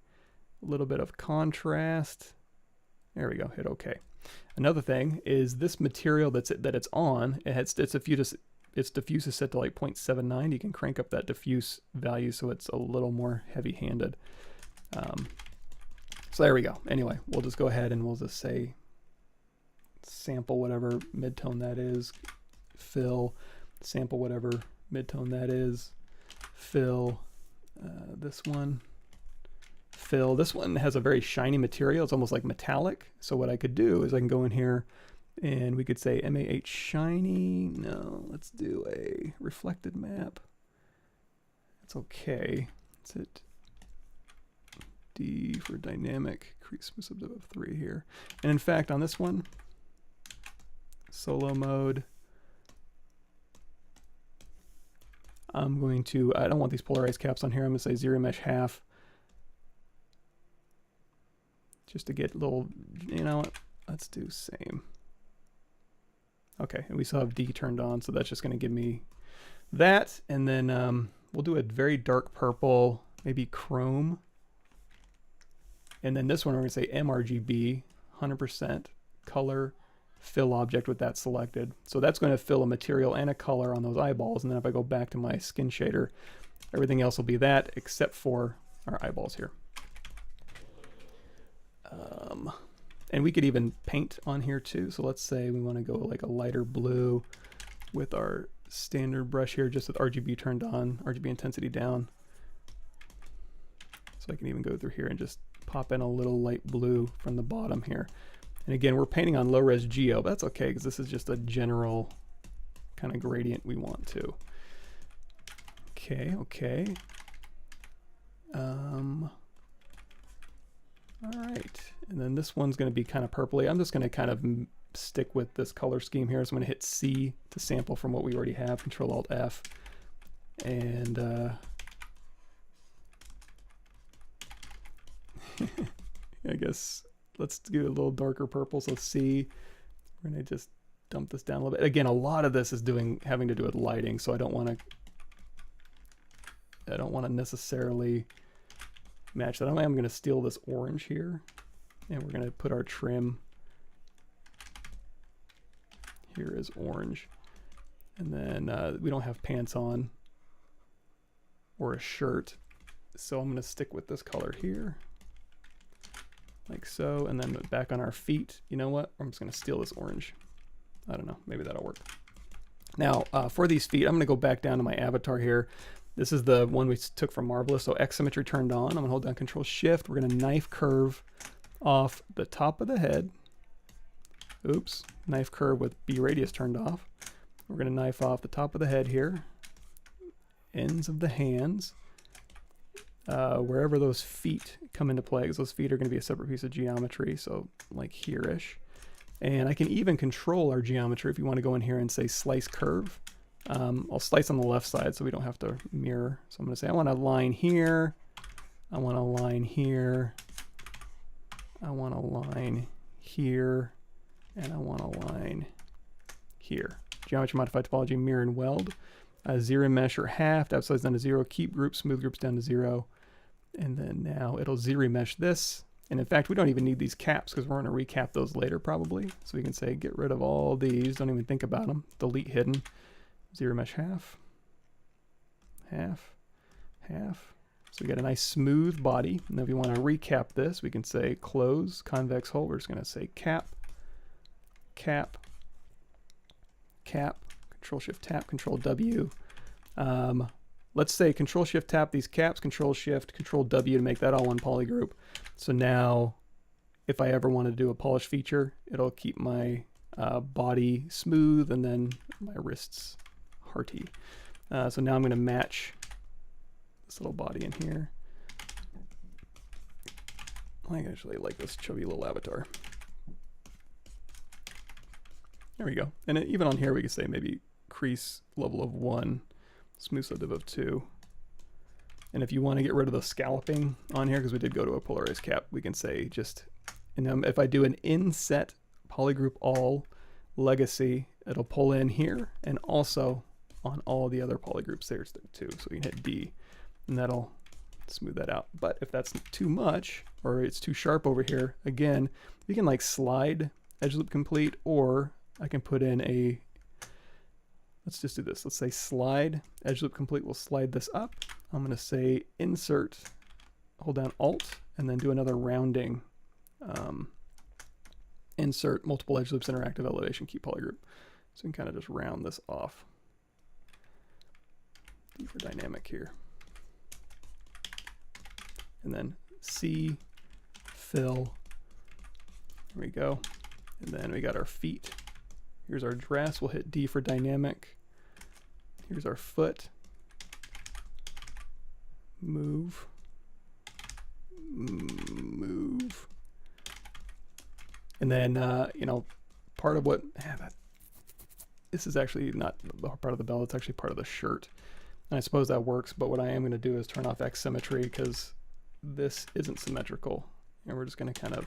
A: a little bit of contrast. There we go. Hit OK. Another thing is this material that it's on. Its diffuse is set to like 0.79. You can crank up that diffuse value so it's a little more heavy-handed. So there we go. Anyway, we'll just go ahead and we'll just say sample whatever mid-tone that is, fill, sample whatever mid-tone that is, fill this one, fill. This one has a very shiny material. It's almost like metallic. So what I could do is I can go in here and we could say MAH shiny. No, let's do a reflected map. It's okay. Let's hit D for dynamic, crease sub of 3 here. And in fact, on this one, solo mode, I'm going to, I don't want these polarized caps on here. I'm going to say ZRemesh half. Just to get a little, you know what, let's do same. Okay, and we still have D turned on, so that's just going to give me that. And then we'll do a very dark purple, maybe chrome. And then this one we're going to say MRGB, 100% color fill object with that selected. So that's going to fill a material and a color on those eyeballs. And then if I go back to my skin shader, everything else will be that except for our eyeballs here. And we could even paint on here too. So let's say we want to go like a lighter blue with our standard brush here, just with RGB turned on, RGB intensity down. So I can even go through here and just pop in a little light blue from the bottom here. And again, we're painting on low res geo, but that's okay because this is just a general kind of gradient we want to. Okay. All right, and then this one's going to be kind of purpley. I'm just going to kind of stick with this color scheme here. So I'm going to hit C to sample from what we already have, Control Alt F. And I guess let's do a little darker purple. So C, we're going to just dump this down a little bit. Again, a lot of this is having to do with lighting, so I don't want to necessarily match that. I'm going to steal this orange here, and we're going to put our trim here as orange. And then we don't have pants on or a shirt, so I'm going to stick with this color here, like so. And then back on our feet, you know what? I'm just going to steal this orange. I don't know, maybe that'll work. Now for these feet, I'm going to go back down to my avatar here. This is the one we took from Marvelous, so X symmetry turned on. I'm going to hold down Control Shift. We're going to knife curve off the top of the head oops, knife curve with B radius turned off. We're going to knife off the top of the head here, ends of the hands, wherever those feet come into play, because those feet are going to be a separate piece of geometry, so like here-ish. And I can even control our geometry if you want to go in here and say slice curve. I'll slice on the left side so we don't have to mirror. So I'm going to say I want a line here, I want a line here, I want a line here, and I want a line here. Geometry modified topology, mirror and weld. ZRemesh or half, depth size down to 0, keep groups, smooth groups down to 0. And then now it'll ZRemesh this. And in fact, we don't even need these caps because we're going to recap those later probably. So we can say get rid of all these, don't even think about them. Delete hidden. ZRemesh half, half, half. So we got a nice smooth body. And then if you want to recap this, we can say close, convex hole. We're just going to say cap, cap, cap, Control Shift Tap, Control W. Let's say Control Shift Tap these caps, Control Shift, Control W to make that all one poly group. So now if I ever want to do a polish feature, it'll keep my body smooth and then my wrists hearty. So now I'm going to match this little body in here. I actually like this chubby little avatar. There we go. And even on here we can say maybe crease level of 1, smooth subdiv of 2. And if you want to get rid of the scalloping on here, because we did go to a polarized cap, we can say just, and if I do an inset polygroup all legacy, it'll pull in here and also on all the other polygroups there too. So you can hit D and that'll smooth that out. But if that's too much or it's too sharp over here, again, you can like slide edge loop complete, or I can put in a, let's just do this. Let's say slide edge loop complete. We'll slide this up. I'm going to say insert, hold down Alt, and then do another rounding. Insert multiple edge loops, interactive elevation, key polygroup. So you can kind of just round this off. D for dynamic here. And then C, fill. There we go. And then we got our feet. Here's our dress. We'll hit D for dynamic. Here's our foot. Move. Move. And then, you know, part of what, this is actually not part of the belt, it's actually part of the shirt. And I suppose that works, but what I am going to do is turn off X symmetry because this isn't symmetrical. And we're just going to kind of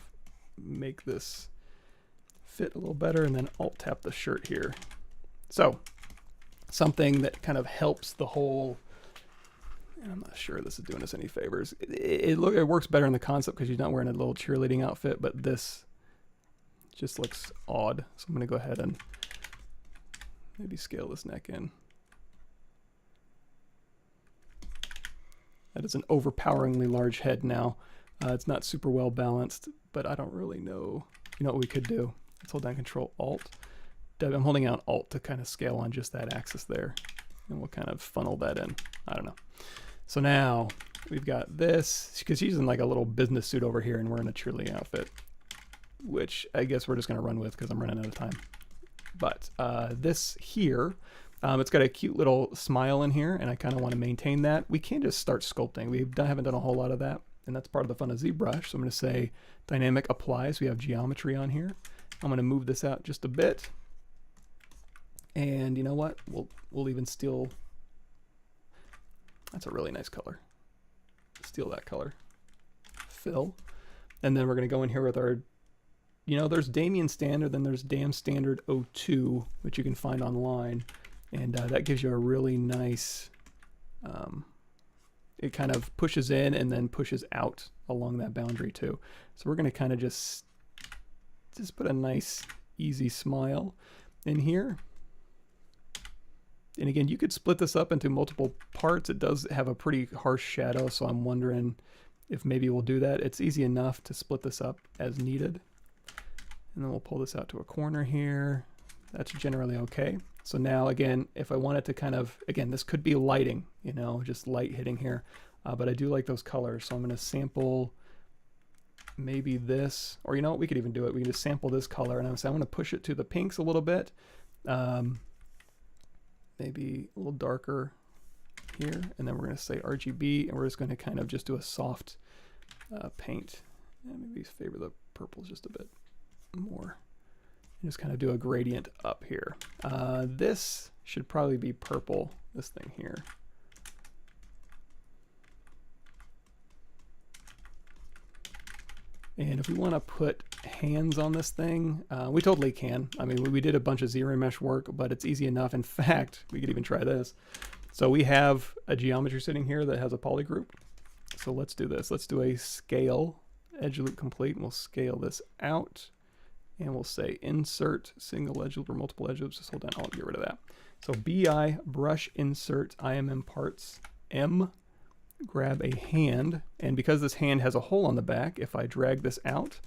A: make this fit a little better and then Alt tap the shirt here. So something that kind of helps the whole, I'm not sure this is doing us any favors. It works better in the concept because you're not wearing a little cheerleading outfit, but this just looks odd. So I'm going to go ahead and maybe scale this neck in. That is an overpoweringly large head now. It's not super well balanced, but I don't really know. You know what we could do? Let's hold down Control Alt. I'm holding out Alt to kind of scale on just that axis there. And we'll kind of funnel that in. I don't know. So now we've got this, because she's in like a little business suit over here and we're in a cheerleading outfit, which I guess we're just going to run with because I'm running out of time. But this here, it's got a cute little smile in here, and I kind of want to maintain that. We can just start sculpting. We haven't done a whole lot of that, and that's part of the fun of ZBrush. So I'm going to say dynamic apply, so we have geometry on here. I'm going to move this out just a bit. And you know what? We'll even steal. That's a really nice color. Steal that color. Fill. And then we're going to go in here with our, you know, there's Damien Standard, then there's Dam Standard 02, which you can find online. And that gives you a really nice, it kind of pushes in and then pushes out along that boundary too. So we're going to kind of just put a nice, easy smile in here. And again, you could split this up into multiple parts. It does have a pretty harsh shadow, so I'm wondering if maybe we'll do that. It's easy enough to split this up as needed. And then we'll pull this out to a corner here. That's generally okay. So now again, if I wanted to kind of, again, this could be lighting, you know, just light hitting here. But I do like those colors. So I'm going to sample maybe this, or you know what, we could even do it. We can just sample this color, and I'm going to push it to the pinks a little bit. Maybe a little darker here, and then we're going to say RGB, and we're just going to kind of just do a soft paint. And maybe favor the purples just a bit more. And just kind of do a gradient up here. This should probably be purple, this thing here. And if we want to put hands on this thing, we totally can. I mean, we did a bunch of ZRemesh work, but it's easy enough. In fact, we could even try this. So we have a geometry sitting here that has a poly group. So let's do this. Let's do a scale, edge loop complete, and we'll scale this out. And we'll say insert single edge loop or multiple edge loops. Just hold on, I'll get rid of that. So BI, brush, insert, IMM parts, M, grab a hand, and because this hand has a hole on the back, if I drag this out,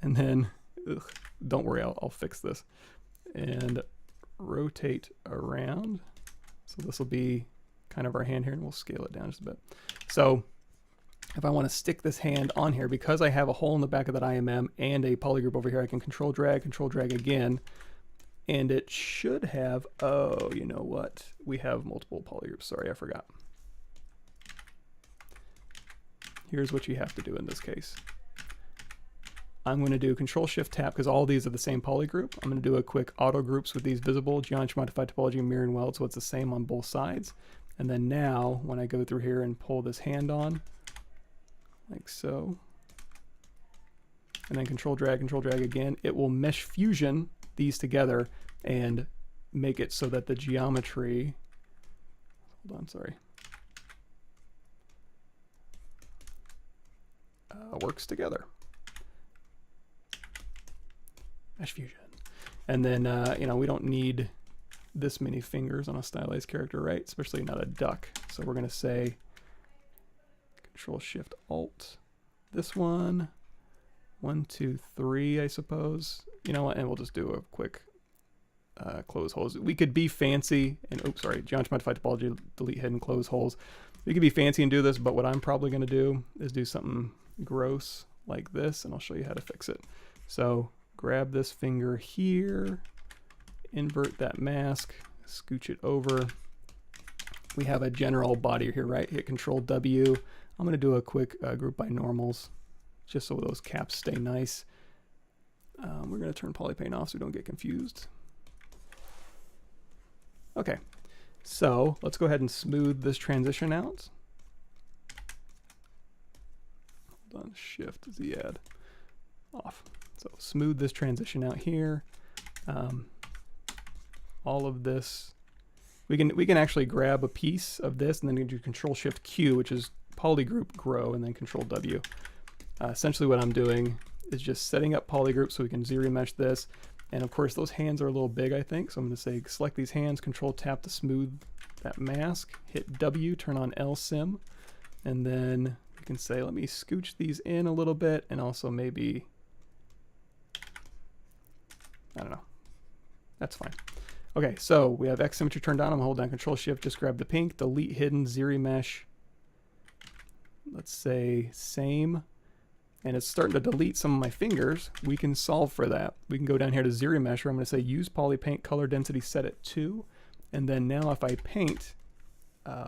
A: and then, don't worry, I'll fix this, and rotate around, so this will be kind of our hand here, and we'll scale it down just a bit. So if I want to stick this hand on here, because I have a hole in the back of that IMM and a poly group over here, I can control drag again, and it should have, oh, you know what, we have multiple poly groups, sorry, I forgot. Here's what you have to do in this case. I'm going to do Control Shift Tap because all these are the same poly group. I'm going to do a quick auto groups with these visible, geometry modified topology, mirror and weld, so it's the same on both sides. And then now, when I go through here and pull this hand on, like so, and then control drag again, it will mesh fusion these together and make it so that the geometry, hold on, sorry, works together. Mesh fusion. And then, you know, we don't need this many fingers on a stylized character, right? Especially not a duck. So we're going to say Control Shift Alt this one, 1, 2, 3, I suppose. You know what? And we'll just do a quick close holes. We could be fancy and, oops, sorry, geometry modified topology, delete hidden, close holes. We could be fancy and do this, but what I'm probably going to do is do something gross like this, and I'll show you how to fix it. So grab this finger here, invert that mask, scooch it over. We have a general body here, right? Hit Control W. I'm going to do a quick group by normals, just so those caps stay nice. We're going to turn Polypaint off so we don't get confused. Okay, so let's go ahead and smooth this transition out. Hold on, Shift Z add off. So smooth this transition out here. All of this, we can actually grab a piece of this and then do Control Shift Q, which is polygroup grow, and then Control W. Essentially what I'm doing is just setting up polygroup so we can ZRemesh this. And of course those hands are a little big, I think. So I'm going to say select these hands, Control tap to smooth that mask, hit W, turn on LSim, and then you can say, let me scooch these in a little bit, and also maybe, I don't know, that's fine. Okay, so we have X symmetry turned on. I'm gonna hold down Control Shift, just grab the pink, delete hidden, ZRemesh. Let's say same, and it's starting to delete some of my fingers. We can solve for that. We can go down here to ZRemesh, where I'm gonna say use Polypaint color density set at 2, and then now if I paint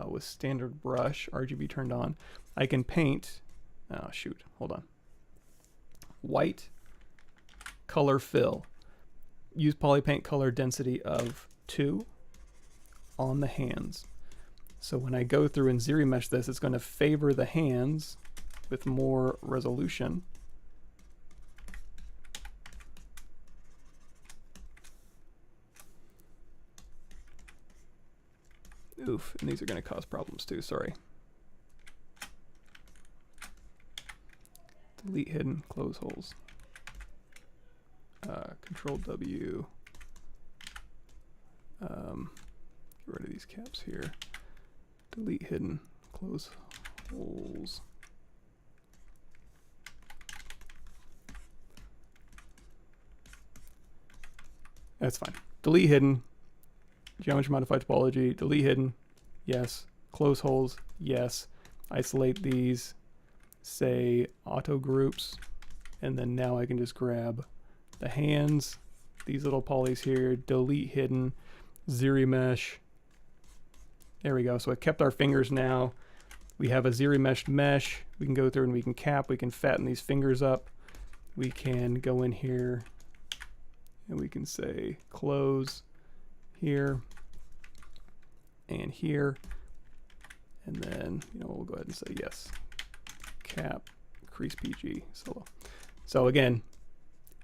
A: with standard brush, RGB turned on, I can paint, oh shoot, hold on, white, color fill. Use Polypaint color density of 2 on the hands. So when I go through and ZRemesh this, it's going to favor the hands with more resolution. Oof, and these are going to cause problems too, sorry. Delete hidden, close holes. Control W. Get rid of these caps here. Delete hidden, close holes. That's fine. Delete hidden, geometry modified topology, delete hidden, yes. Close holes, yes. Isolate these, say auto groups, And then now I can just grab the hands, these little polys here, delete hidden, ZRemesh. There we go. So it kept our fingers now. We have a ZRemesh mesh. We can go through and we can cap, we can fatten these fingers up. We can go in here and we can say close here and here. And then, you know, we'll go ahead and say yes. Cap, crease PG, solo. So again,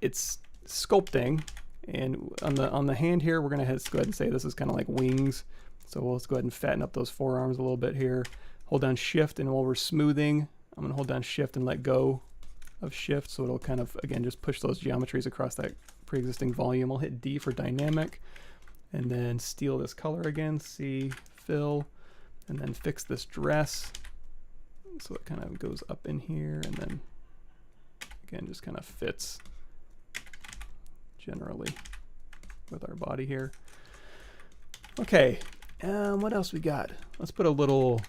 A: it's sculpting, and on the hand here, we're gonna go ahead and say this is kind of like wings. So let's go ahead and fatten up those forearms a little bit here. Hold down Shift, and while we're smoothing, I'm gonna hold down Shift and let go of Shift, so it'll kind of, again, just push those geometries across that pre-existing volume. I'll hit D for dynamic, and then steal this color again, C, fill, and then fix this dress. So it kind of goes up in here, and then again, just kind of fits generally with our body here. Okay, what else we got? Let's put a little,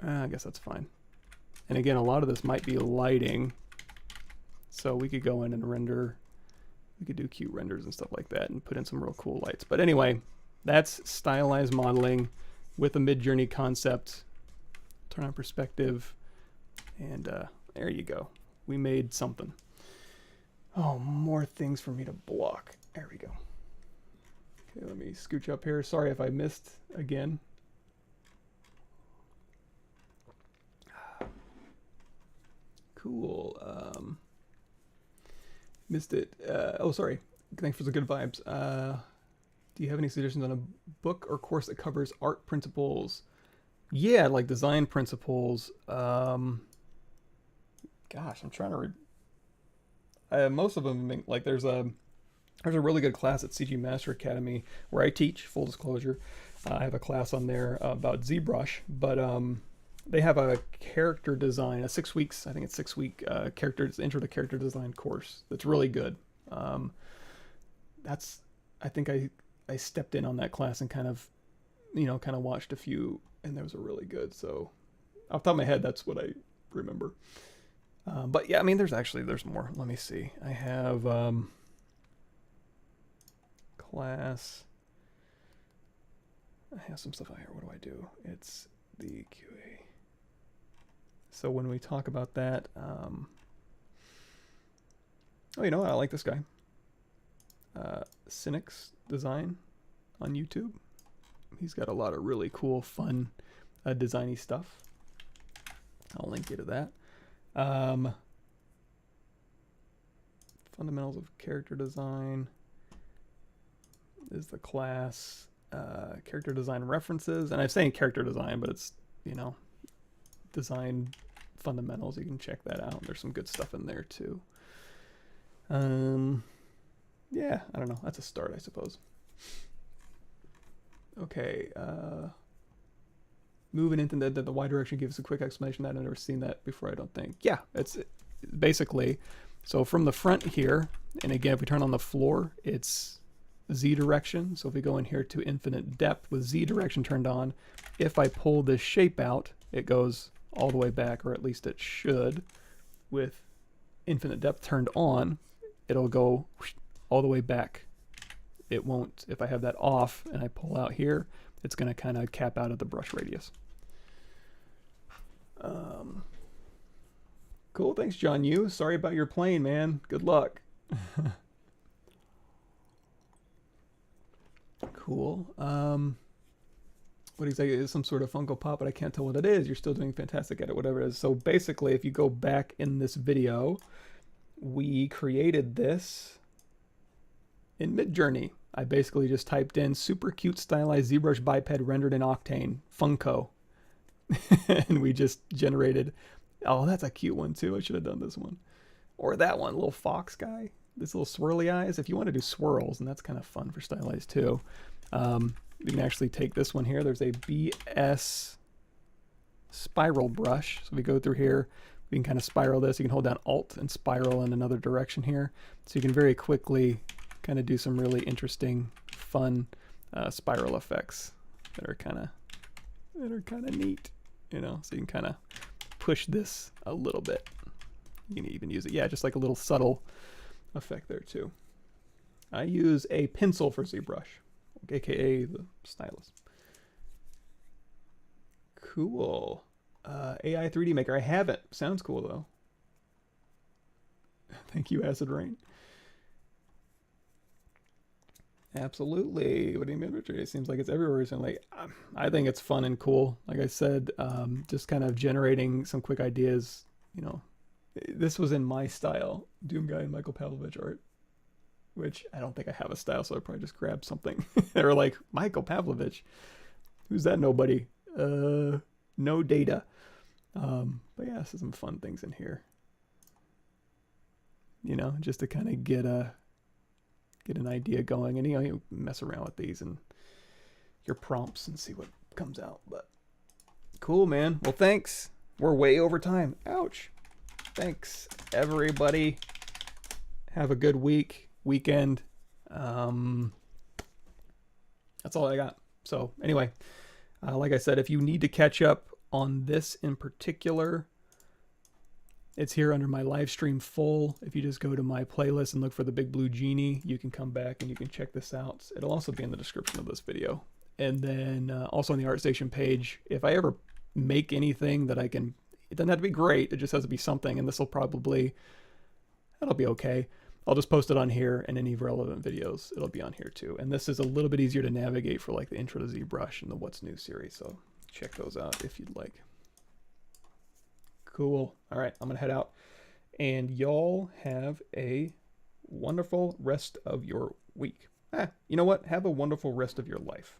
A: I guess that's fine. And again, a lot of this might be lighting, so we could go in and render, we could do cute renders and stuff like that and put in some real cool lights. But anyway, that's stylized modeling with a MidJourney concept. Turn on perspective, and there you go. We made something. Oh, more things for me to block. There we go. Okay, let me scooch up here. Sorry if I missed again. Cool. Missed it. Oh, sorry. Thanks for the good vibes. Do you have any suggestions on a book or course that covers art principles? Yeah, like design principles. Gosh, I'm trying to most of them, like there's a really good class at CG Master Academy where I teach, full disclosure. I have a class on there about ZBrush, but they have a character design, a 6 weeks, I think it's 6-week intro to character design course that's really good. I think I stepped in on that class and kind of watched a few, and there was a really good. So off the top of my head, that's what I remember. But yeah, I mean, there's more. Let me see. I have class. I have some stuff out here. What do I do? It's the QA. So when we talk about that, oh, you know what? I like this guy. Cynic's Design on YouTube. He's got a lot of really cool, fun, designy stuff. I'll link you to that. Fundamentals of Character Design is the class. Character Design References, and I'm saying character design, but it's, you know, design fundamentals. You can check that out. There's some good stuff in there too. Yeah, I don't know. That's a start, I suppose. Okay, moving into the Y direction gives a quick explanation. I've never seen that before, I don't think. Yeah, it's basically, so from the front here, and again, if we turn on the floor, it's Z direction. So if we go in here to infinite depth with Z direction turned on, if I pull this shape out, it goes all the way back, or at least it should. With infinite depth turned on, it'll go all the way back. It won't, if I have that off and I pull out here, it's going to kind of cap out at the brush radius. Cool, thanks John Yu. Sorry about your plane, man. Good luck. Cool. What exactly is some sort of Funko Pop, but I can't tell what it is. You're still doing fantastic at it, whatever it is. So basically, if you go back in this video, we created this in MidJourney. I basically just typed in super cute stylized ZBrush biped rendered in Octane, Funko. And we just generated, oh, that's a cute one too. I should have done this one. Or that one, little fox guy. This little swirly eyes. If you want to do swirls, and that's kind of fun for stylized too. You can actually take this one here. There's a BS spiral brush. So we go through here. We can kind of spiral this. You can hold down Alt and spiral in another direction here. So you can very quickly kind of do some really interesting, fun spiral effects that are kind of neat, you know. So you can kind of push this a little bit. You can even use it, yeah, just like a little subtle effect there too. I use a pencil for ZBrush, aka the stylus. Cool. AI 3D Maker. I haven't. Sounds cool though. Thank you, Acid Rain. Absolutely. What do you mean, Richard? It seems like it's everywhere recently. I think it's fun and cool. Like I said, just kind of generating some quick ideas. You know, this was in my style, Doom Guy and Michael Pavlovich art, which I don't think I have a style, so I probably just grabbed something. They were like, Michael Pavlovich, who's that? Nobody. No data. But yeah, this is some fun things in here. You know, just to kind of get an idea going, and you mess around with these and your prompts and see what comes out. But cool, man. Well, thanks. We're way over time. Ouch. Thanks, everybody. Have a good weekend. That's all I got. So anyway, like I said, if you need to catch up on this in particular, it's here under my live stream full. If you just go to my playlist and look for the Big Blue Genie, you can come back and you can check this out. It'll also be in the description of this video. And then also on the ArtStation page, if I ever make anything that I can, it doesn't have to be great, it just has to be something, and this will probably, that'll be okay. I'll just post it on here, and any relevant videos, it'll be on here too. And this is a little bit easier to navigate for like the intro to ZBrush and the What's New series, so check those out if you'd like. Cool. All right, I'm gonna head out, and y'all have a wonderful rest of your week. You know what? Have a wonderful rest of your life.